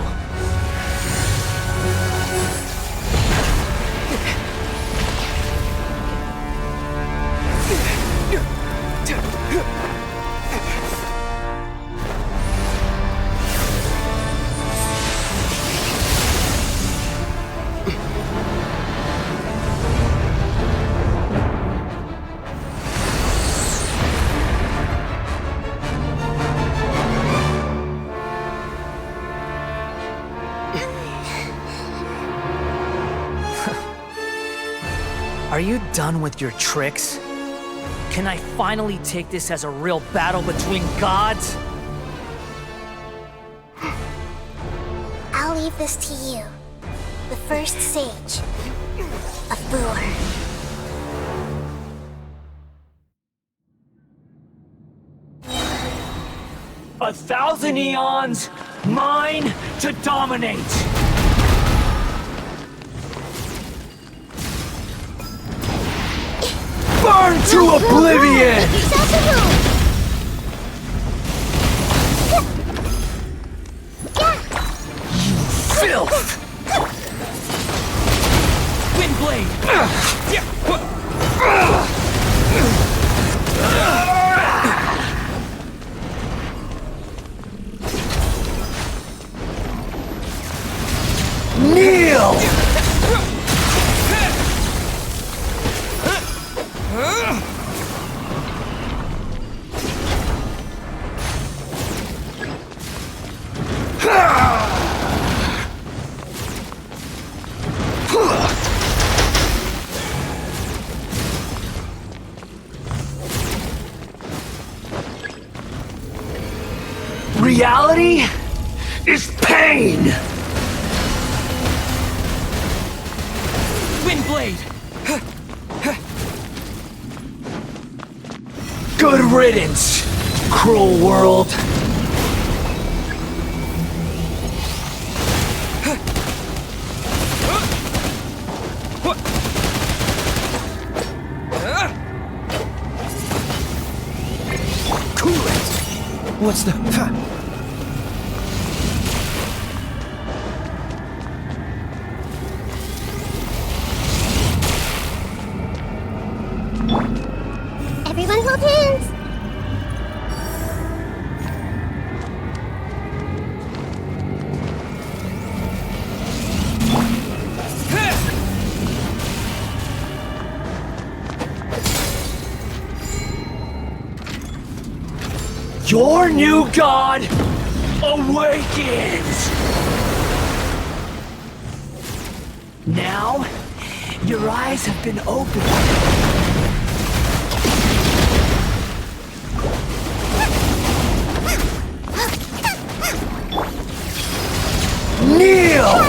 Are you done with your tricks? Can I finally take this as a real battle between gods? I'll leave this to you, the first sage of Boor. 1,000 eons, mine to dominate! Burn to oblivion! You filth! Windblade! Kneel! Reality is pain! Windblade! Good riddance, cruel world! What's the... Everyone hold hands! Your new god awakens! Now, your eyes have been opened. Kneel!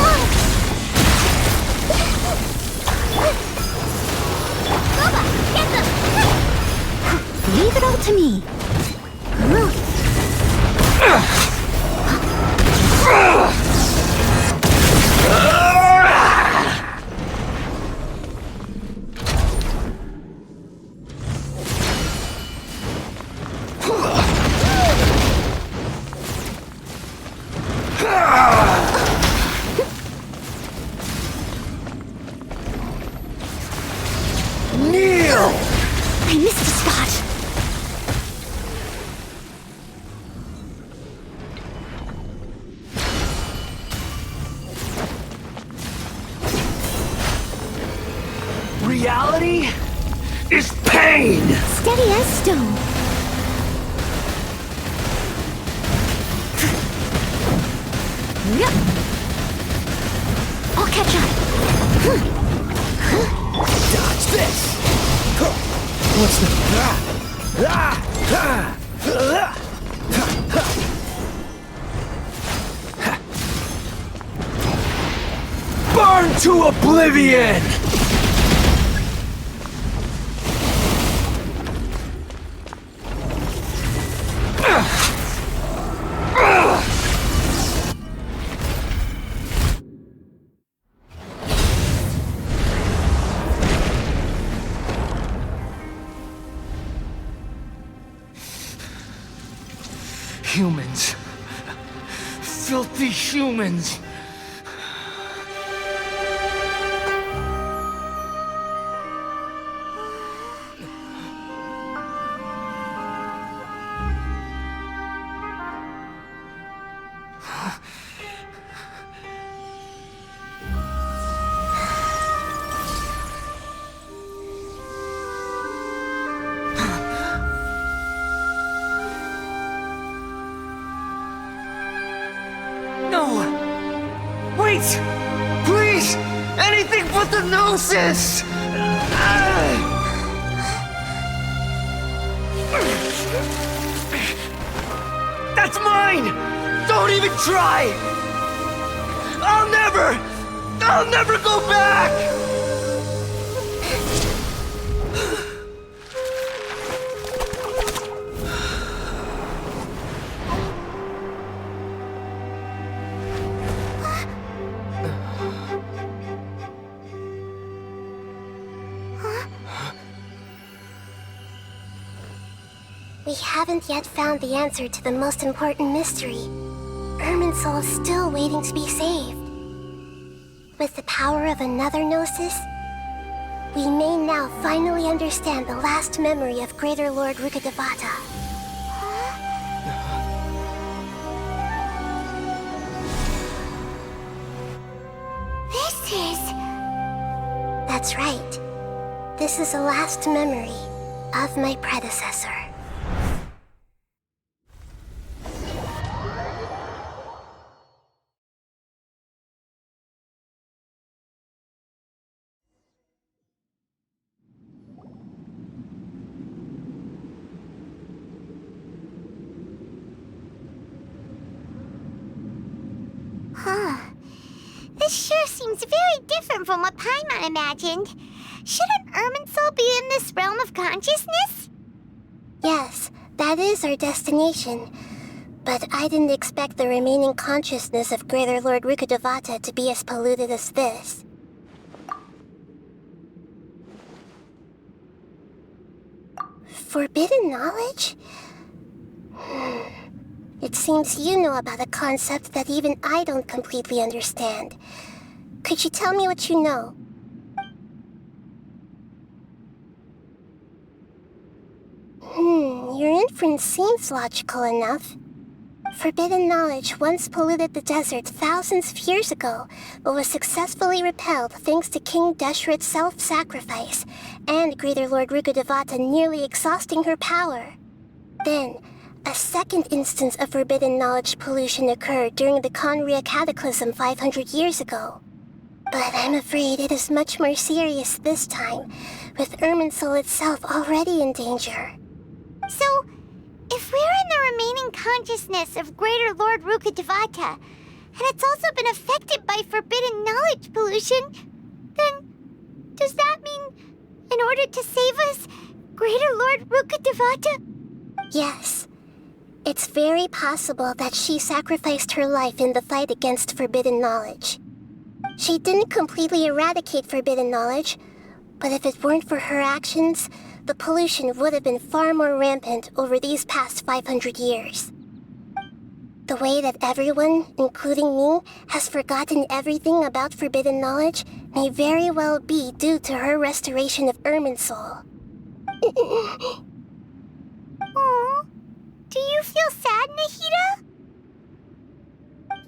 reality is pain! Steady as stone. I'll catch up. Dodge this! What's the... Burn to oblivion! Humans. Filthy humans. Wait! Please! Anything but the Gnosis! That's mine! Don't even try! I'll never go back! We haven't yet found the answer to the most important mystery. Irminsul is still waiting to be saved. With the power of another Gnosis, we may now finally understand the last memory of Greater Lord Rukkhadevata. This is... That's right. This is the last memory of my predecessor. Huh. This sure seems very different from what Paimon imagined. Shouldn't Irminsul be in this realm of consciousness? Yes, that is our destination. But I didn't expect the remaining consciousness of Greater Lord Rukkhadevata to be as polluted as this. Forbidden knowledge? It seems you know about a concept that even I don't completely understand. Could you tell me what you know? Your inference seems logical enough. Forbidden knowledge once polluted the desert thousands of years ago, but was successfully repelled thanks to King Deshret's self-sacrifice, and Greater Lord Rukkhadevata nearly exhausting her power. Then, a second instance of forbidden knowledge pollution occurred during the Conria Cataclysm 500 years ago. But I'm afraid it is much more serious this time, with Irminsul itself already in danger. So, if we're in the remaining consciousness of Greater Lord Rukkhadevata, and it's also been affected by forbidden knowledge pollution, then does that mean, in order to save us, Greater Lord Rukkhadevata? Yes. It's very possible that she sacrificed her life in the fight against forbidden knowledge. She didn't completely eradicate forbidden knowledge, but if it weren't for her actions, the pollution would have been far more rampant over these past 500 years. The way that everyone, including me, has forgotten everything about forbidden knowledge may very well be due to her restoration of Irminsul. Aww. Do you feel sad, Nahida?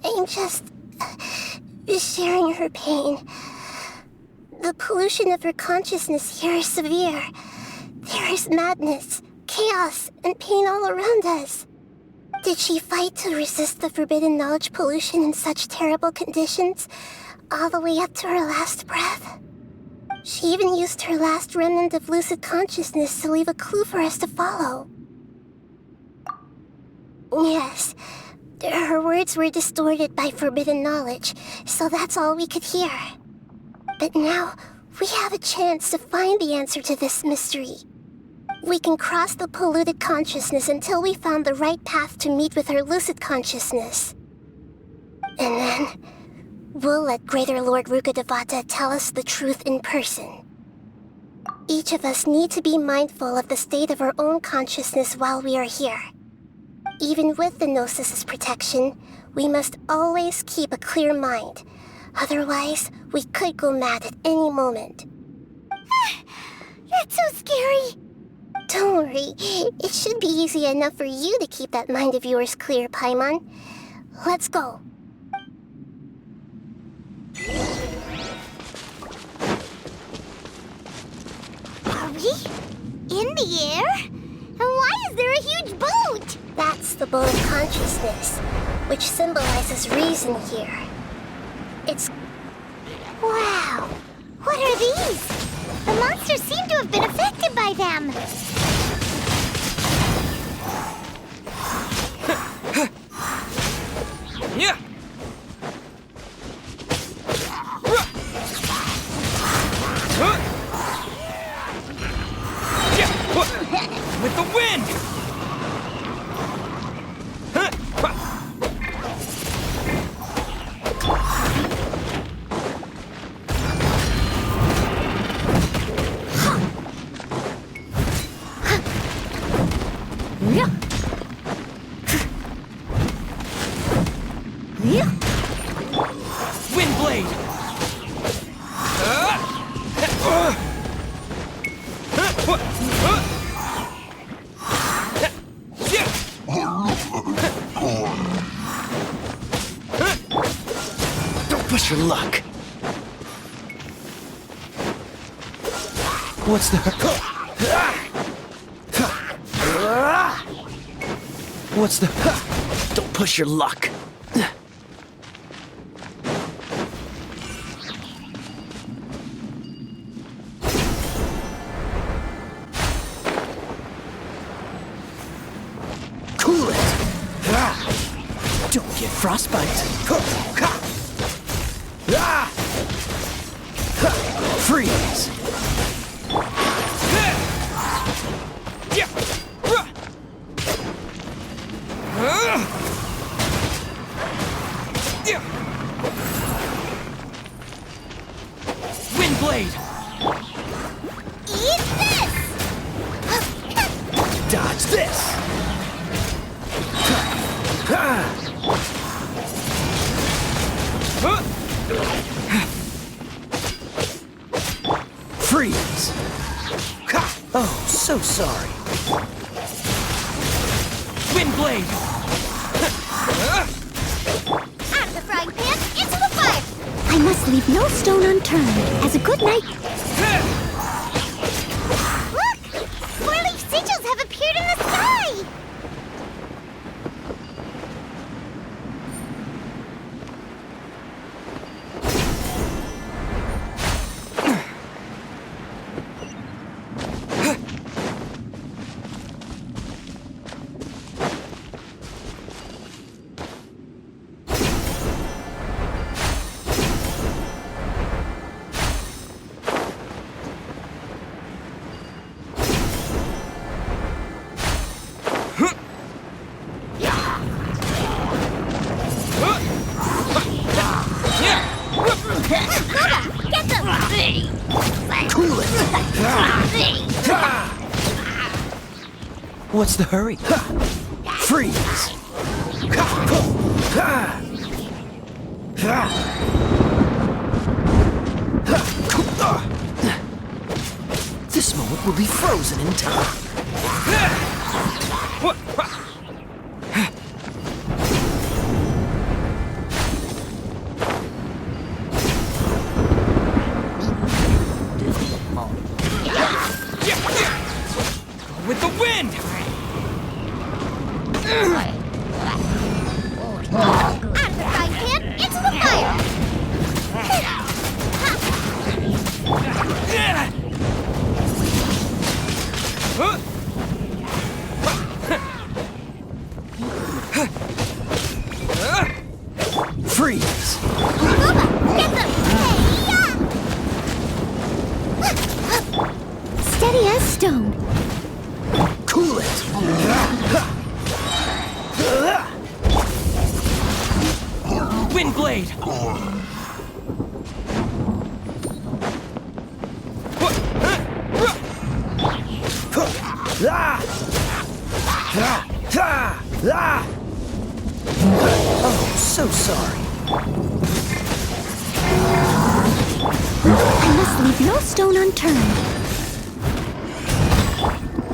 I'm just sharing her pain. The pollution of her consciousness here is severe. There is madness, chaos, and pain all around us. Did she fight to resist the forbidden knowledge pollution in such terrible conditions, all the way up to her last breath? She even used her last remnant of lucid consciousness to leave a clue for us to follow. Yes, her words were distorted by forbidden knowledge, so that's all we could hear. But now, we have a chance to find the answer to this mystery. We can cross the polluted consciousness until we found the right path to meet with her lucid consciousness. And then, we'll let Greater Lord Rukkhadevata tell us the truth in person. Each of us need to be mindful of the state of our own consciousness while we are here. Even with the Gnosis' protection, we must always keep a clear mind. Otherwise, we could go mad at any moment. That's so scary. Don't worry, it should be easy enough for you to keep that mind of yours clear, Paimon. Let's go. Are we in the air? And why is there a huge boat? That's the boat of consciousness, which symbolizes reason here. It's... Wow! What are these? The monsters seem to have been affected by them. Yeah. With the wind! Wind blade! Don't push your luck. What's the... What's the... Don't push your luck. Cool it. Don't get frostbite. Freeze. Wind blade. Eat this! Dodge this. Freeze. Oh, so sorry. Wind blade. Out of the frying pan, into the fire! I must leave no stone unturned, as a good night... Look! Four-leaf sigils have appeared in the sky! Get them! Cool it. What's the hurry? Freeze. This moment will be frozen in time. Freeze! Get them! Steady as stone. Cool it! Wind blade! Oh, so sorry. I must leave no stone unturned.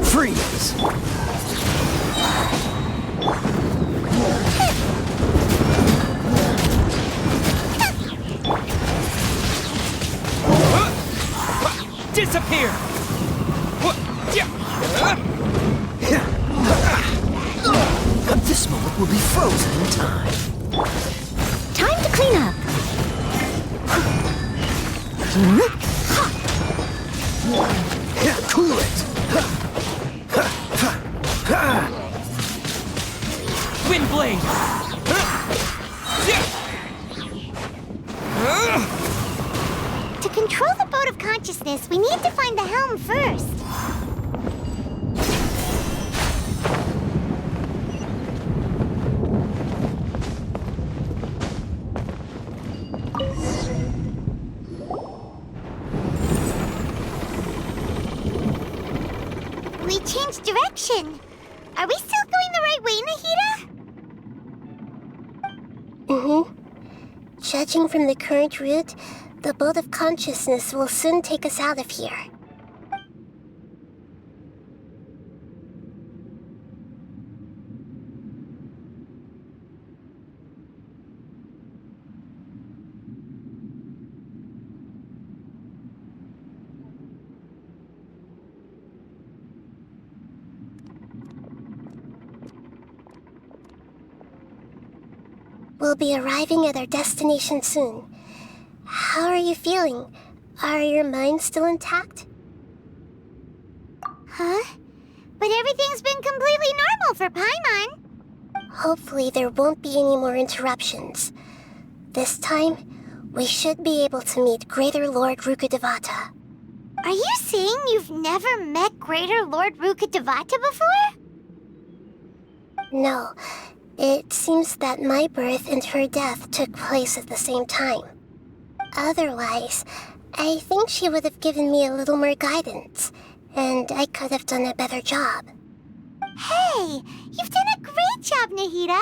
Freeze! Disappear! This moment will be frozen in time. Time to clean up. Cool it! Wind blade! To control the boat of consciousness, we need to find the helm first. We changed direction. Are we still going the right way, Nahida? Mm-hmm. Judging from the current route, the boat of consciousness will soon take us out of here. We'll be arriving at our destination soon. How are you feeling? Are your minds still intact? Huh? But everything's been completely normal for Paimon. Hopefully there won't be any more interruptions. This time, we should be able to meet Greater Lord Rukkhadevata. Are you saying you've never met Greater Lord Rukkhadevata before? No. It seems that my birth and her death took place at the same time. Otherwise, I think she would have given me a little more guidance, and I could have done a better job. Hey, you've done a great job, Nahida.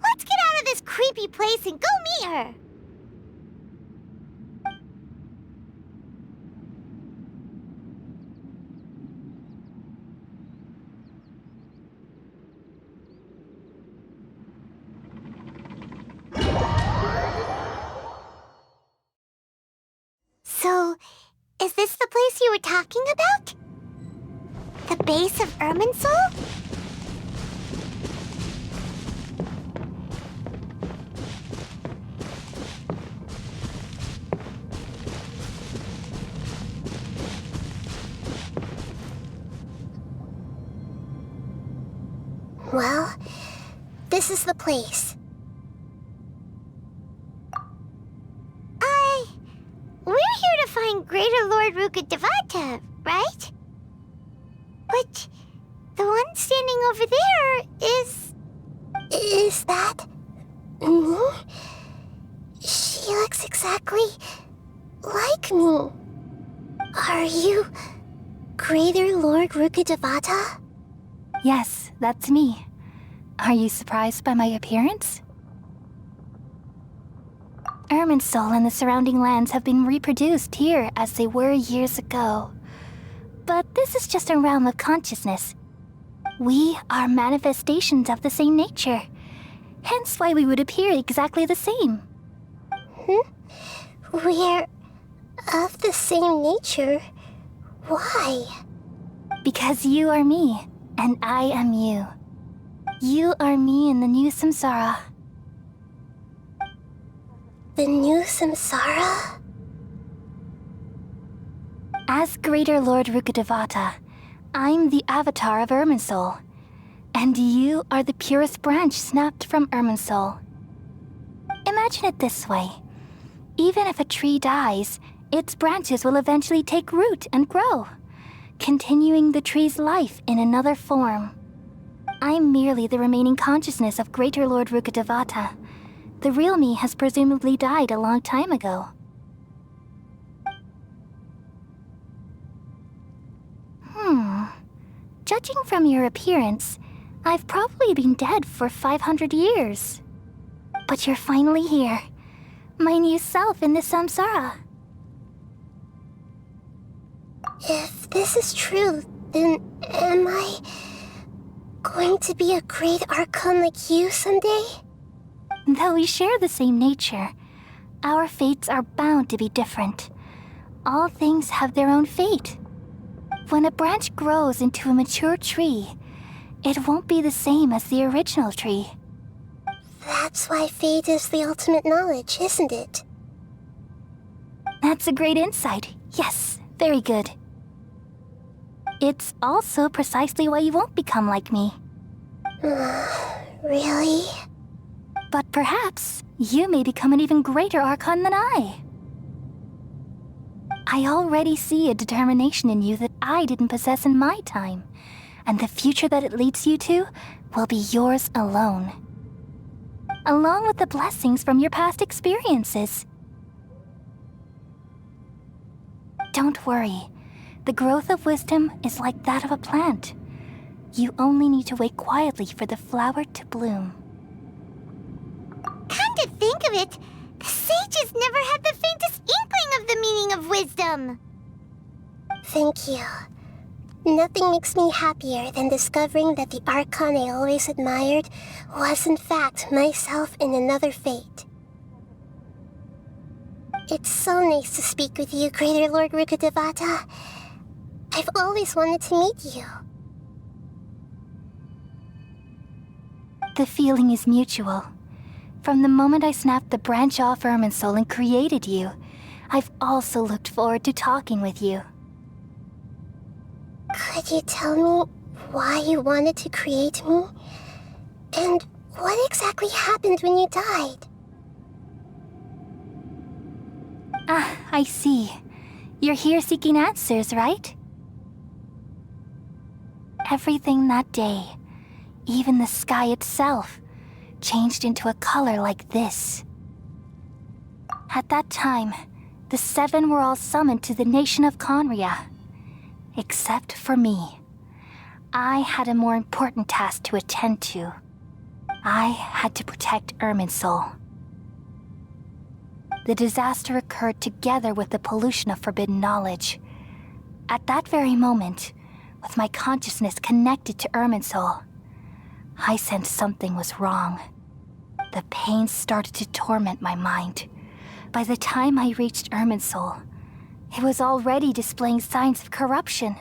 Let's get out of this creepy place and go meet her. So, is this the place you were talking about? The base of Irminsul? Well, this is the place. We're here to find Greater Lord Rukkhadevata, right? But the one standing over there is... Is that... me? She looks exactly like me. Are you Greater Lord Rukkhadevata? Yes, that's me. Are you surprised by my appearance? Irminsul and the surrounding lands have been reproduced here as they were years ago. But this is just a realm of consciousness. We are manifestations of the same nature. Hence why we would appear exactly the same. We're of the same nature? Why? Because you are me, and I am you. You are me in the new samsara. The new samsara? As Greater Lord Rukkhadevata, I'm the avatar of Irminsul, and you are the purest branch snapped from Irminsul. Imagine Imagine it this way. Even if a tree dies, its branches will eventually take root and grow, continuing the tree's life in another form. I'm merely the remaining consciousness of Greater Lord Rukkhadevata. The real me has presumably died a long time ago. Judging from your appearance, I've probably been dead for 500 years. But you're finally here. My new self in the samsara. If this is true, then am I going to be a great Archon like you someday? Though we share the same nature, our fates are bound to be different. All things have their own fate. When a branch grows into a mature tree, it won't be the same as the original tree. That's why fate is the ultimate knowledge, isn't it? That's a great insight. Yes, very good. It's also precisely why you won't become like me. Really? But perhaps you may become an even greater Archon than I. I already see a determination in you that I didn't possess in my time, and the future that it leads you to will be yours alone. Along with the blessings from your past experiences. Don't worry. The growth of wisdom is like that of a plant. You only need to wait quietly for the flower to bloom. Come to think of it, the sages never had the faintest inkling of the meaning of wisdom. Thank you. Nothing makes me happier than discovering that the Archon I always admired was in fact myself in another fate. It's so nice to speak with you, Greater Lord Rukkhadevata. I've always wanted to meet you. The feeling is mutual. From the moment I snapped the branch off Irminsul and created you, I've also looked forward to talking with you. Could you tell me why you wanted to create me? And what exactly happened when you died? Ah, I see. You're here seeking answers, right? Everything that day, even the sky itself, changed into a color like this. At that time, the seven were all summoned to the nation of Conria. Except for me. I had a more important task to attend to. I had to protect Irminsul. The disaster occurred together with the pollution of forbidden knowledge. At that very moment, with my consciousness connected to Irminsul, I sensed something was wrong. The pain started to torment my mind. By the time I reached Irminsul, it was already displaying signs of corruption.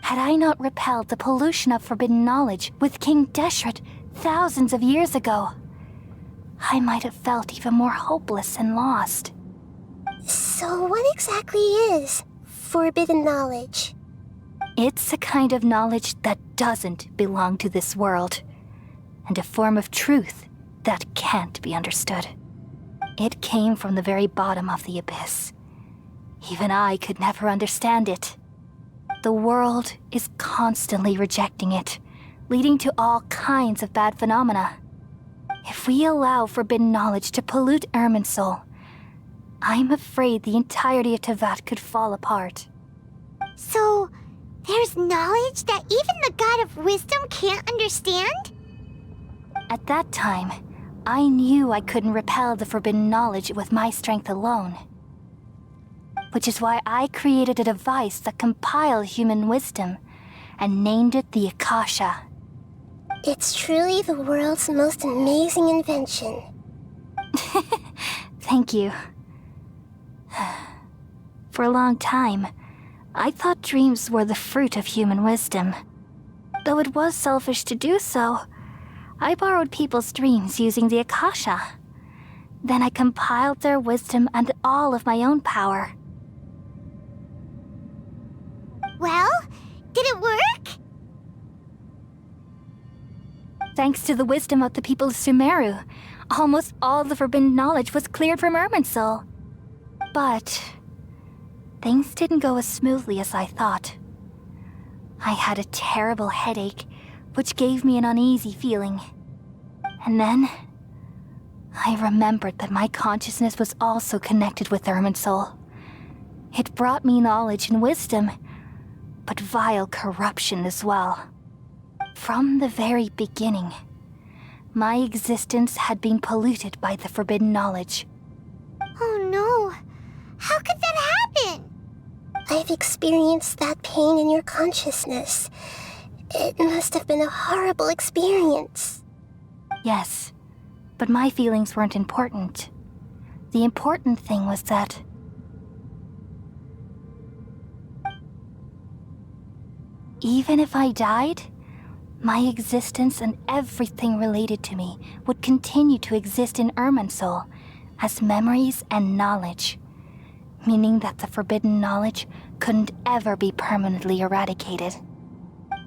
Had I not repelled the pollution of forbidden knowledge with King Deshret thousands of years ago, I might have felt even more hopeless and lost. So what exactly is forbidden knowledge? It's a kind of knowledge that doesn't belong to this world, and a form of truth that can't be understood. It came from the very bottom of the abyss. Even I could never understand it. The world is constantly rejecting it, leading to all kinds of bad phenomena. If we allow forbidden knowledge to pollute Irminsul, I'm afraid the entirety of Tevat could fall apart. So, there's knowledge that even the God of Wisdom can't understand? At that time, I knew I couldn't repel the forbidden knowledge with my strength alone. Which is why I created a device that compiled human wisdom and named it the Akasha. It's truly the world's most amazing invention. Thank you. For a long time, I thought dreams were the fruit of human wisdom. Though it was selfish to do so, I borrowed people's dreams using the Akasha. Then I compiled their wisdom and all of my own power. Well, did it work? Thanks to the wisdom of the people of Sumeru, almost all the forbidden knowledge was cleared from Irminsul. But things didn't go as smoothly as I thought. I had a terrible headache, which gave me an uneasy feeling. And then I remembered that my consciousness was also connected with Irminsul. It brought me knowledge and wisdom, but vile corruption as well. From the very beginning, my existence had been polluted by the forbidden knowledge. Oh no! How could that happen? I've experienced that pain in your consciousness. It must have been a horrible experience. Yes, but my feelings weren't important. The important thing was that even if I died, my existence and everything related to me would continue to exist in Irminsul as memories and knowledge, meaning that the forbidden knowledge couldn't ever be permanently eradicated.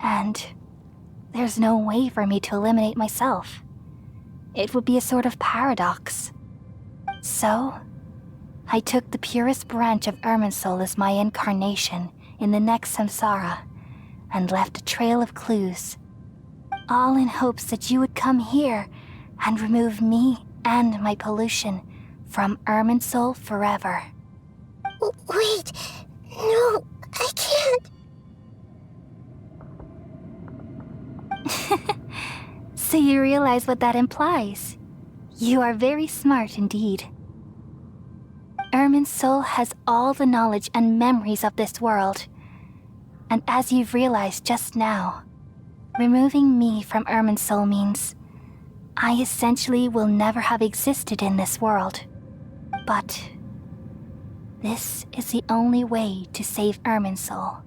And there's no way for me to eliminate myself. It would be a sort of paradox. So, I took the purest branch of Irminsul as my incarnation in the next samsara, and left a trail of clues, all in hopes that you would come here and remove me and my pollution from Irminsul forever. Wait, no, I can't. So you realize what that implies? You are very smart indeed. Irminsul has all the knowledge and memories of this world. And as you've realized just now, removing me from Irminsul means I essentially will never have existed in this world. But this is the only way to save Irminsul.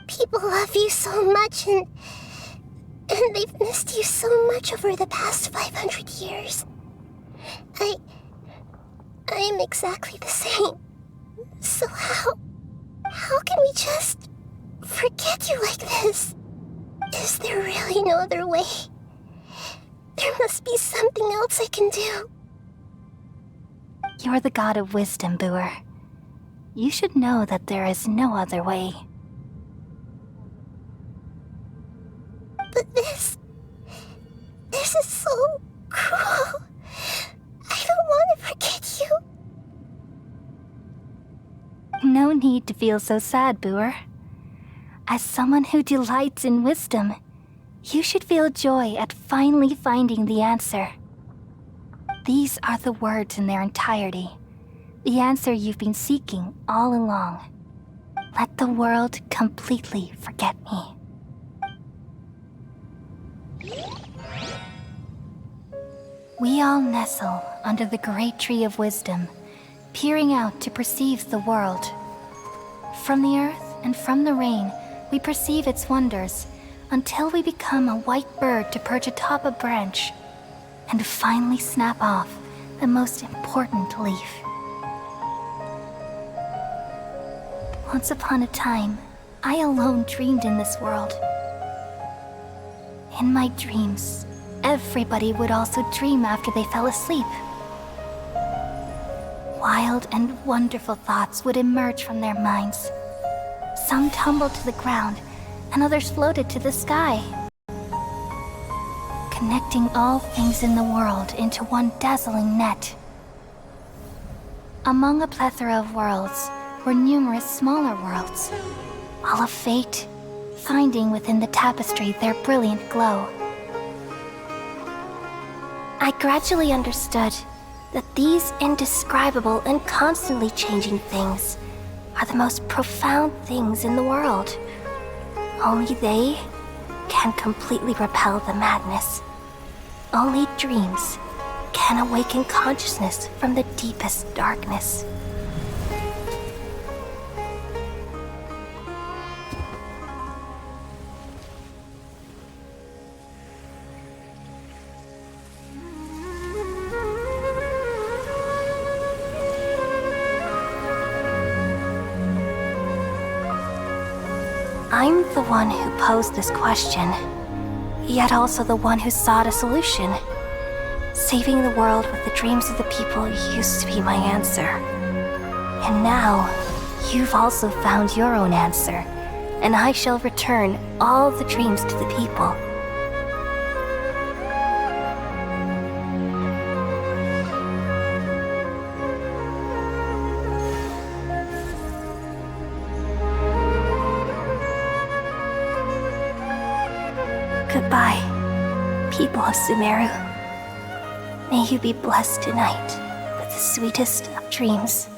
People love you so much, and they've missed you so much over the past 500 years. I am exactly the same. So how can we just forget you like this? Is there really no other way? There must be something else I can do. You're the god of wisdom, Boer. You should know that there is no other way. But this is so cruel. I don't want to forget you. No need to feel so sad, Boer. As someone who delights in wisdom, you should feel joy at finally finding the answer. These are the words in their entirety, the answer you've been seeking all along. Let the world completely forget me. We all nestle under the great tree of wisdom, peering out to perceive the world. From the earth and from the rain, we perceive its wonders until we become a white bird to perch atop a branch and finally snap off the most important leaf. Once upon a time, I alone dreamed in this world. In my dreams, everybody would also dream after they fell asleep. Wild and wonderful thoughts would emerge from their minds. Some tumbled to the ground, and others floated to the sky, connecting all things in the world into one dazzling net. Among a plethora of worlds were numerous smaller worlds, all of fate, finding within the tapestry their brilliant glow. I gradually understood that these indescribable and constantly changing things are the most profound things in the world. Only they can completely repel the madness. Only dreams can awaken consciousness from the deepest darkness. I'm the one who posed this question, yet also the one who sought a solution. Saving the world with the dreams of the people used to be my answer. And now, you've also found your own answer, and I shall return all the dreams to the people. Goodbye, people of Sumeru. May you be blessed tonight with the sweetest of dreams.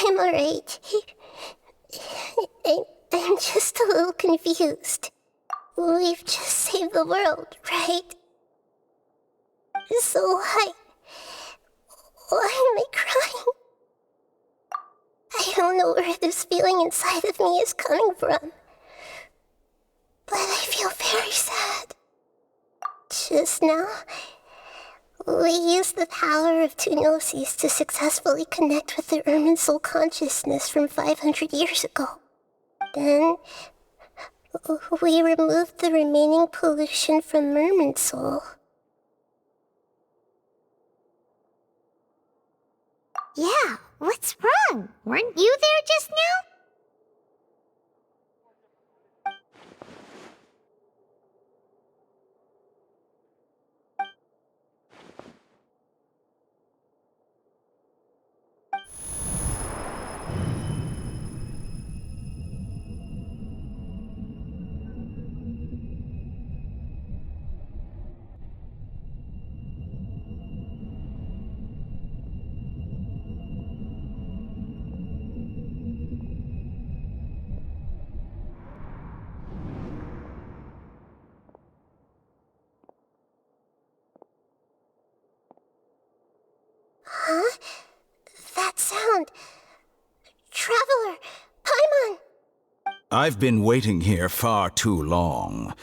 I'm alright. I'm just a little confused. We've just saved the world, right? So why am I crying? I don't know where this feeling inside of me is coming from, but I feel very sad. Just now, we used the power of two gnosis to successfully connect with the Ermin soul consciousness from 500 years ago. Then, we removed the remaining pollution from Merman soul. Yeah, what's wrong? Weren't you there just now? Huh? That sound. Traveler! Paimon! I've been waiting here far too long.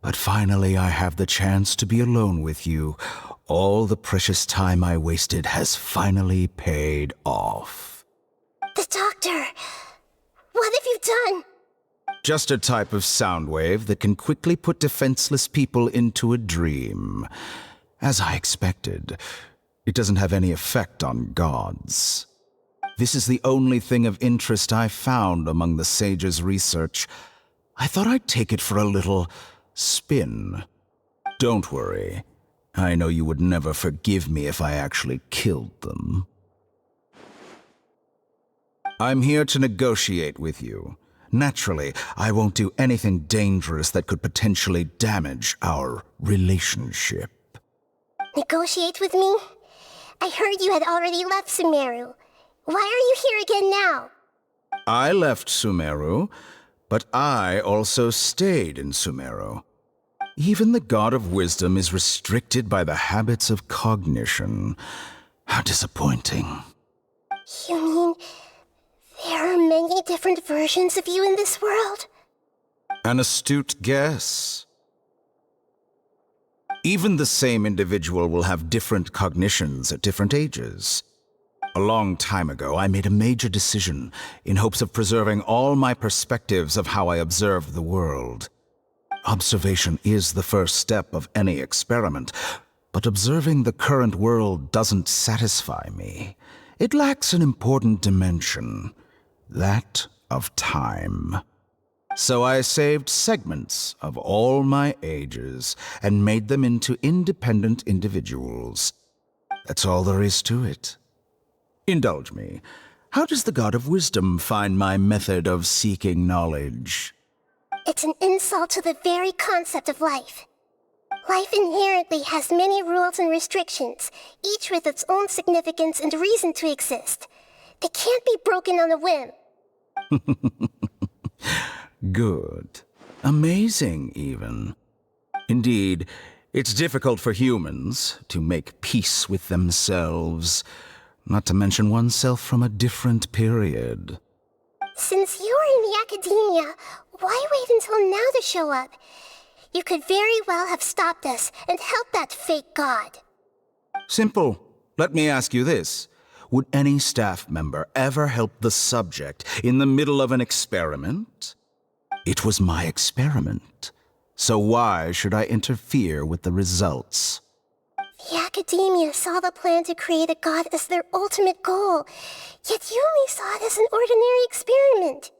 But finally I have the chance to be alone with you. All the precious time I wasted has finally paid off. The doctor! What have you done? Just a type of sound wave that can quickly put defenseless people into a dream. As I expected, it doesn't have any effect on gods. This is the only thing of interest I found among the sage's research. I thought I'd take it for a little spin. Don't worry. I know you would never forgive me if I actually killed them. I'm here to negotiate with you. Naturally, I won't do anything dangerous that could potentially damage our relationship. Negotiate with me? I heard you had already left Sumeru. Why are you here again now? I left Sumeru, but I also stayed in Sumeru. Even the God of Wisdom is restricted by the habits of cognition. How disappointing. You mean there are many different versions of you in this world? An astute guess. Even the same individual will have different cognitions at different ages. A long time ago, I made a major decision in hopes of preserving all my perspectives of how I observed the world. Observation is the first step of any experiment, but observing the current world doesn't satisfy me. It lacks an important dimension, that of time. So I saved segments of all my ages and made them into independent individuals. That's all there is to it. Indulge me. How does the God of Wisdom find my method of seeking knowledge? It's an insult to the very concept of life. Life inherently has many rules and restrictions, each with its own significance and reason to exist. They can't be broken on a whim. Good. Amazing, even. Indeed, it's difficult for humans to make peace with themselves, not to mention oneself from a different period. Since you're in the academia, why wait until now to show up? You could very well have stopped us and helped that fake god. Simple. Let me ask you this. Would any staff member ever help the subject in the middle of an experiment? It was my experiment. So why should I interfere with the results? The Academia saw the plan to create a god as their ultimate goal, yet you only saw it as an ordinary experiment.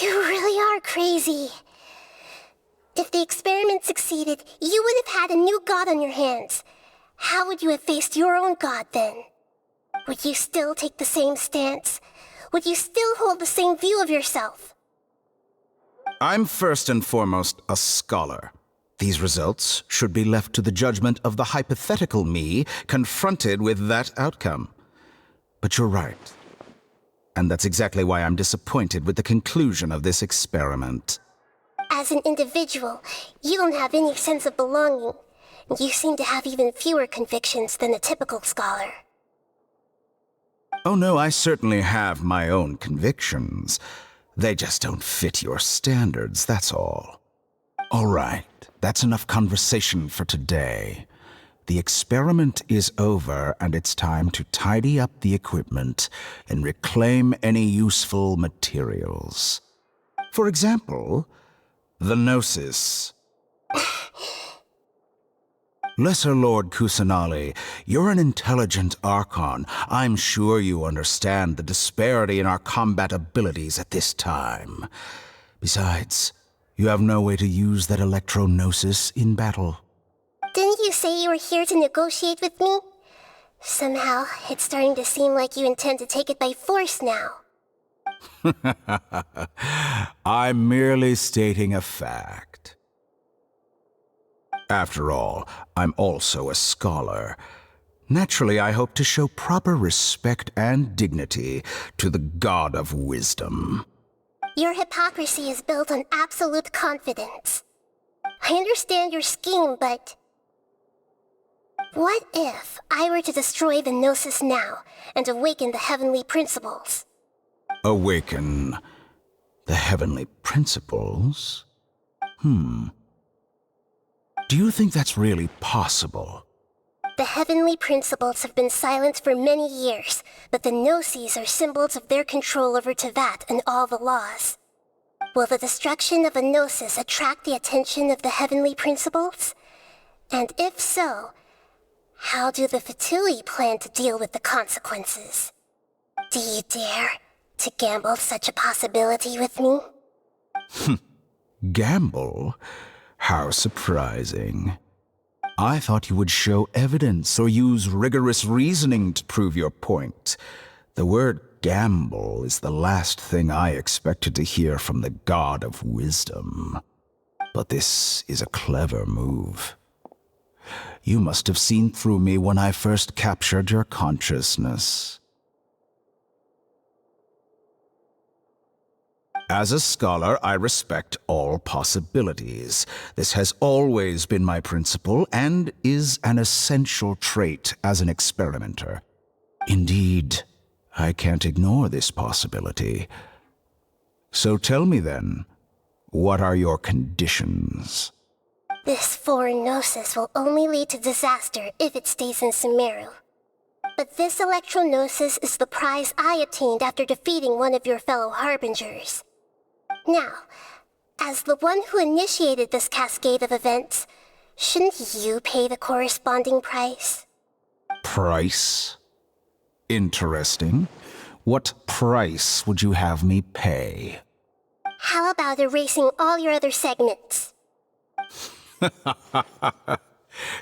You really are crazy. If the experiment succeeded, you would have had a new god on your hands. How would you have faced your own god then? Would you still take the same stance? Would you still hold the same view of yourself? I'm first and foremost a scholar. These results should be left to the judgment of the hypothetical me confronted with that outcome. But you're right. And that's exactly why I'm disappointed with the conclusion of this experiment. As an individual, you don't have any sense of belonging. You seem to have even fewer convictions than a typical scholar. Oh no, I certainly have my own convictions. They just don't fit your standards, that's all. All right, that's enough conversation for today. The experiment is over, and it's time to tidy up the equipment and reclaim any useful materials. For example, the Gnosis. Lesser Lord Kusanali, you're an intelligent Archon. I'm sure you understand the disparity in our combat abilities at this time. Besides, you have no way to use that Electro-Gnosis in battle. Didn't you say you were here to negotiate with me? Somehow, it's starting to seem like you intend to take it by force now. I'm merely stating a fact. After all, I'm also a scholar. Naturally, I hope to show proper respect and dignity to the God of Wisdom. Your hypocrisy is built on absolute confidence. I understand your scheme, but... what if I were to destroy the Gnosis now and awaken the heavenly principles? Awaken the heavenly principles? Do you think that's really possible? The heavenly principles have been silent for many years, but the Gnosis are symbols of their control over Tevat and all the laws. Will the destruction of a Gnosis attract the attention of the heavenly principles? And if so, how do the Fatui plan to deal with the consequences? Do you dare to gamble such a possibility with me? Gamble? How surprising. I thought you would show evidence or use rigorous reasoning to prove your point. The word gamble is the last thing I expected to hear from the God of Wisdom. But this is a clever move. You must have seen through me when I first captured your consciousness. As a scholar, I respect all possibilities. This has always been my principle and is an essential trait as an experimenter. Indeed, I can't ignore this possibility. So tell me then, what are your conditions? This foreign Gnosis will only lead to disaster if it stays in Sumeru. But this Electro-Gnosis is the prize I obtained after defeating one of your fellow Harbingers. Now, as the one who initiated this cascade of events, shouldn't you pay the corresponding price? Price? Interesting. What price would you have me pay? How about erasing all your other segments?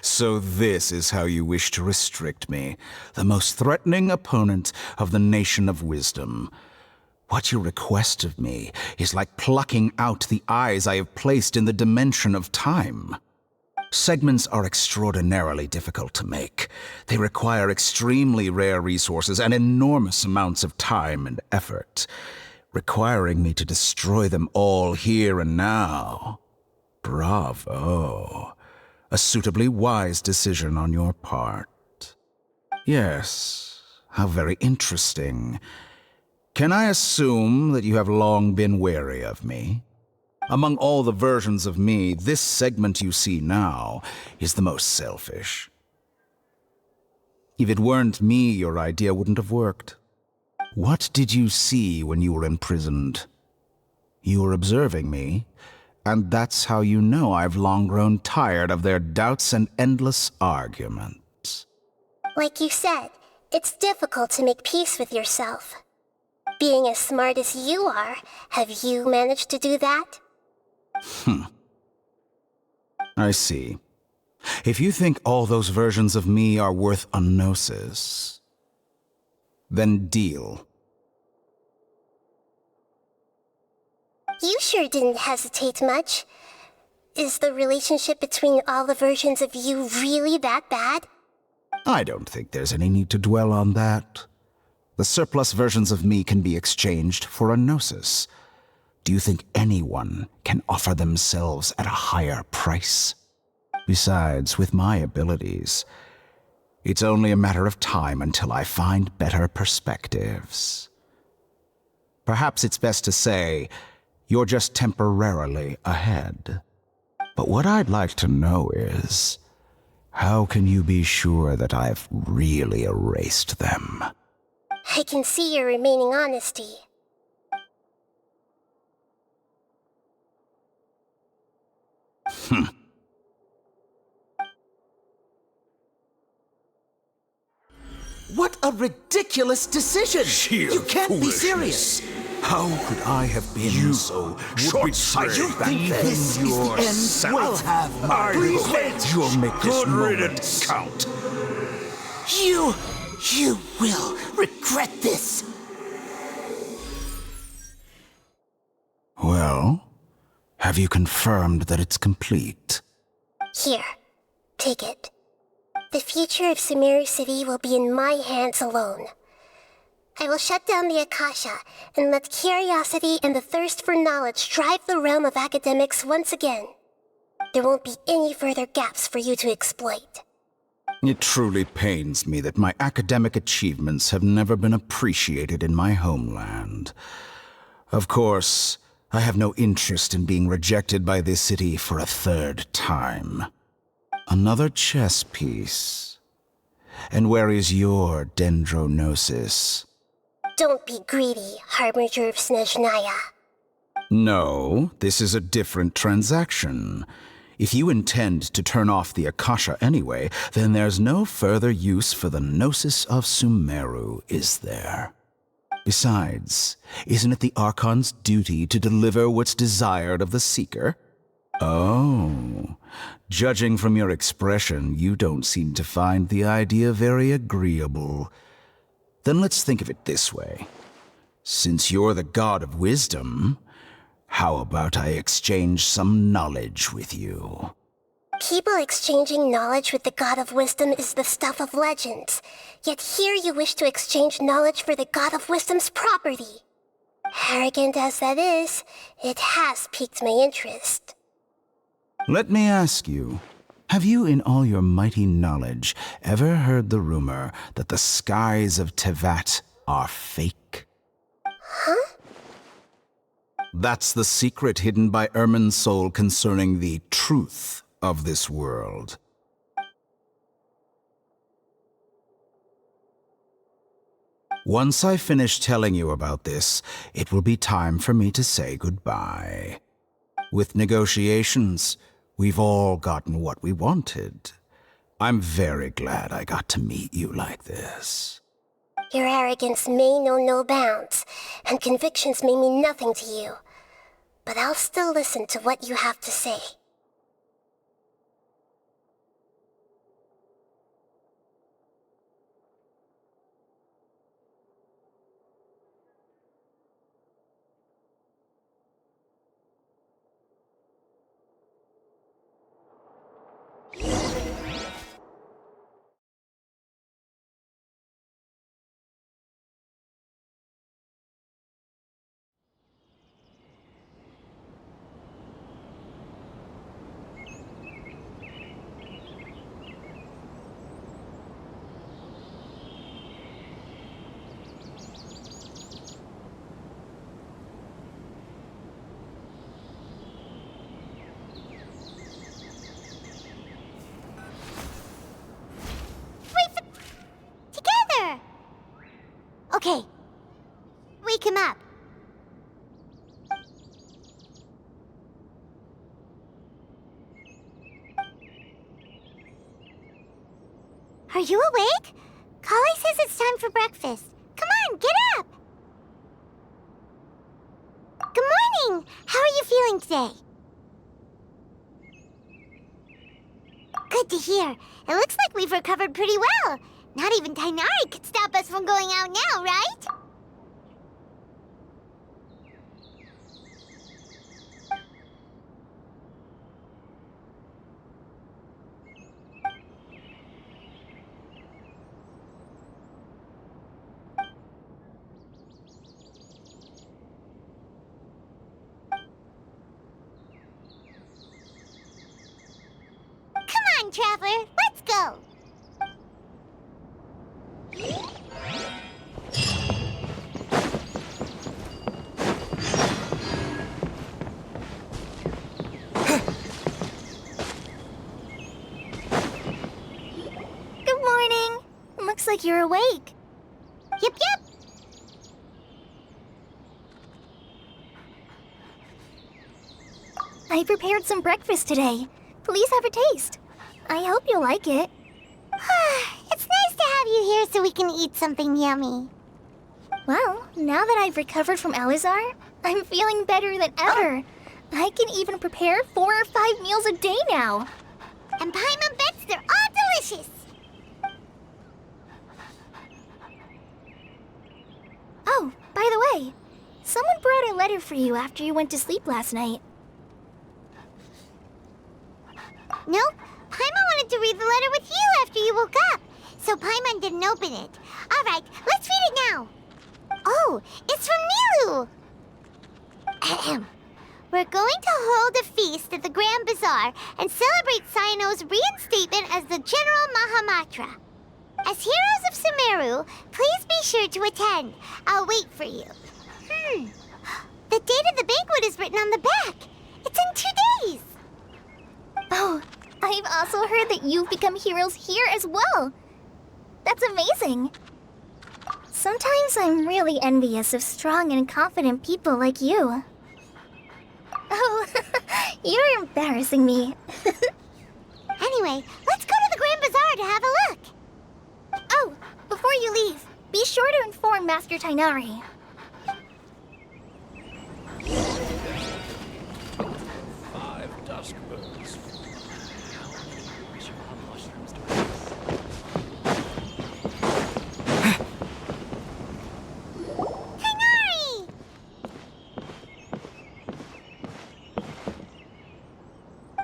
So this is how you wish to restrict me, the most threatening opponent of the Nation of Wisdom. What you request of me is like plucking out the eyes I have placed in the dimension of time. Segments are extraordinarily difficult to make. They require extremely rare resources and enormous amounts of time and effort, requiring me to destroy them all here and now. Bravo. A suitably wise decision on your part. Yes, how very interesting. Can I assume that you have long been wary of me? Among all the versions of me, this segment you see now is the most selfish. If it weren't me, your idea wouldn't have worked. What did you see when you were imprisoned? You were observing me, and that's how you know I've long grown tired of their doubts and endless arguments. Like you said, it's difficult to make peace with yourself. Being as smart as you are, have you managed to do that? I see. If you think all those versions of me are worth a gnosis, then deal. You sure didn't hesitate much. Is the relationship between all the versions of you really that bad? I don't think there's any need to dwell on that. The surplus versions of me can be exchanged for a gnosis. Do you think anyone can offer themselves at a higher price? Besides, with my abilities, it's only a matter of time until I find better perspectives. Perhaps it's best to say, you're just temporarily ahead. But what I'd like to know is, how can you be sure that I've really erased them? I can see your remaining honesty. What a ridiculous decision! Sheer You can't be foolishness. serious! How could I have been so short-sighted? You think this is the end? We'll have my revenge! You'll make this Good moment riddance. count. You will regret this! Well, have you confirmed that it's complete? Here, take it. The future of Sumeru City will be in my hands alone. I will shut down the Akasha and let curiosity and the thirst for knowledge drive the realm of academics once again. There won't be any further gaps for you to exploit. It truly pains me that my academic achievements have never been appreciated in my homeland. Of course, I have no interest in being rejected by this city for a third time. Another chess piece. And where is your dendronosis? Don't be greedy, Harbinger of Snezhnaya. No, this is a different transaction. If you intend to turn off the Akasha anyway, then there's no further use for the Gnosis of Sumeru, is there? Besides, isn't it the Archon's duty to deliver what's desired of the Seeker? Oh, judging from your expression, you don't seem to find the idea very agreeable. Then let's think of it this way. Since you're the god of wisdom, how about I exchange some knowledge with you? People exchanging knowledge with the God of Wisdom is the stuff of legends. Yet here you wish to exchange knowledge for the God of Wisdom's property. Arrogant as that is, it has piqued my interest. Let me ask you, have you in all your mighty knowledge ever heard the rumor that the skies of Tevat are fake? Huh? That's the secret hidden by Ermin's soul concerning the truth of this world. Once I finish telling you about this, it will be time for me to say goodbye. With negotiations, we've all gotten what we wanted. I'm very glad I got to meet you like this. Your arrogance may know no bounds, and convictions may mean nothing to you. But I'll still listen to what you have to say. Okay. Wake him up. Are you awake? Kale says it's time for breakfast. Come on, get up! Good morning! How are you feeling today? Good to hear. It looks like we've recovered pretty well. Not even Tainari could stop us from going out now, right? Come on, Traveler, let's go! Good morning. Looks like you're awake. Yep, yep. I prepared some breakfast today. Please have a taste. I hope you'll like it. It's nice to have you here so we can eat something yummy. Well, now that I've recovered from Elazar, I'm feeling better than ever. I can even prepare 4 or 5 meals a day now. And Paimon bets they're all delicious. Oh, by the way, someone brought a letter for you after you went to sleep last night. Nope. Paimon wanted to read the letter with you after you woke up. So Paimon didn't open it. Alright, let's read it now. Oh, it's from Nilu. Ahem. We're going to hold a feast at the Grand Bazaar and celebrate Cyano's reinstatement as the General Mahamatra. As heroes of Sumeru, please be sure to attend. I'll wait for you. The date of the banquet is written on the back. It's in 2 days. Oh, I've also heard that you've become heroes here as well. That's amazing. Sometimes I'm really envious of strong and confident people like you. Oh, you're embarrassing me. Anyway, let's go to the Grand Bazaar to have a look. Oh, before you leave, be sure to inform Master Tainari.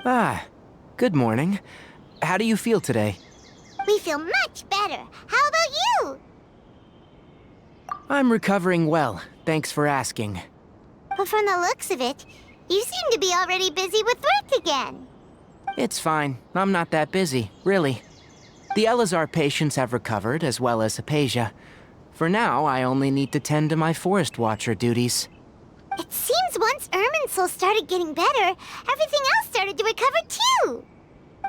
Ah, good morning. How do you feel today? We feel much better. How about you? I'm recovering well, thanks for asking. But from the looks of it, you seem to be already busy with work again. It's fine. I'm not that busy, really. The Elazar patients have recovered, as well as Apasia. For now, I only need to tend to my Forest Watcher duties. It seems once Irminsul started getting better, everything else started to recover too.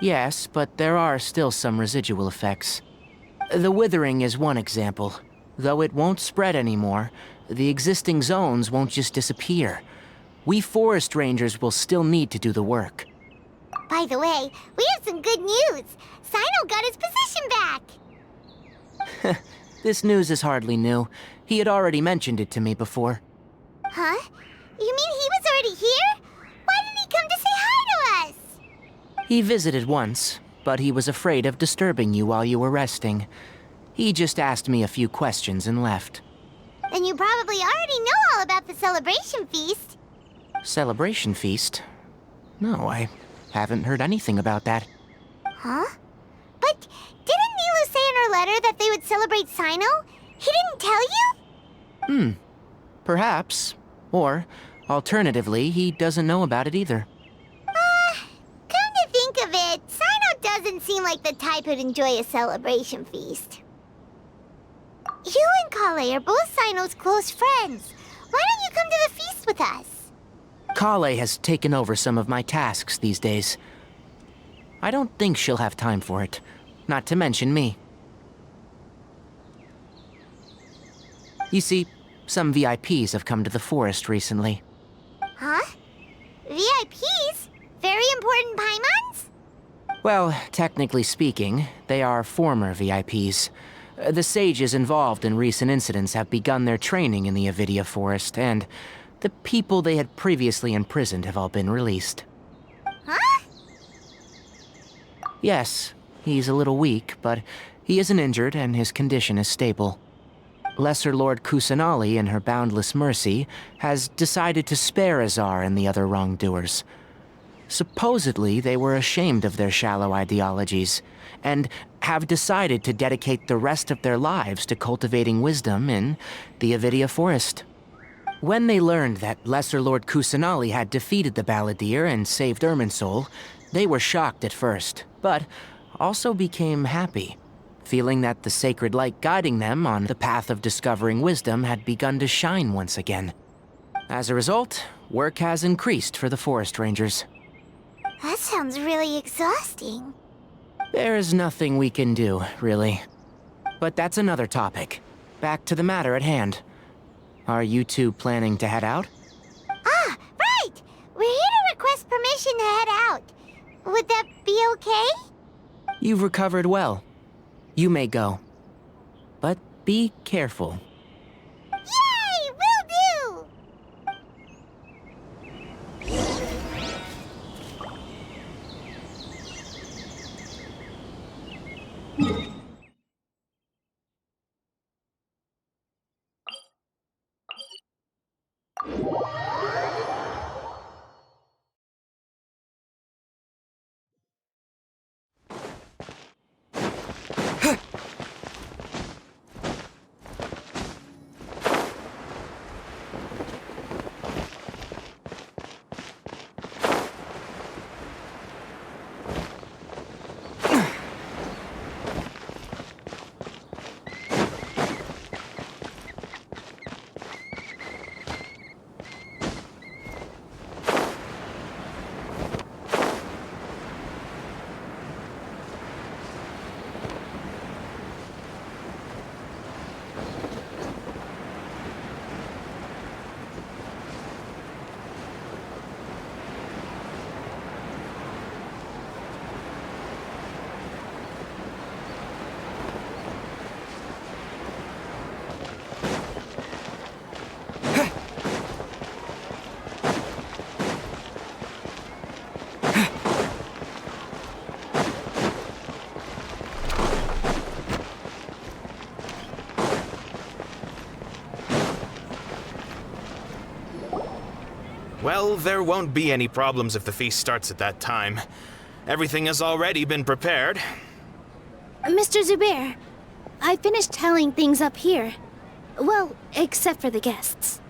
Yes, but there are still some residual effects. The withering is one example. Though it won't spread anymore, the existing zones won't just disappear. We forest rangers will still need to do the work. By the way, we have some good news. Cyno got his position back. This news is hardly new. He had already mentioned it to me before. Huh? You mean he was already here? Why didn't he come to say hi to us? He visited once, but he was afraid of disturbing you while you were resting. He just asked me a few questions and left. Then you probably already know all about the celebration feast. Celebration feast? No, I haven't heard anything about that. Huh? But didn't Nilu say in her letter that they would celebrate Cyno? He didn't tell you? Perhaps. Or, alternatively, he doesn't know about it either. Come to think of it, Cyno doesn't seem like the type who'd enjoy a celebration feast. You and Kale are both Cyno's close friends. Why don't you come to the feast with us? Kale has taken over some of my tasks these days. I don't think she'll have time for it. Not to mention me. You see, some VIPs have come to the forest recently. Huh? VIPs? Very important Paimons? Well, technically speaking, they are former VIPs. The sages involved in recent incidents have begun their training in the Avidia Forest, and the people they had previously imprisoned have all been released. Huh? Yes, he's a little weak, but he isn't injured and his condition is stable. Lesser Lord Kusanali, in her boundless mercy, has decided to spare Azar and the other wrongdoers. Supposedly, they were ashamed of their shallow ideologies, and have decided to dedicate the rest of their lives to cultivating wisdom in the Avidia Forest. When they learned that Lesser Lord Kusanali had defeated the Balladeer and saved Irminsul, they were shocked at first, but also became happy, feeling that the sacred light guiding them on the path of discovering wisdom had begun to shine once again. As a result, work has increased for the forest rangers. That sounds really exhausting. There's nothing we can do, really. But that's another topic. Back to the matter at hand. Are you two planning to head out? Ah, right! We're here to request permission to head out. Would that be okay? You've recovered well. You may go. But be careful. Yay! Will do! Well, there won't be any problems if the feast starts at that time. Everything has already been prepared. Mr. Zubair, I finished tallying things up here. Well, except for the guests.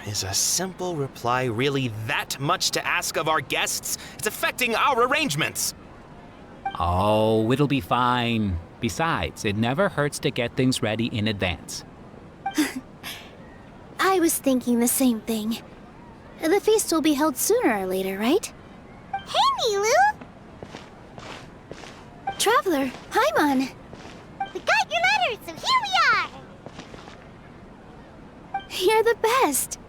Is a simple reply really that much to ask of our guests? It's affecting our arrangements. Oh, it'll be fine. Besides, it never hurts to get things ready in advance. I was thinking the same thing. The feast will be held sooner or later, right? Hey, Nilu! Traveler, Paimon! We got your letter, so here we are! You're the best!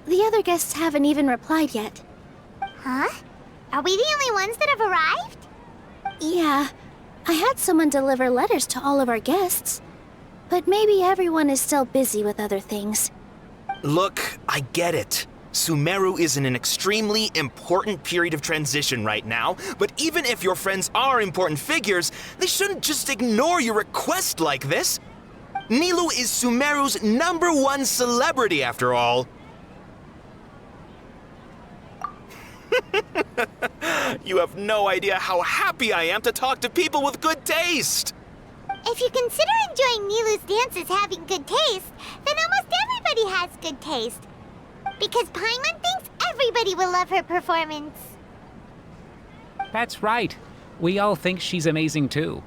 The other guests haven't even replied yet. Huh? Are we the only ones that have arrived? Yeah. I had someone deliver letters to all of our guests. But maybe everyone is still busy with other things. Look, I get it. Sumeru is in an extremely important period of transition right now, but even if your friends are important figures, they shouldn't just ignore your request like this. Nilu is Sumeru's #1 celebrity, after all. You have no idea how happy I am to talk to people with good taste. If you consider enjoying Nilu's dances having good taste, then almost everybody has good taste. Because Paimon thinks everybody will love her performance. That's right. We all think she's amazing too.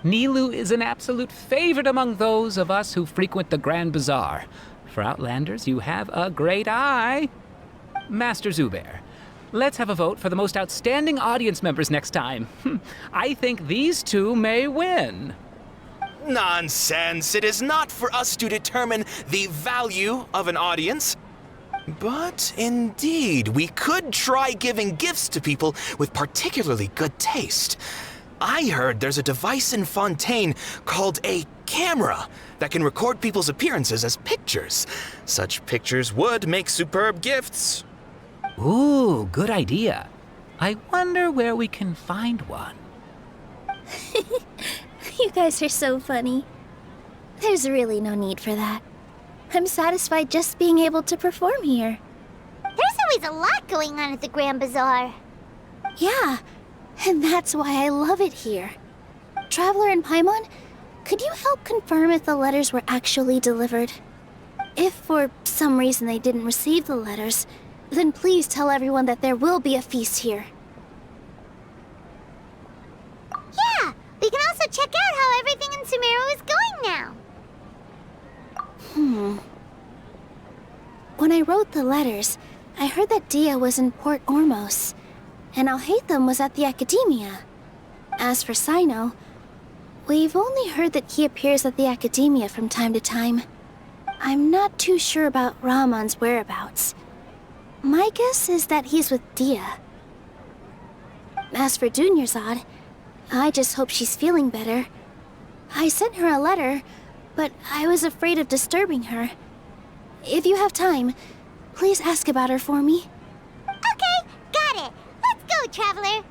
Nilu is an absolute favorite among those of us who frequent the Grand Bazaar. For Outlanders, you have a great eye. Master Zubair, let's have a vote for the most outstanding audience members next time. I think these two may win. Nonsense. It is not for us to determine the value of an audience. But indeed, we could try giving gifts to people with particularly good taste. I heard there's a device in Fontaine called a camera that can record people's appearances as pictures. Such pictures would make superb gifts. Ooh, good idea. I wonder where we can find one. You guys are so funny. There's really no need for that. I'm satisfied just being able to perform here. There's always a lot going on at the Grand Bazaar. Yeah, and that's why I love it here. Traveler and Paimon, could you help confirm if the letters were actually delivered? If for some reason they didn't receive the letters, then please tell everyone that there will be a feast here. Yeah, we can also check out how everything in Sumeru is going now. When I wrote the letters, I heard that Dia was in Port Ormos, and Alhaitham was at the Academia. As for Sino, we've only heard that he appears at the Academia from time to time. I'm not too sure about Rahman's whereabouts. My guess is that he's with Dia. As for Dunyarzad, I just hope she's feeling better. I sent her a letter, but I was afraid of disturbing her. If you have time, please ask about her for me. Okay, got it. Let's go, Traveler.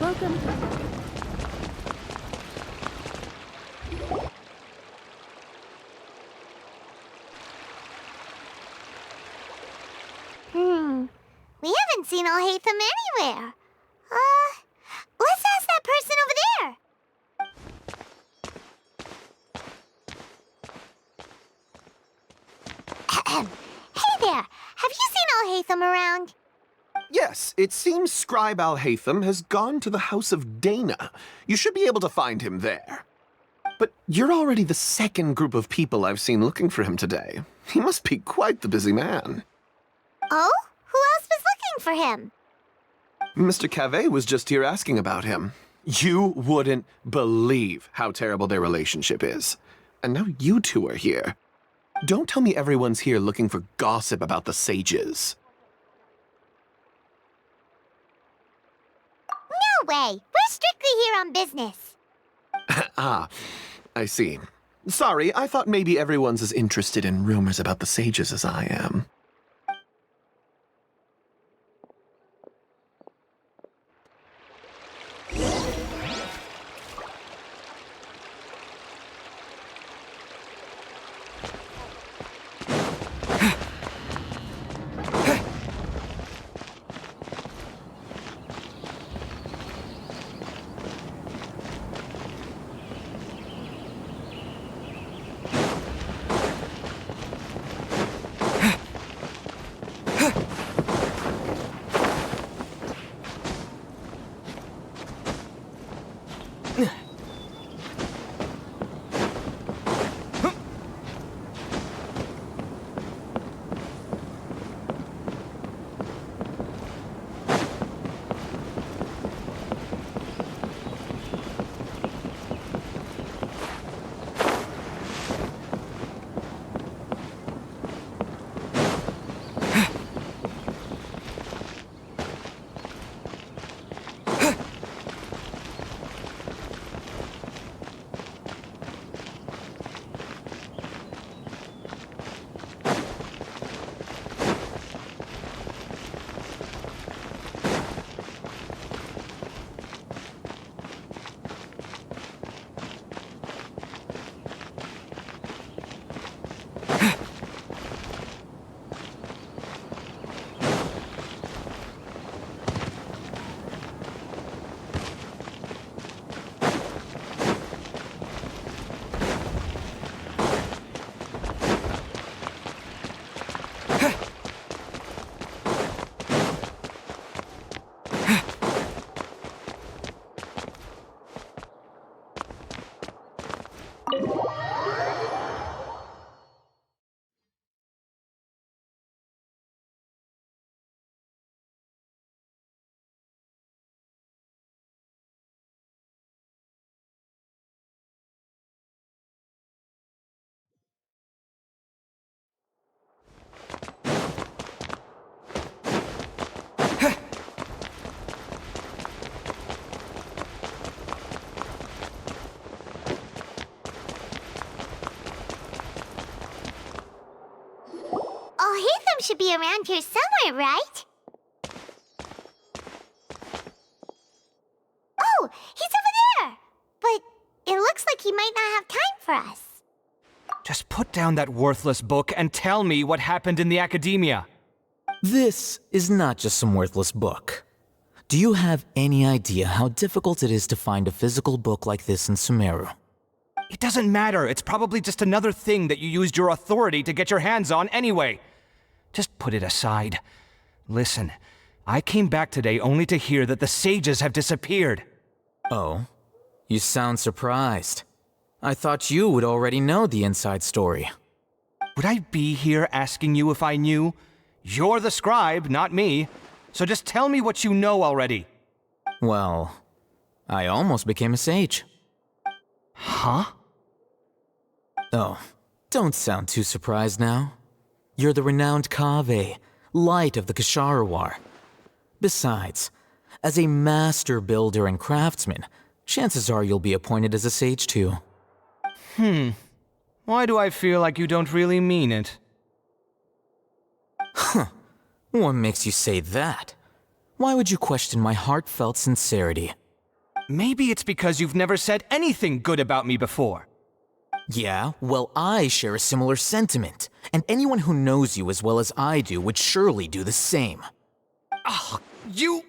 Welcome. We haven't seen Alhaitham anywhere. Let's ask that person over there. Hey there, have you seen Alhaitham around? Yes, it seems Scribe Alhaitham has gone to the House of Dana. You should be able to find him there. But you're already the second group of people I've seen looking for him today. He must be quite the busy man. Oh? Who else was looking for him? Mr. Cave was just here asking about him. You wouldn't believe how terrible their relationship is. And now you two are here. Don't tell me everyone's here looking for gossip about the sages. No way! We're strictly here on business. Ah, I see. Sorry, I thought maybe everyone's as interested in rumors about the sages as I am. should be around here somewhere, right? Oh, he's over there! But it looks like he might not have time for us. Just put down that worthless book and tell me what happened in the academia. This is not just some worthless book. Do you have any idea how difficult it is to find a physical book like this in Sumeru? It doesn't matter. It's probably just another thing that you used your authority to get your hands on anyway. Just put it aside. Listen, I came back today only to hear that the sages have disappeared. Oh? You sound surprised. I thought you would already know the inside story. Would I be here asking you if I knew? You're the scribe, not me. So just tell me what you know already. Well, I almost became a sage. Huh? Oh, don't sound too surprised now. You're the renowned Kaveh, light of the Ksharawar. Besides, as a master builder and craftsman, chances are you'll be appointed as a sage too. Why do I feel like you don't really mean it? Huh. What makes you say that? Why would you question my heartfelt sincerity? Maybe it's because you've never said anything good about me before. Yeah, well, I share a similar sentiment, and anyone who knows you as well as I do would surely do the same. Oh, you...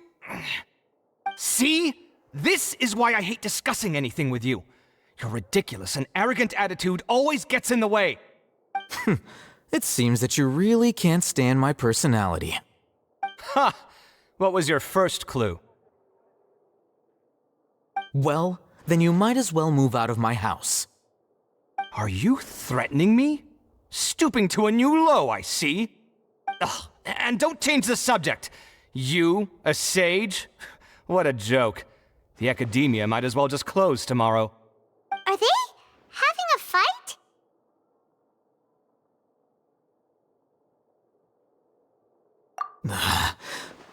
See? This is why I hate discussing anything with you. Your ridiculous and arrogant attitude always gets in the way. It seems that you really can't stand my personality. Ha! What was your first clue? Well, then you might as well move out of my house. Are you threatening me? Stooping to a new low, I see. Ugh, and don't change the subject. You, a sage? What a joke. The academia might as well just close tomorrow. Are they having a fight?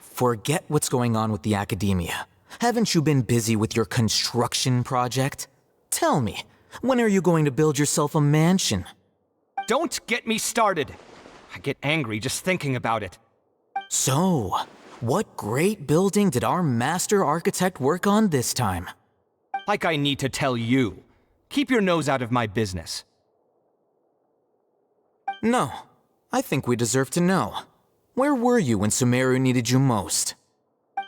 Forget what's going on with the academia. Haven't you been busy with your construction project? Tell me, when are you going to build yourself a mansion? Don't get me started. I get angry just thinking about it. So, what great building did our master architect work on this time? Like I need to tell you. Keep your nose out of my business. No, I think we deserve to know. Where were you when Sumeru needed you most?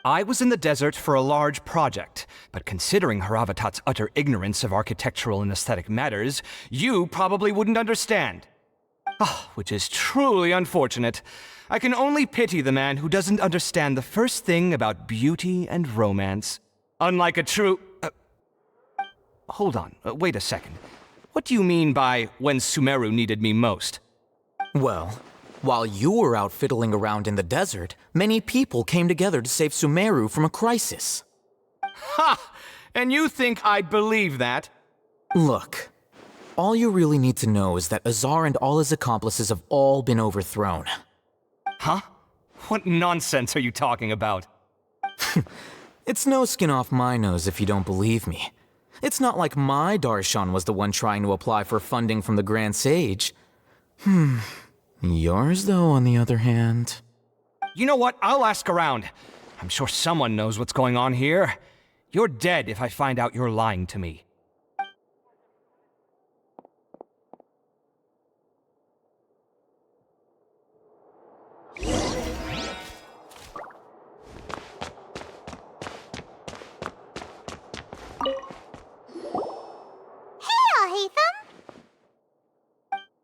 I was in the desert for a large project, but considering Haravatat's utter ignorance of architectural and aesthetic matters, you probably wouldn't understand. Oh, which is truly unfortunate. I can only pity the man who doesn't understand the first thing about beauty and romance. Unlike a true... Hold on, wait a second. What do you mean by when Sumeru needed me most? Well, while you were out fiddling around in the desert, many people came together to save Sumeru from a crisis. Ha! And you think I'd believe that? Look, all you really need to know is that Azar and all his accomplices have all been overthrown. Huh? What nonsense are you talking about? It's no skin off my nose if you don't believe me. It's not like my Darshan was the one trying to apply for funding from the Grand Sage. Yours, though, on the other hand... You know what? I'll ask around. I'm sure someone knows what's going on here. You're dead if I find out you're lying to me.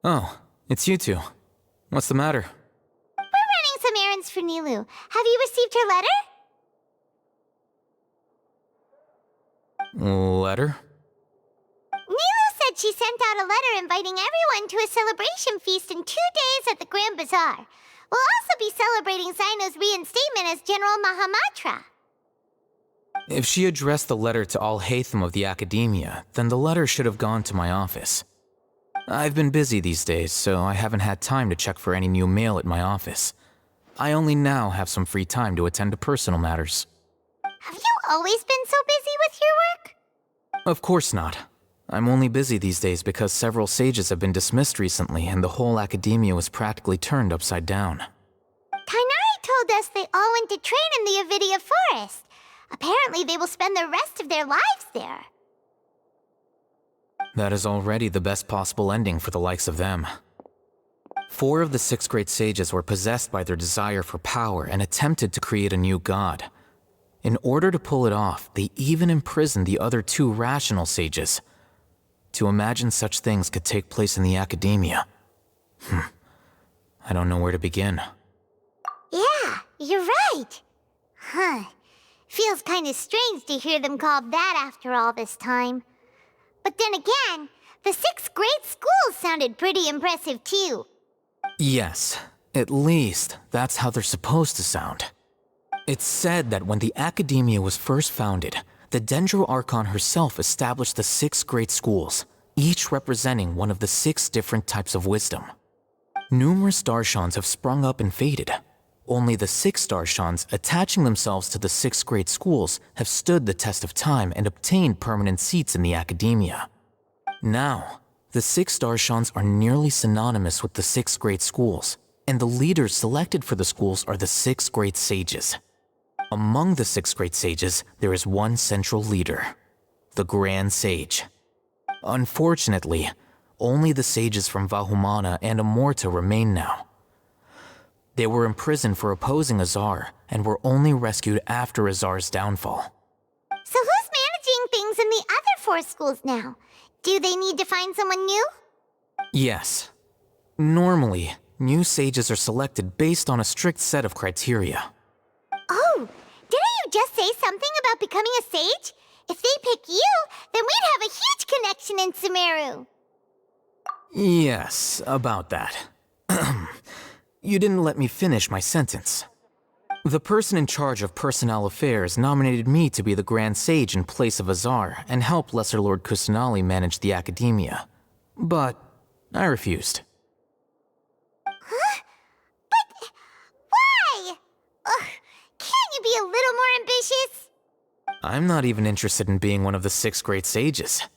Oh, it's you two. What's the matter? We're running some errands for Nilu. Have you received her letter? Letter? Nilu said she sent out a letter inviting everyone to a celebration feast in 2 days at the Grand Bazaar. We'll also be celebrating Zaino's reinstatement as General Mahamatra. If she addressed the letter to all Hatham of the Academia, then the letter should have gone to my office. I've been busy these days, so I haven't had time to check for any new mail at my office. I only now have some free time to attend to personal matters. Have you always been so busy with your work? Of course not. I'm only busy these days because several sages have been dismissed recently and the whole academia was practically turned upside down. told us they all went to train in the Avidia Forest. Apparently they will spend the rest of their lives there. That is already the best possible ending for the likes of them. 4 of the 6 great sages were possessed by their desire for power and attempted to create a new god. In order to pull it off, they even imprisoned the other 2 rational sages. To imagine such things could take place in the academia. I don't know where to begin. Yeah, you're right. Huh. Feels kind of strange to hear them called that after all this time. But then again, the 6 great schools sounded pretty impressive too. Yes, at least that's how they're supposed to sound. It's said that when the academia was first founded, the Sumeru Archon herself established the 6 great schools, each representing one of the 6 different types of wisdom. Numerous Darshans have sprung up and faded. Only the 6 Darshans attaching themselves to the 6 great schools have stood the test of time and obtained permanent seats in the academia. Now, the 6 Darshans are nearly synonymous with the 6 great schools, and the leaders selected for the schools are the 6 great sages. Among the 6 great sages, there is one central leader, the Grand Sage. Unfortunately, only the sages from Vahumana and Amorta remain now. They were imprisoned for opposing Azar and were only rescued after Azar's downfall. So who's managing things in the other 4 schools now? Do they need to find someone new? Yes. Normally, new sages are selected based on a strict set of criteria. Oh, didn't you just say something about becoming a sage? If they pick you, then we'd have a huge connection in Sumeru. Yes, about that. You didn't let me finish my sentence. The person in charge of personnel affairs nominated me to be the Grand Sage in place of Azar and help Lesser Lord Kusanali manage the academia. But I refused. Huh? But why? Ugh, can't you be a little more ambitious? I'm not even interested in being one of the 6 great sages.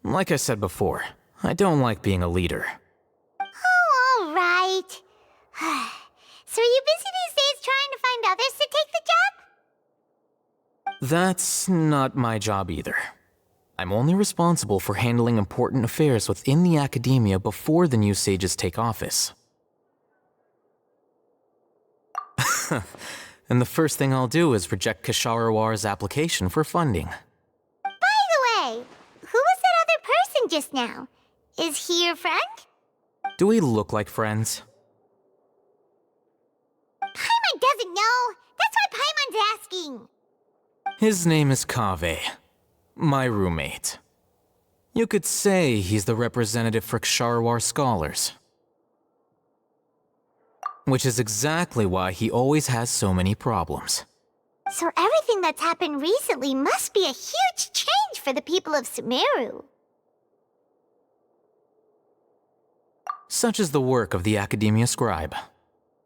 Like I said before, I don't like being a leader. Oh, all right. So are you busy these days trying to find others to take the job? That's not my job either. I'm only responsible for handling important affairs within the academia before the new sages take office. And the first thing I'll do is reject Kasharawar's application for funding. By the way, who was that other person just now? Is he your friend? Do we look like friends? Paimon doesn't know. That's why Paimon's asking. His name is Kaveh, my roommate. You could say he's the representative for Ksharawar scholars. Which is exactly why he always has so many problems. So everything that's happened recently must be a huge change for the people of Sumeru. Such is the work of the Academia Scribe.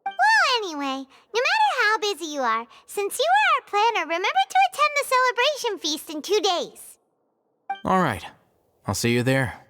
Well, anyway, no matter how busy you are, since you are our planner, remember to attend the celebration feast in 2 days. Alright, I'll see you there.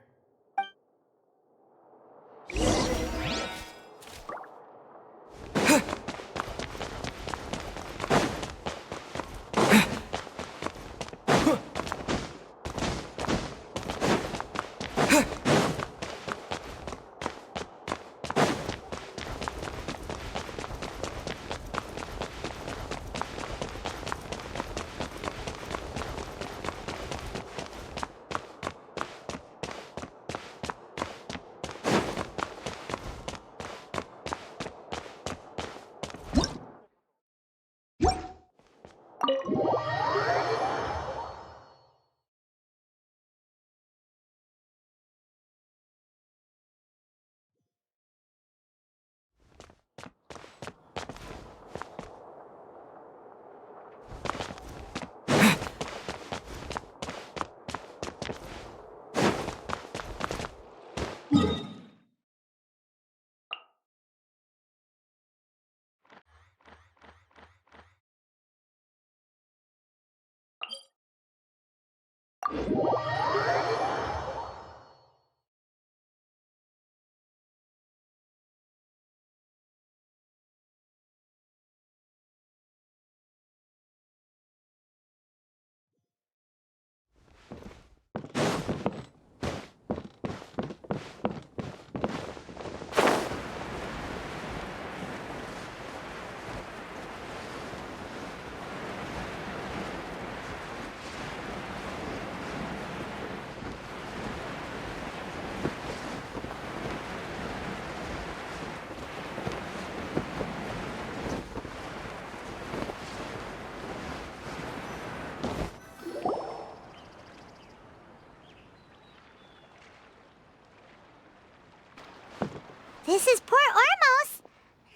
This is Port Ormos.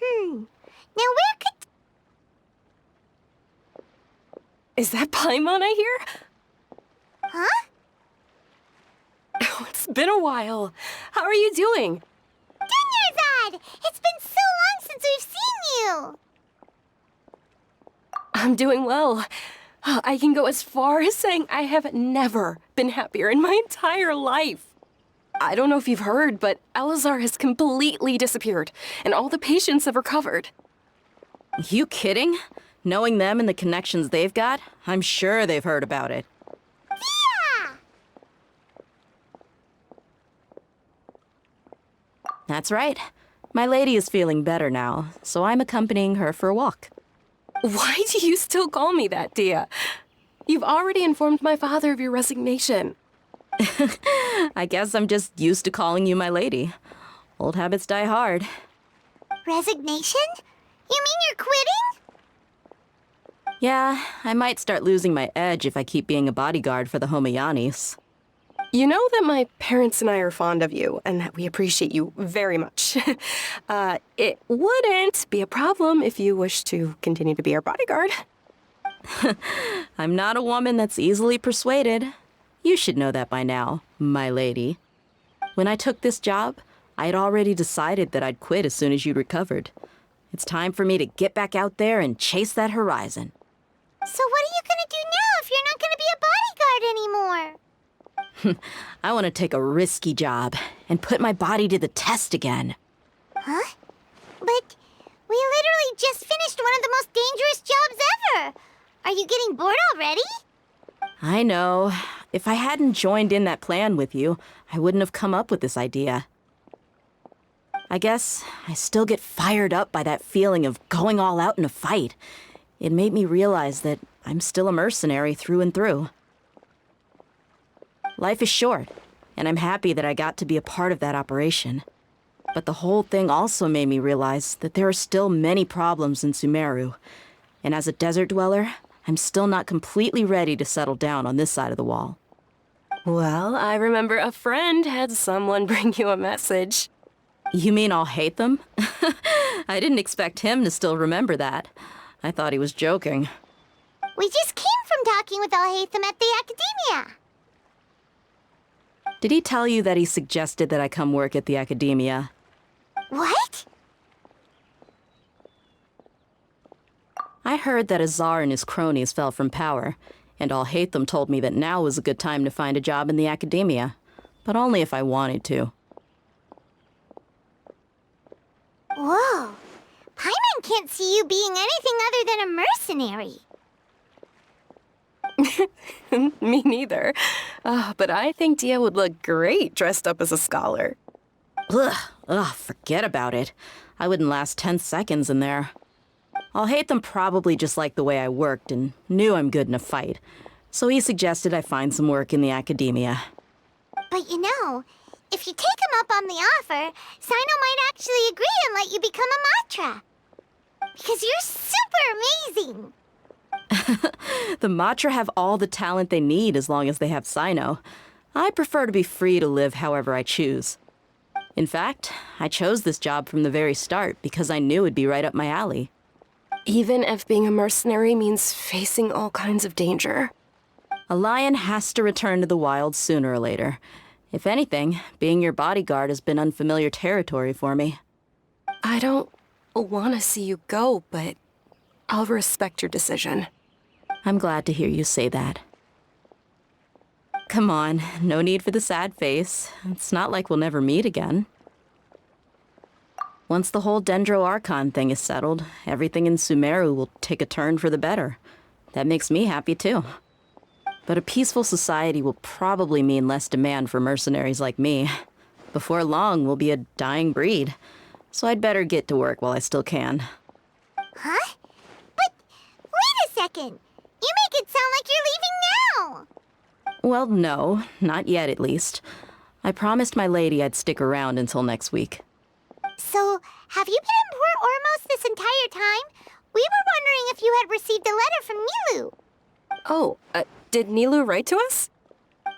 Now where could... Is that Paimon I hear? Huh? Oh, it's been a while. How are you doing? Dunyarzad! It's been so long since we've seen you! I'm doing well. I can go as far as saying I have never been happier in my entire life. I don't know if you've heard, but Elazar has completely disappeared, and all the patients have recovered. You kidding? Knowing them and the connections they've got, I'm sure they've heard about it. Yeah! That's right. My lady is feeling better now, so I'm accompanying her for a walk. Why do you still call me that, Dia? You've already informed my father of your resignation. I guess I'm just used to calling you my lady. Old habits die hard. Resignation? You mean you're quitting? Yeah, I might start losing my edge if I keep being a bodyguard for the Homayanis. You know that my parents and I are fond of you, and that we appreciate you very much. It wouldn't be a problem if you wish to continue to be our bodyguard. I'm not a woman that's easily persuaded. You should know that by now, my lady. When I took this job, I had already decided that I'd quit as soon as you'd recovered. It's time for me to get back out there and chase that horizon. So what are you gonna do now if you're not gonna be a bodyguard anymore? I want to take a risky job and put my body to the test again. Huh? But we literally just finished one of the most dangerous jobs ever! Are you getting bored already? I know. If I hadn't joined in that plan with you, I wouldn't have come up with this idea. I guess I still get fired up by that feeling of going all out in a fight. It made me realize that I'm still a mercenary through and through. Life is short, and I'm happy that I got to be a part of that operation. But the whole thing also made me realize that there are still many problems in Sumeru. And as a desert dweller, I'm still not completely ready to settle down on this side of the wall. Well, I remember a friend had someone bring you a message. You mean I'll hate them? I didn't expect him to still remember that. I thought he was joking. We just came from talking with Alhaitham at the Academia. Did he tell you that he suggested that I come work at the Academia? What? I heard that Azar and his cronies fell from power, and Alhaitham told me that now was a good time to find a job in the Academia, but only if I wanted to. Whoa. Paimon can't see you being anything other than a mercenary. Me neither. But I think Dia would look great dressed up as a scholar. Ugh, forget about it. I wouldn't last 10 seconds in there. Alhaitham probably just liked the way I worked and knew I'm good in a fight, so he suggested I find some work in the Academia. But you know, if you take him up on the offer, Sino might actually agree and let you become a Matra. Because you're super amazing! The Matra have all the talent they need as long as they have Sino. I prefer to be free to live however I choose. In fact, I chose this job from the very start because I knew it'd be right up my alley. Even if being a mercenary means facing all kinds of danger. A lion has to return to the wild sooner or later. If anything, being your bodyguard has been unfamiliar territory for me. I don't want to see you go, but I'll respect your decision. I'm glad to hear you say that. Come on, no need for the sad face. It's not like we'll never meet again. Once the whole Sumeru Archon thing is settled, everything in Sumeru will take a turn for the better. That makes me happy too. But a peaceful society will probably mean less demand for mercenaries like me. Before long, we'll be a dying breed. So I'd better get to work while I still can. Huh? But wait a second! You make it sound like you're leaving now! Well, no, not yet at least. I promised my lady I'd stick around until next week. So, have you been in Port Ormos this entire time? We were wondering if you had received a letter from Nilu. Oh, did Nilu write to us?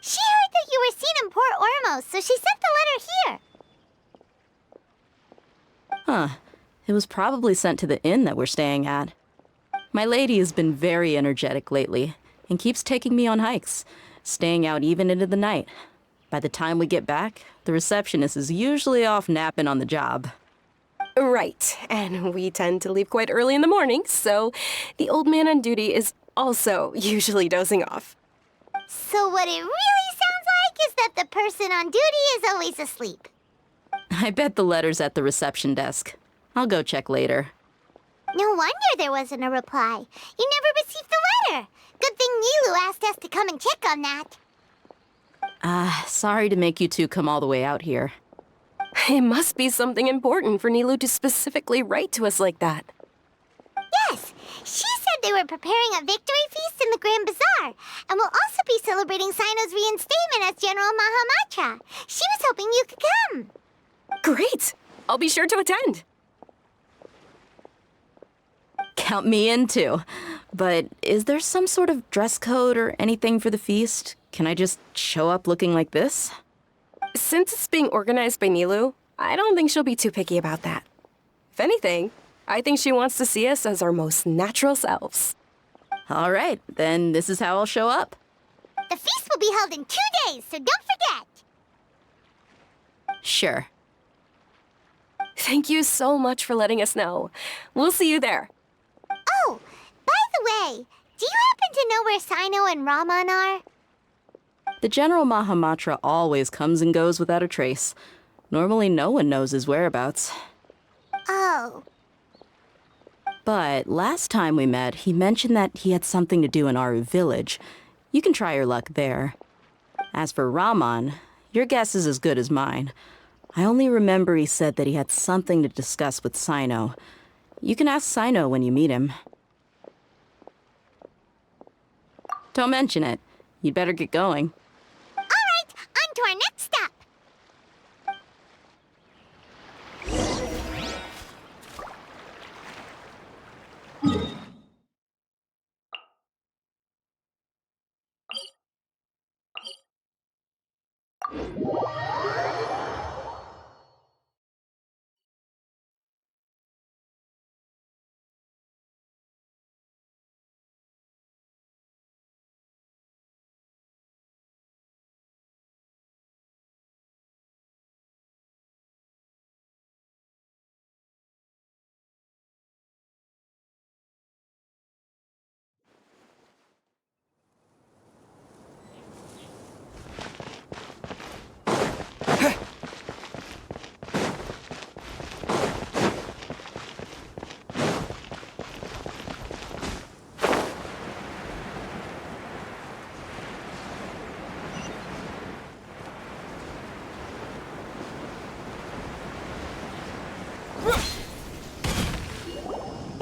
She heard that you were seen in Port Ormos, so she sent the letter here. Huh. It was probably sent to the inn that we're staying at. My lady has been very energetic lately and keeps taking me on hikes, staying out even into the night. By the time we get back, the receptionist is usually off napping on the job. Right, and we tend to leave quite early in the morning, so the old man on duty is also usually dozing off. So what it really sounds like is that the person on duty is always asleep. I bet the letter's at the reception desk. I'll go check later. No wonder there wasn't a reply. You never received the letter. Good thing Nilu asked us to come and check on that. Sorry to make you two come all the way out here. It must be something important for Nilu to specifically write to us like that. Yes, she said they were preparing a victory feast in the Grand Bazaar, and will also be celebrating Sino's reinstatement as General Mahamatra. She was hoping you could come. Great! I'll be sure to attend. Count me in too. But is there some sort of dress code or anything for the feast? Can I just show up looking like this? Since it's being organized by Nilu, I don't think she'll be too picky about that. If anything, I think she wants to see us as our most natural selves. All right, then this is how I'll show up. The feast will be held in 2 days, so don't forget. Sure. Thank you so much for letting us know. We'll see you there. Oh, by the way, do you happen to know where Sino and Raman are? The General Mahamatra always comes and goes without a trace. Normally no one knows his whereabouts. Oh. But last time we met, he mentioned that he had something to do in Aru village. You can try your luck there. As for Raman, your guess is as good as mine. I only remember he said that he had something to discuss with Sino. You can ask Sino when you meet him. Don't mention it. You'd better get going. All right, on to our next stop.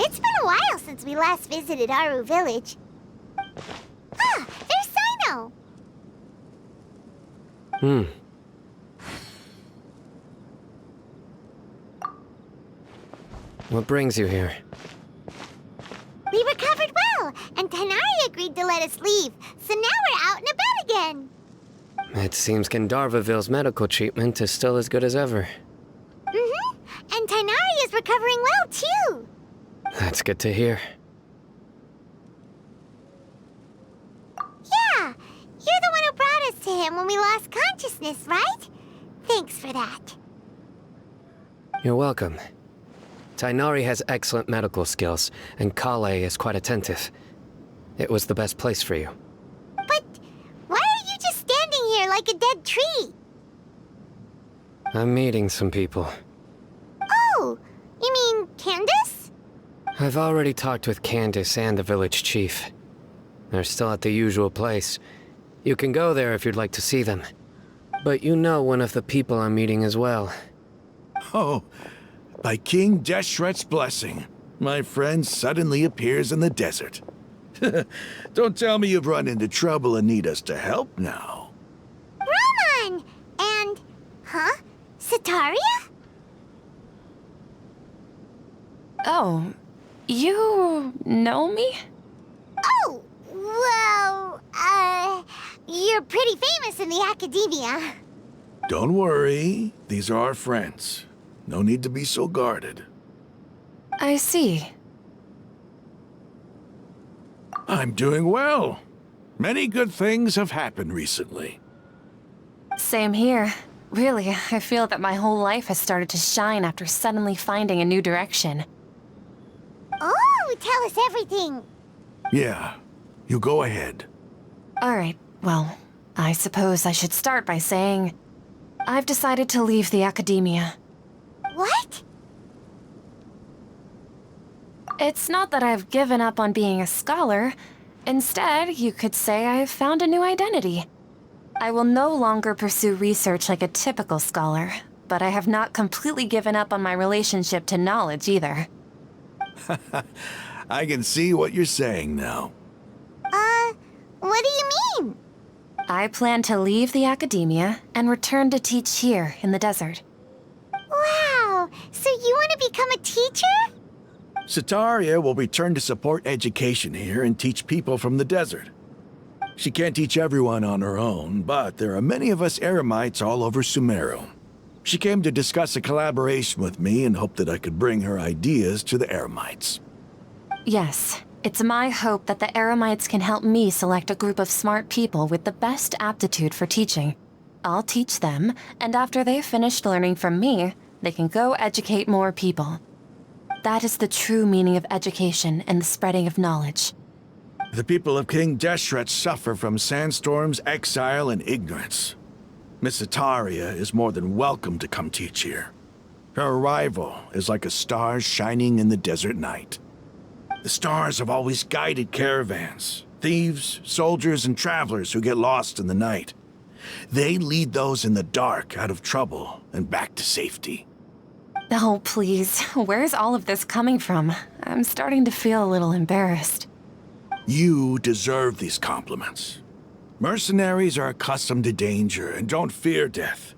It's been a while since we last visited Aru village. Ah, there's Sino! What brings you here? We recovered well, and Tanari agreed to let us leave, so now we're out and about again. It seems Gandharvaville's medical treatment is still as good as ever. Mm-hmm, and Tanari is recovering well, too. That's good to hear. Yeah, you're the one who brought us to him when we lost consciousness, right? Thanks for that. You're welcome. Tainari has excellent medical skills, and Kale is quite attentive. It was the best place for you. But why are you just standing here like a dead tree? I'm meeting some people. Oh, you mean Candace? I've already talked with Candace and the village chief. They're still at the usual place. You can go there if you'd like to see them. But you know one of the people I'm meeting as well. Oh, by King Deshret's blessing, my friend suddenly appears in the desert. Don't tell me you've run into trouble and need us to help now. Raman! And... huh? Sataria? Oh, you know me? Oh, well, you're pretty famous in the academia. Don't worry, these are our friends. No need to be so guarded. I see. I'm doing well. Many good things have happened recently. Same here. Really, I feel that my whole life has started to shine after suddenly finding a new direction. Oh, tell us everything. Yeah, you go ahead. Alright, well, I suppose I should start by saying I've decided to leave the academia. What? It's not that I've given up on being a scholar. Instead, you could say I've found a new identity. I will no longer pursue research like a typical scholar, but I have not completely given up on my relationship to knowledge either. I can see what you're saying now. What do you mean? I plan to leave the academia and return to teach here in the desert. Wow, so you want to become a teacher? Sataria will return to support education here and teach people from the desert. She can't teach everyone on her own, but there are many of us Eremites all over Sumeru. She came to discuss a collaboration with me and hoped that I could bring her ideas to the Eremites. Yes, it's my hope that the Eremites can help me select a group of smart people with the best aptitude for teaching. I'll teach them, and after they've finished learning from me, they can go educate more people. That is the true meaning of education and the spreading of knowledge. The people of King Deshret suffer from sandstorms, exile, and ignorance. Miss Ataria is more than welcome to come teach here. Her arrival is like a star shining in the desert night. The stars have always guided caravans, thieves, soldiers, and travelers who get lost in the night. They lead those in the dark out of trouble and back to safety. Oh, please, where's all of this coming from? I'm starting to feel a little embarrassed. You deserve these compliments. Mercenaries are accustomed to danger and don't fear death,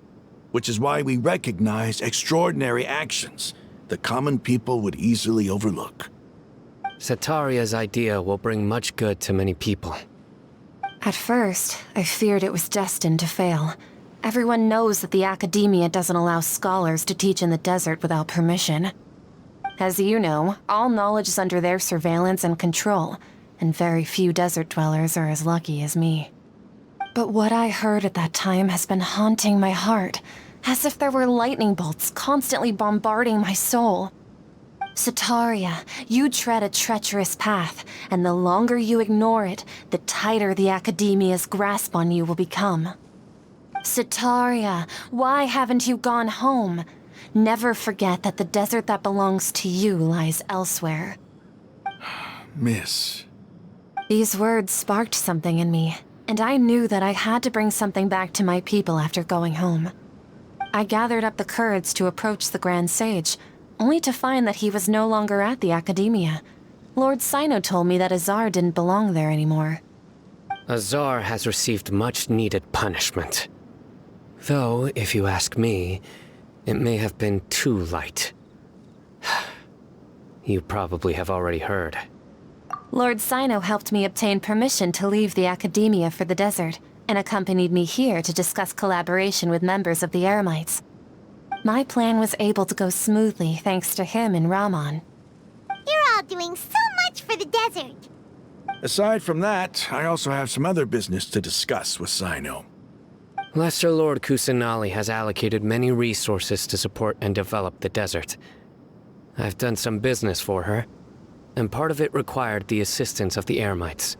which is why we recognize extraordinary actions that common people would easily overlook. Sataria's idea will bring much good to many people. At first, I feared it was destined to fail. Everyone knows that the academia doesn't allow scholars to teach in the desert without permission. As you know, all knowledge is under their surveillance and control, and very few desert dwellers are as lucky as me. But what I heard at that time has been haunting my heart, as if there were lightning bolts constantly bombarding my soul. Sataria, you tread a treacherous path, and the longer you ignore it, the tighter the academia's grasp on you will become. Sataria, why haven't you gone home? Never forget that the desert that belongs to you lies elsewhere. Miss. These words sparked something in me, and I knew that I had to bring something back to my people after going home. I gathered up the courage to approach the Grand Sage, only to find that he was no longer at the academia. Lord Sino told me that Azar didn't belong there anymore. Azar has received much-needed punishment. Though, if you ask me, it may have been too light. You probably have already heard. Lord Sino helped me obtain permission to leave the academia for the desert, and accompanied me here to discuss collaboration with members of the Eremites. My plan was able to go smoothly thanks to him and Rahman. You're all doing so much for the desert. Aside from that, I also have some other business to discuss with Sino. Lesser Lord Kusanali has allocated many resources to support and develop the desert. I've done some business for her, and part of it required the assistance of the Eremites.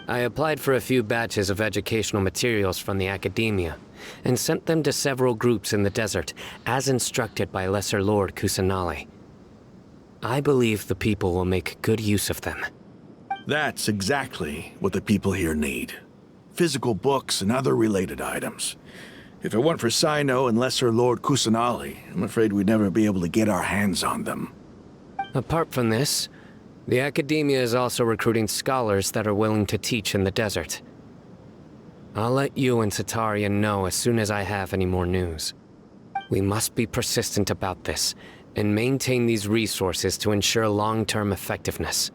I applied for a few batches of educational materials from the academia, and sent them to several groups in the desert, as instructed by Lesser Lord Kusanali. I believe the people will make good use of them. That's exactly what the people here need. Physical books and other related items. If it weren't for Sino and Lesser Lord Kusanali, I'm afraid we'd never be able to get our hands on them. Apart from this, the academia is also recruiting scholars that are willing to teach in the desert. I'll let you and Sataria know as soon as I have any more news. We must be persistent about this, and maintain these resources to ensure long-term effectiveness.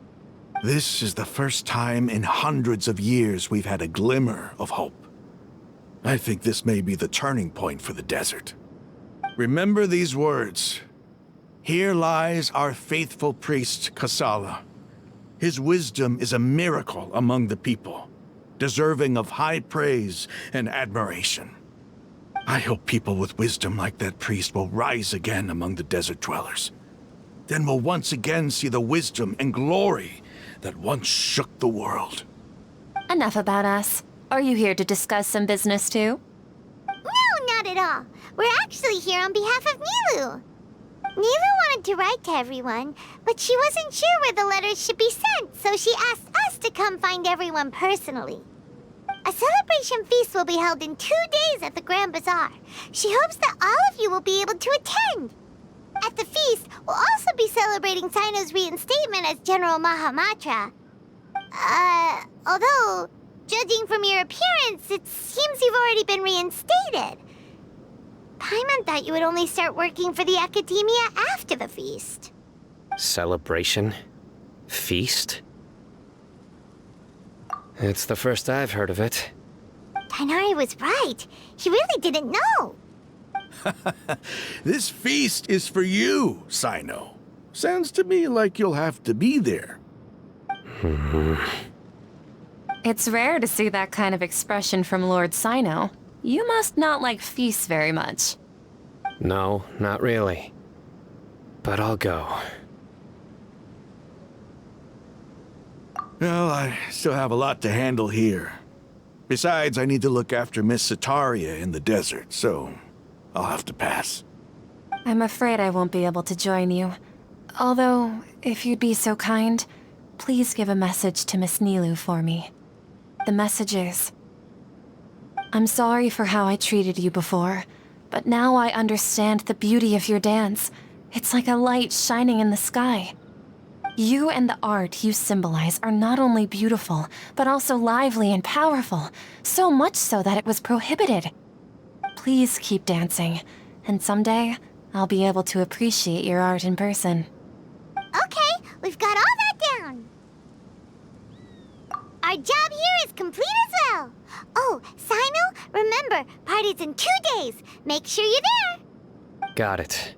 This is the first time in hundreds of years we've had a glimmer of hope. I think this may be the turning point for the desert. Remember these words. Here lies our faithful priest, Kasala. His wisdom is a miracle among the people, deserving of high praise and admiration. I hope people with wisdom like that priest will rise again among the desert dwellers. Then we'll once again see the wisdom and glory that once shook the world. Enough about us. Are you here to discuss some business too? No, not at all. We're actually here on behalf of Nilu. Nilu wanted to write to everyone, but she wasn't sure where the letters should be sent, so she asked us to come find everyone personally. A celebration feast will be held in 2 days at the Grand Bazaar. She hopes that all of you will be able to attend. At the feast, we'll also be celebrating Sino's reinstatement as General Mahamatra. Although, judging from your appearance, it seems you've already been reinstated. Paimon thought you would only start working for the Academia after the feast. Celebration? Feast? It's the first I've heard of it. Tighnari was right. He really didn't know. This feast is for you, Sino. Sounds to me like you'll have to be there. It's rare to see that kind of expression from Lord Sino. You must not like feasts very much. No, not really. But I'll go. Well, I still have a lot to handle here. Besides, I need to look after Miss Sataria in the desert, so I'll have to pass. I'm afraid I won't be able to join you. Although, if you'd be so kind, please give a message to Miss Nilu for me. The message is, I'm sorry for how I treated you before, but now I understand the beauty of your dance. It's like a light shining in the sky. You and the art you symbolize are not only beautiful, but also lively and powerful, so much so that it was prohibited. Please keep dancing, and someday I'll be able to appreciate your art in person. Okay, we've got all that down. Our job here is complete as well. Oh, Sino, remember, party's in 2 days. Make sure you're there. Got it.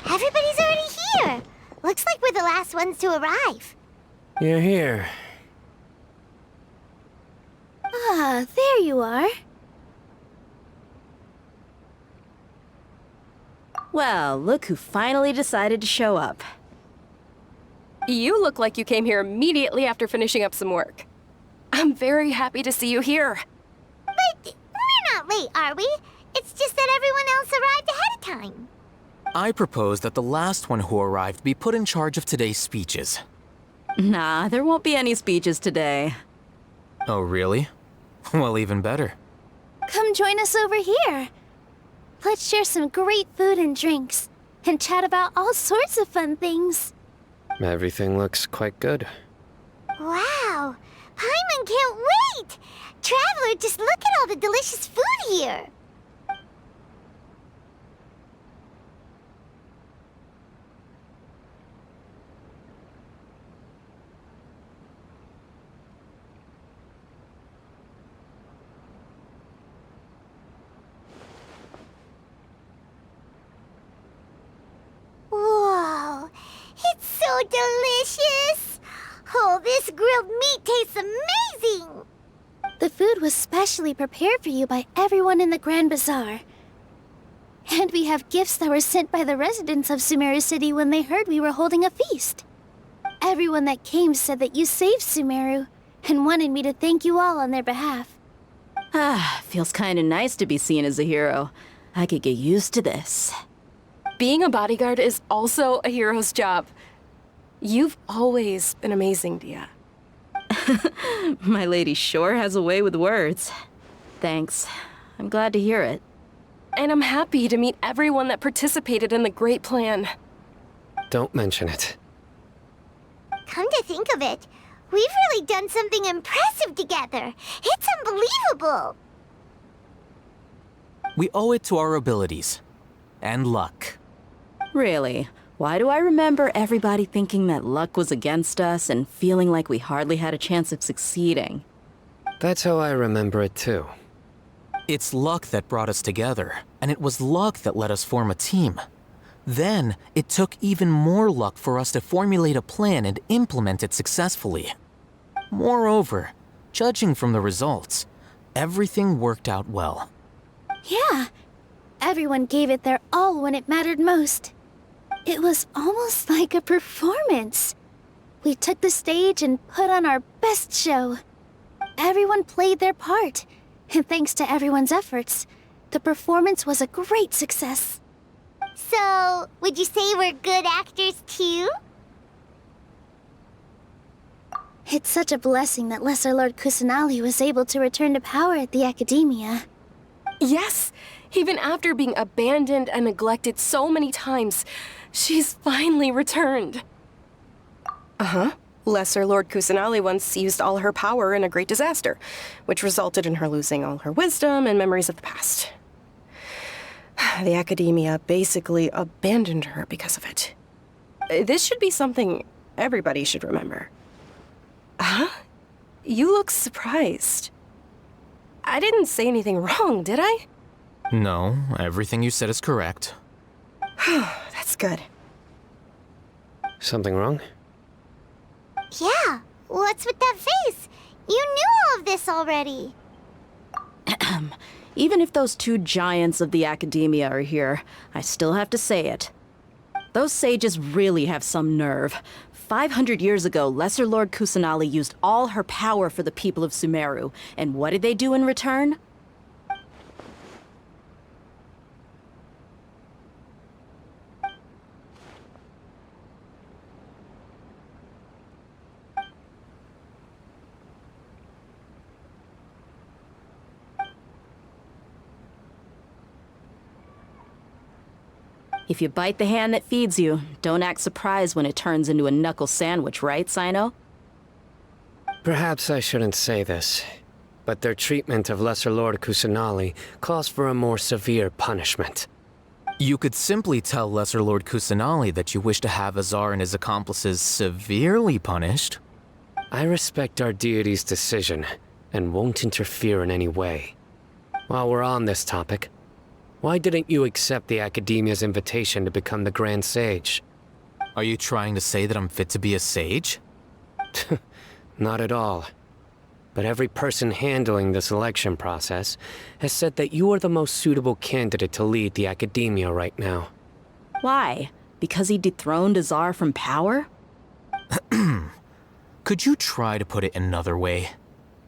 Everybody's already here. Looks like we're the last ones to arrive. You're here. Ah, there you are. Well, look who finally decided to show up. You look like you came here immediately after finishing up some work. I'm very happy to see you here. But we're not late, are we? It's just that everyone else arrived ahead of time. I propose that the last one who arrived be put in charge of today's speeches. Nah, there won't be any speeches today. Oh, really? Well, even better. Come join us over here. Let's share some great food and drinks, and chat about all sorts of fun things. Everything looks quite good. Wow, Paimon can't wait! Traveler, just look at all the delicious food here. Whoa, it's so delicious! Oh, this grilled meat tastes amazing! The food was specially prepared for you by everyone in the Grand Bazaar. And we have gifts that were sent by the residents of Sumeru City when they heard we were holding a feast. Everyone that came said that you saved Sumeru, and wanted me to thank you all on their behalf. Ah, feels kinda nice to be seen as a hero. I could get used to this. Being a bodyguard is also a hero's job. You've always been amazing, Dia. My lady sure has a way with words. Thanks. I'm glad to hear it. And I'm happy to meet everyone that participated in the great plan. Don't mention it. Come to think of it, we've really done something impressive together. It's unbelievable. We owe it to our abilities. And luck. Really? Why do I remember everybody thinking that luck was against us and feeling like we hardly had a chance of succeeding? That's how I remember it too. It's luck that brought us together, and it was luck that let us form a team. Then, it took even more luck for us to formulate a plan and implement it successfully. Moreover, judging from the results, everything worked out well. Yeah, everyone gave it their all when it mattered most. It was almost like a performance. We took the stage and put on our best show. Everyone played their part, and thanks to everyone's efforts, the performance was a great success. So, would you say we're good actors too? It's such a blessing that Lesser Lord Kusanali was able to return to power at the Academia. Yes! Even after being abandoned and neglected so many times, she's finally returned. Uh-huh. Lesser Lord Kusanali once used all her power in a great disaster, which resulted in her losing all her wisdom and memories of the past. The Academia basically abandoned her because of it. This should be something everybody should remember. Huh? You look surprised. I didn't say anything wrong, did I? No, everything you said is correct. That's good. Something wrong? Yeah, what's with that face? You knew all of this already. Even if those two giants of the Academia are here, I still have to say it. Those sages really have some nerve. 500 years ago, Lesser Lord Kusanali used all her power for the people of Sumeru, and what did they do in return? If you bite the hand that feeds you, don't act surprised when it turns into a knuckle sandwich, right, Sino? Perhaps I shouldn't say this, but their treatment of Lesser Lord Kusanali calls for a more severe punishment. You could simply tell Lesser Lord Kusanali that you wish to have Azar and his accomplices severely punished. I respect our deity's decision, and won't interfere in any way. While we're on this topic, why didn't you accept the Academia's invitation to become the Grand Sage? Are you trying to say that I'm fit to be a sage? Not at all. But every person handling the selection process has said that you are the most suitable candidate to lead the Academia right now. Why? Because he dethroned Azar from power? Could you try to put it another way?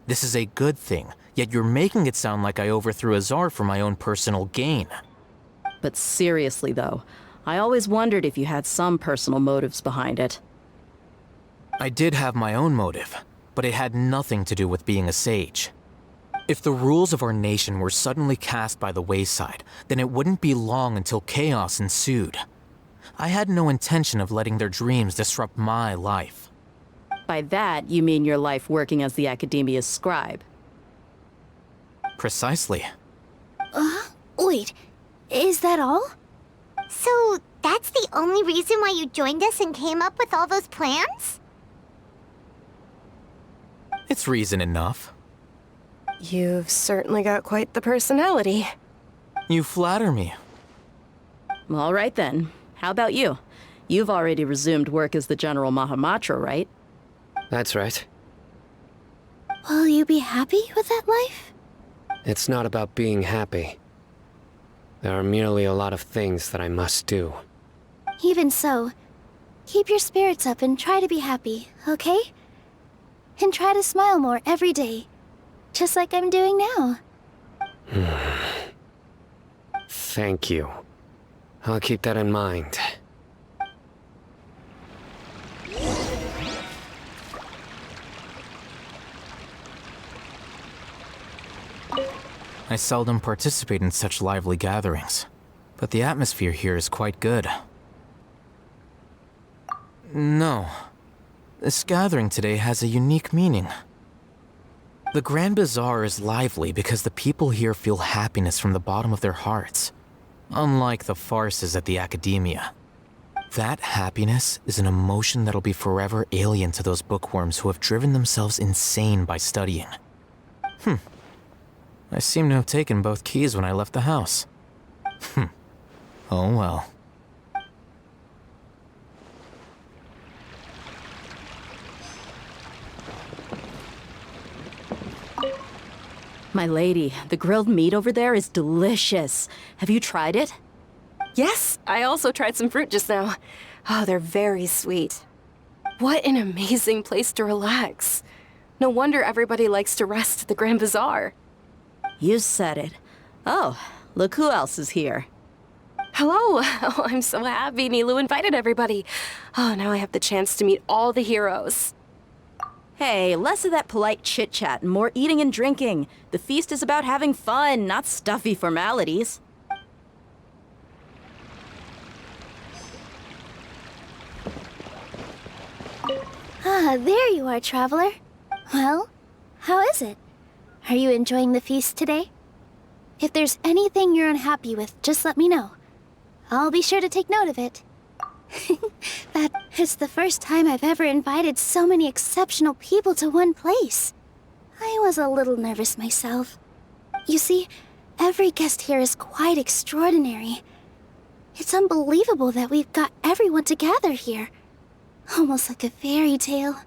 This is a good thing, yet you're making it sound like I overthrew Azar for my own personal gain. But seriously, though, I always wondered if you had some personal motives behind it. I did have my own motive, but it had nothing to do with being a sage. If the rules of our nation were suddenly cast by the wayside, then it wouldn't be long until chaos ensued. I had no intention of letting their dreams disrupt my life. By that, you mean your life working as the Academia's scribe. Precisely. Wait, is that all? So, that's the only reason why you joined us and came up with all those plans? It's reason enough. You've certainly got quite the personality. You flatter me. All right then. How about you? You've already resumed work as the General Mahamatra, right? That's right. Will you be happy with that life? It's not about being happy. There are merely a lot of things that I must do. Even so, keep your spirits up and try to be happy, okay? And try to smile more every day, just like I'm doing now. Thank you. I'll keep that in mind. I seldom participate in such lively gatherings, but the atmosphere here is quite good. No. This gathering today has a unique meaning. The Grand Bazaar is lively because the people here feel happiness from the bottom of their hearts, unlike the farces at the Academia. That happiness is an emotion that'll be forever alien to those bookworms who have driven themselves insane by studying. I seem to have taken both keys when I left the house. Oh well. My lady, the grilled meat over there is delicious. Have you tried it? Yes, I also tried some fruit just now. Oh, they're very sweet. What an amazing place to relax. No wonder everybody likes to rest at the Grand Bazaar. You said it. Oh, look who else is here. Hello! Oh, I'm so happy Nilou invited everybody. Oh, now I have the chance to meet all the heroes. Hey, less of that polite chit-chat and more eating and drinking. The feast is about having fun, not stuffy formalities. Ah, there you are, traveler. Well, how is it? Are you enjoying the feast today? If there's anything you're unhappy with, just let me know. I'll be sure to take note of it. That is the first time I've ever invited so many exceptional people to one place. I was a little nervous myself. You see, every guest here is quite extraordinary. It's unbelievable that we've got everyone together here. Almost like a fairy tale.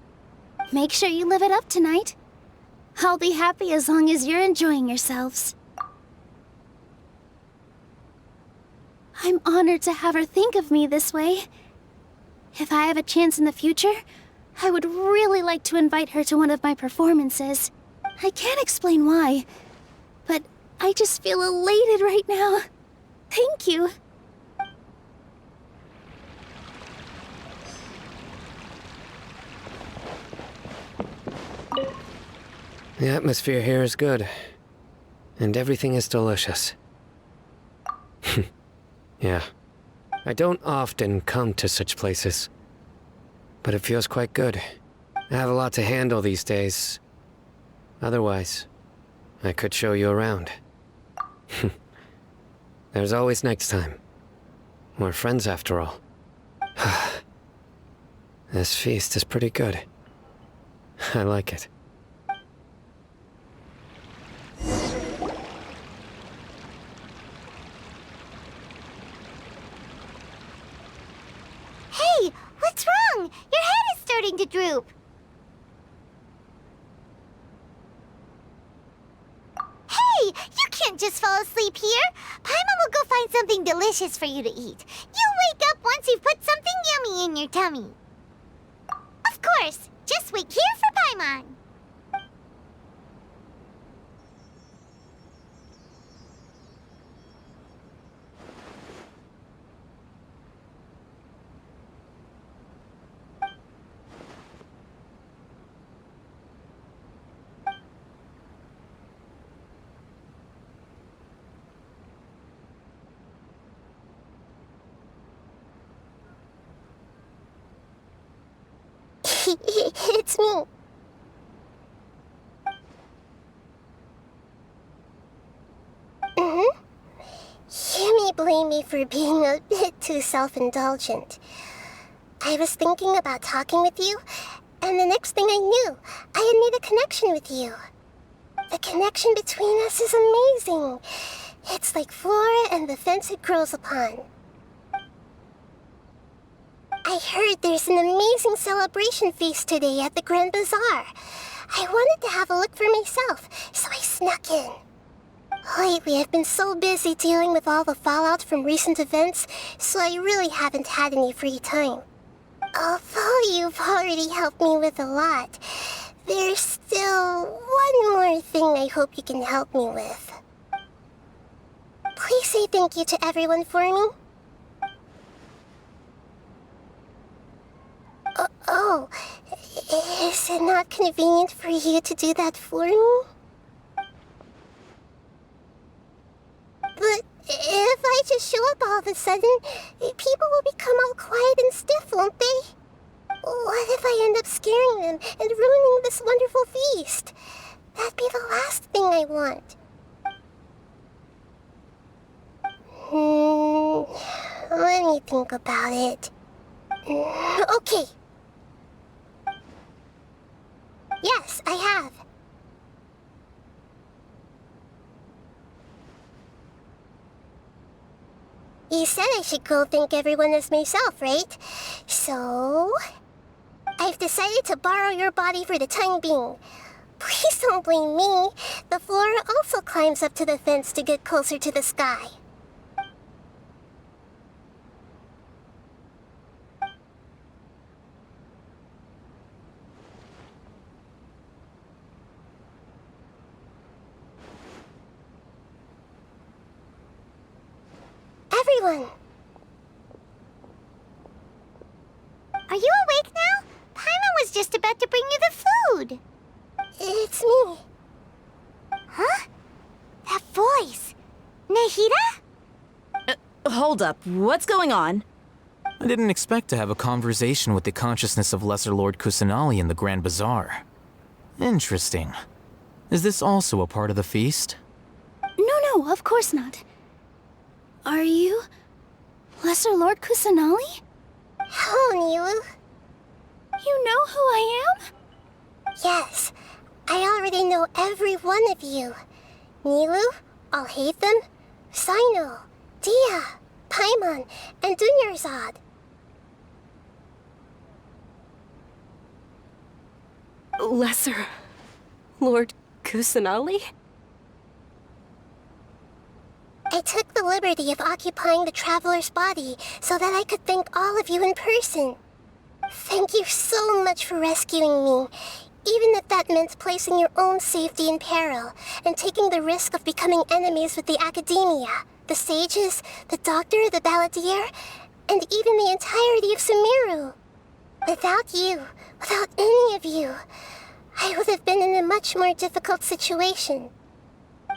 Make sure you live it up tonight. I'll be happy as long as you're enjoying yourselves. I'm honored to have her think of me this way. If I have a chance in the future, I would really like to invite her to one of my performances. I can't explain why, but I just feel elated right now. Thank you. The atmosphere here is good, and everything is delicious. Yeah. I don't often come to such places, but it feels quite good. I have a lot to handle these days. Otherwise, I could show you around. There's always next time. We're friends after all. This feast is pretty good. I like it. Hey, what's wrong? Your head is starting to droop. Hey, you can't just fall asleep here. Paimon will go find something delicious for you to eat. You'll wake up once you've put something yummy in your tummy. Of course, just wait here for Paimon. It's me. You may blame me for being a bit too self-indulgent. I was thinking about talking with you, and the next thing I knew, I had made a connection with you. The connection between us is amazing. It's like flora and the fence it grows upon. I heard there's an amazing celebration feast today at the Grand Bazaar. I wanted to have a look for myself, so I snuck in. Lately, I've been so busy dealing with all the fallout from recent events, so I really haven't had any free time. Although you've already helped me with a lot, there's still one more thing I hope you can help me with. Please say thank you to everyone for me. Oh, is it not convenient for you to do that for me? But if I just show up all of a sudden, people will become all quiet and stiff, won't they? What if I end up scaring them and ruining this wonderful feast? That'd be the last thing I want. Let me think about it. Okay. Yes, I have. You said I should go thank everyone as myself, right? So... I've decided to borrow your body for the time being. Please don't blame me. The flora also climbs up to the fence to get closer to the sky. Everyone! Are you awake now? Paimon was just about to bring you the food. It's me. Huh? That voice. Nahida? Hold up. What's going on? I didn't expect to have a conversation with the consciousness of Lesser Lord Kusanali in the Grand Bazaar. Interesting. Is this also a part of the feast? No, of course not. Are you... Lesser Lord Kusanali? Hello, Nilu. You know who I am? Yes, I already know every one of you. Nilu, Alhaitham, Sino, Dia, Paimon, and Dunyarzad. Lesser Lord Kusanali? I took the liberty of occupying the traveler's body so that I could thank all of you in person. Thank you so much for rescuing me, even if that meant placing your own safety in peril and taking the risk of becoming enemies with the Academia, the sages, the doctor, the balladeer, and even the entirety of Sumeru. Without you, without any of you, I would have been in a much more difficult situation.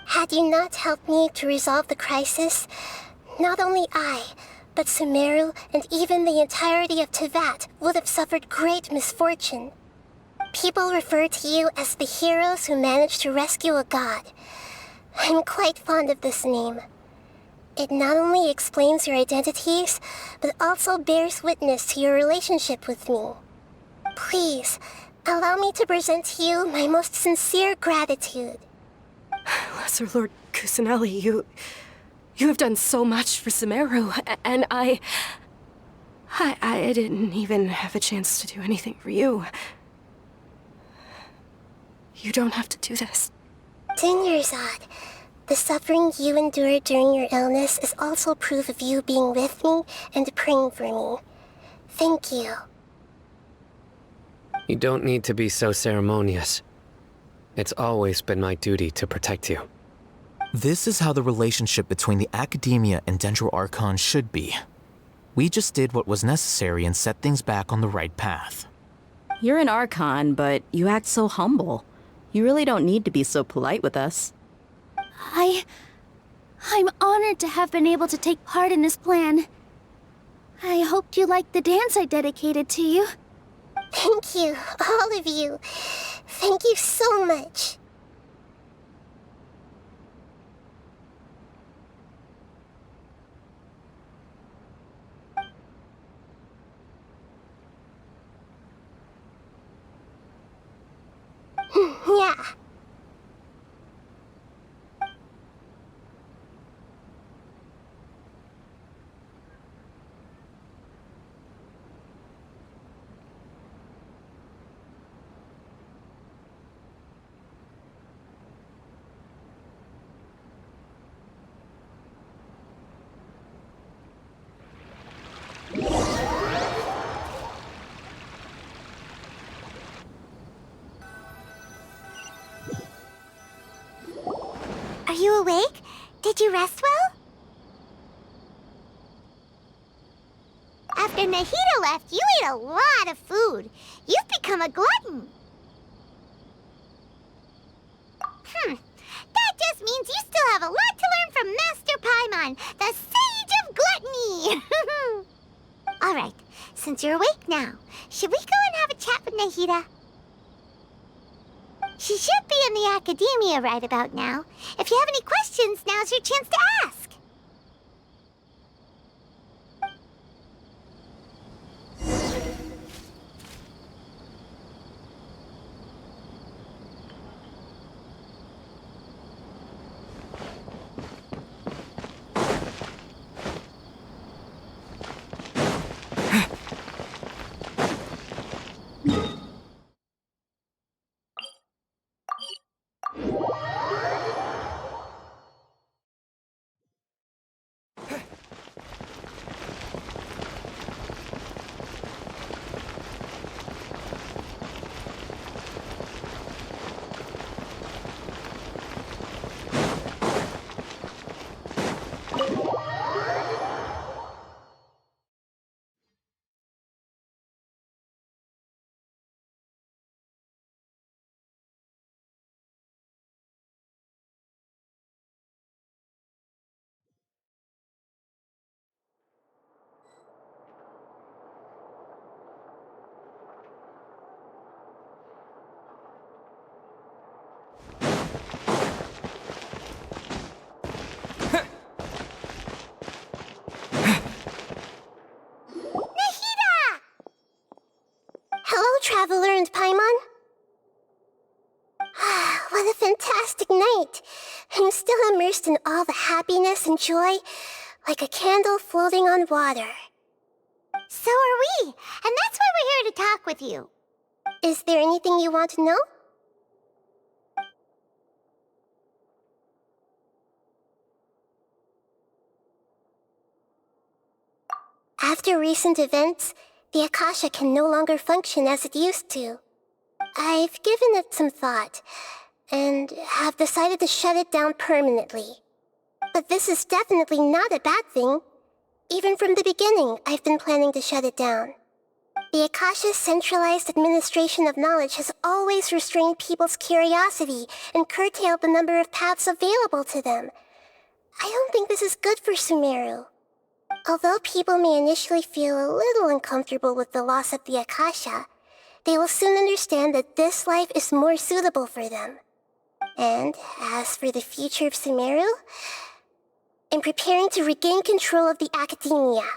Had you not helped me to resolve the crisis, not only I, but Sumeru and even the entirety of Tevat would have suffered great misfortune. People refer to you as the heroes who managed to rescue a god. I'm quite fond of this name. It not only explains your identities, but also bears witness to your relationship with me. Please, allow me to present to you my most sincere gratitude. Lesser Lord Kusanali, you have done so much for Sumeru, and I didn't even have a chance to do anything for you. You don't have to do this. Dunyarzad, the suffering you endured during your illness is also proof of you being with me and praying for me. Thank you. You don't need to be so ceremonious. It's always been my duty to protect you. This is how the relationship between the Academia and Sumeru Archon should be. We just did what was necessary and set things back on the right path. You're an Archon, but you act so humble. You really don't need to be so polite with us. I'm honored to have been able to take part in this plan. I hoped you liked the dance I dedicated to you. Thank you, all of you. Thank you so much. Yeah. Are you awake? Did you rest well? After Nahida left, you ate a lot of food. You've become a glutton. That just means you still have a lot to learn from Master Paimon, the Sage of Gluttony! Alright, since you're awake now, should we go and have a chat with Nahida? She should be in the academia right about now. If you have any questions, now's your chance to ask. Hello, Traveler and Paimon. What a fantastic night. I'm still immersed in all the happiness and joy, like a candle floating on water. So are we, and that's why we're here to talk with you. Is there anything you want to know? After recent events, the Akasha can no longer function as it used to. I've given it some thought, and have decided to shut it down permanently. But this is definitely not a bad thing. Even from the beginning, I've been planning to shut it down. The Akasha's centralized administration of knowledge has always restrained people's curiosity and curtailed the number of paths available to them. I don't think this is good for Sumeru. Although people may initially feel a little uncomfortable with the loss of the Akasha, they will soon understand that this life is more suitable for them. And as for the future of Sumeru, I'm preparing to regain control of the academia.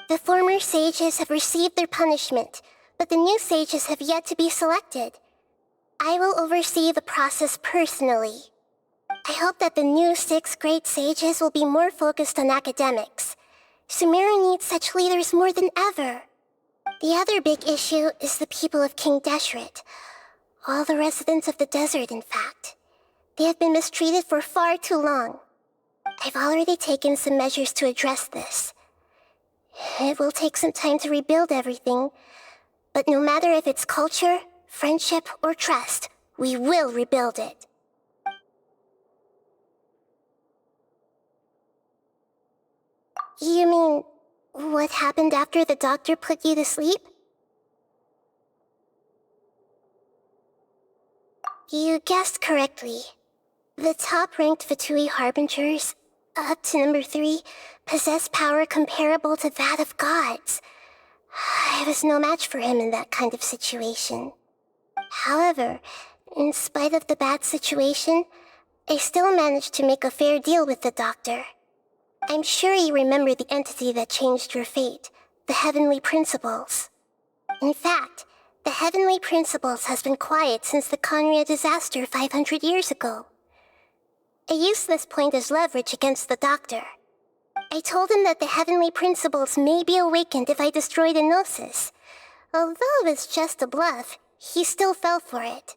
The former sages have received their punishment, but the new sages have yet to be selected. I will oversee the process personally. I hope that the new 6 great sages will be more focused on academics. Sumeru needs such leaders more than ever. The other big issue is the people of King Deshret. All the residents of the desert, in fact. They have been mistreated for far too long. I've already taken some measures to address this. It will take some time to rebuild everything, but no matter if it's culture, friendship, or trust, we will rebuild it. You mean, what happened after the doctor put you to sleep? You guessed correctly. The top-ranked Fatui Harbingers, up to number 3, possess power comparable to that of gods. I was no match for him in that kind of situation. However, in spite of the bad situation, I still managed to make a fair deal with the doctor. I'm sure you remember the entity that changed your fate, the Heavenly Principles. In fact, the Heavenly Principles has been quiet since the Conria disaster 500 years ago. I used this point as leverage against the doctor. I told him that the Heavenly Principles may be awakened if I destroy the Gnosis. Although it's just a bluff, he still fell for it.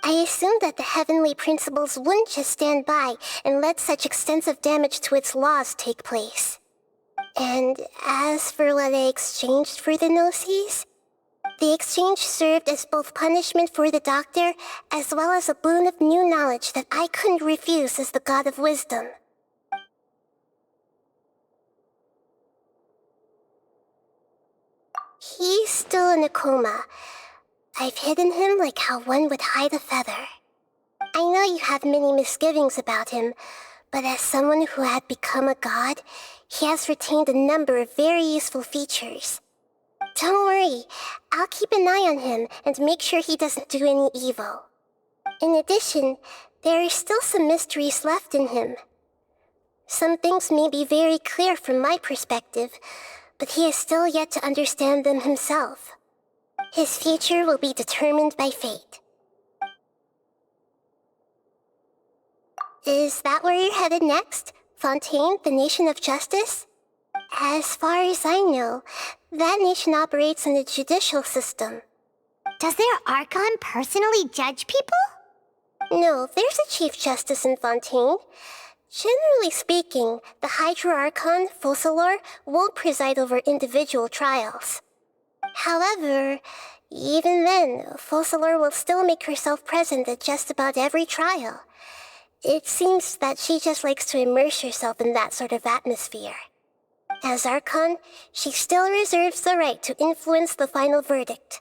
I assumed that the Heavenly Principles wouldn't just stand by and let such extensive damage to its laws take place. And as for what I exchanged for the Gnosis, the exchange served as both punishment for the doctor, as well as a boon of new knowledge that I couldn't refuse as the God of Wisdom. He's still in a coma. I've hidden him like how one would hide a feather. I know you have many misgivings about him, but as someone who had become a god, he has retained a number of very useful features. Don't worry, I'll keep an eye on him and make sure he doesn't do any evil. In addition, there are still some mysteries left in him. Some things may be very clear from my perspective, but he has still yet to understand them himself. His future will be determined by fate. Is that where you're headed next? Fontaine, the Nation of Justice? As far as I know, that nation operates in a judicial system. Does their Archon personally judge people? No, there's a Chief Justice in Fontaine. Generally speaking, the Hydra Archon, Focalor, won't preside over individual trials. However, even then, Focalor will still make herself present at just about every trial. It seems that she just likes to immerse herself in that sort of atmosphere. As Archon, she still reserves the right to influence the final verdict.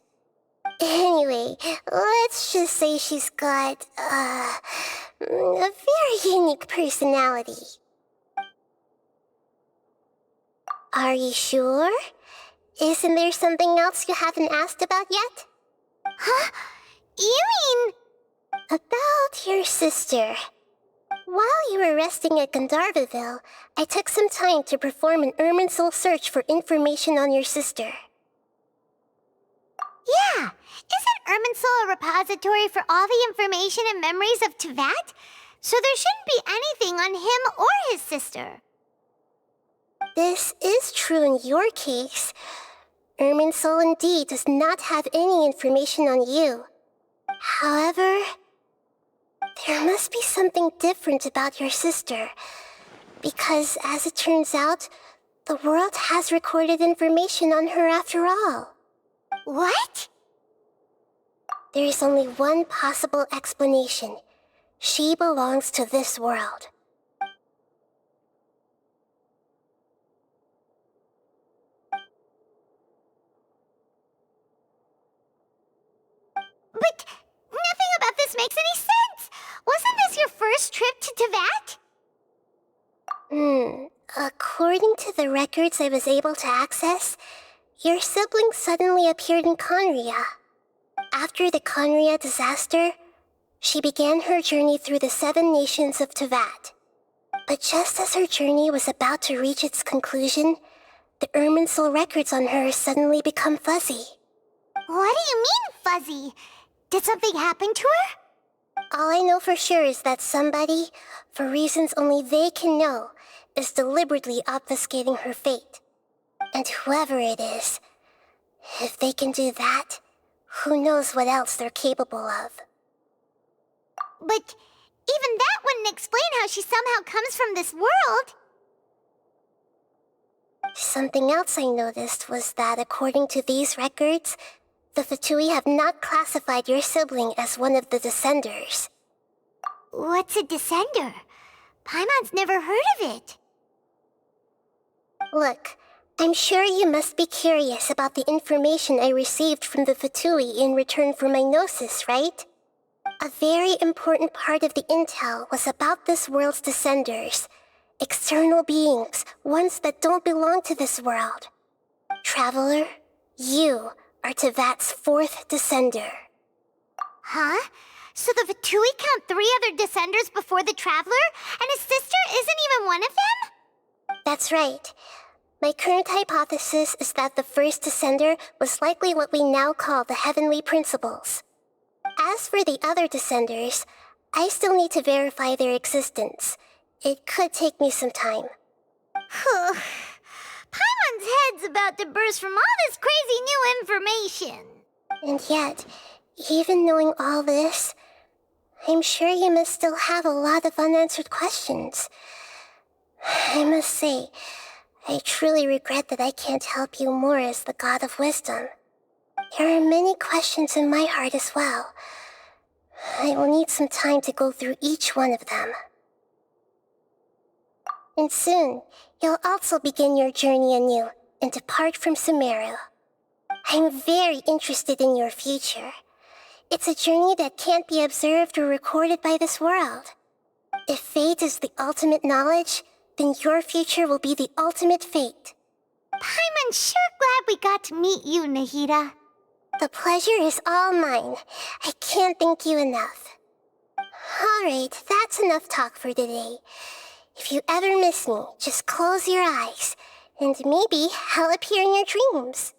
Anyway, let's just say she's got, a very unique personality. Are you sure? Isn't there something else you haven't asked about yet? Huh? You mean... About your sister. While you were resting at Gandharvaville, I took some time to perform an Irminsul search for information on your sister. Yeah! Isn't Irminsul a repository for all the information and memories of Teyvat? So there shouldn't be anything on him or his sister. This is true in your case. Irminsul indeed does not have any information on you. However, there must be something different about your sister, because as it turns out, the world has recorded information on her after all. What? There is only one possible explanation. She belongs to this world. But nothing about this makes any sense! Wasn't this your first trip to Teyvat? According to the records I was able to access, your sibling suddenly appeared in Conria. After the Conria disaster, she began her journey through the 7 nations of Teyvat. But just as her journey was about to reach its conclusion, the Irminsul records on her suddenly become fuzzy. What do you mean, fuzzy? Did something happen to her? All I know for sure is that somebody, for reasons only they can know, is deliberately obfuscating her fate. And whoever it is, if they can do that, who knows what else they're capable of. But even that wouldn't explain how she somehow comes from this world. Something else I noticed was that according to these records, the Fatui have not classified your sibling as one of the Descenders. What's a Descender? Paimon's never heard of it. Look, I'm sure you must be curious about the information I received from the Fatui in return for my gnosis, right? A very important part of the intel was about this world's Descenders. External beings, ones that don't belong to this world. Traveler, you are Teyvat's 4th Descender. Huh? So the Fatui count 3 other Descenders before the Traveler, and his sister isn't even one of them? That's right. My current hypothesis is that the first Descender was likely what we now call the Heavenly Principles. As for the other Descenders, I still need to verify their existence. It could take me some time. Paimon's head's about to burst from all this crazy new information. And yet, even knowing all this, I'm sure you must still have a lot of unanswered questions. I must say, I truly regret that I can't help you more as the God of Wisdom. There are many questions in my heart as well. I will need some time to go through each one of them. And soon, you'll also begin your journey anew and depart from Sumeru. I'm very interested in your future. It's a journey that can't be observed or recorded by this world. If fate is the ultimate knowledge, then your future will be the ultimate fate. Paimon's sure glad we got to meet you, Nahida. The pleasure is all mine. I can't thank you enough. Alright, that's enough talk for today. If you ever miss me, just close your eyes, and maybe I'll appear in your dreams.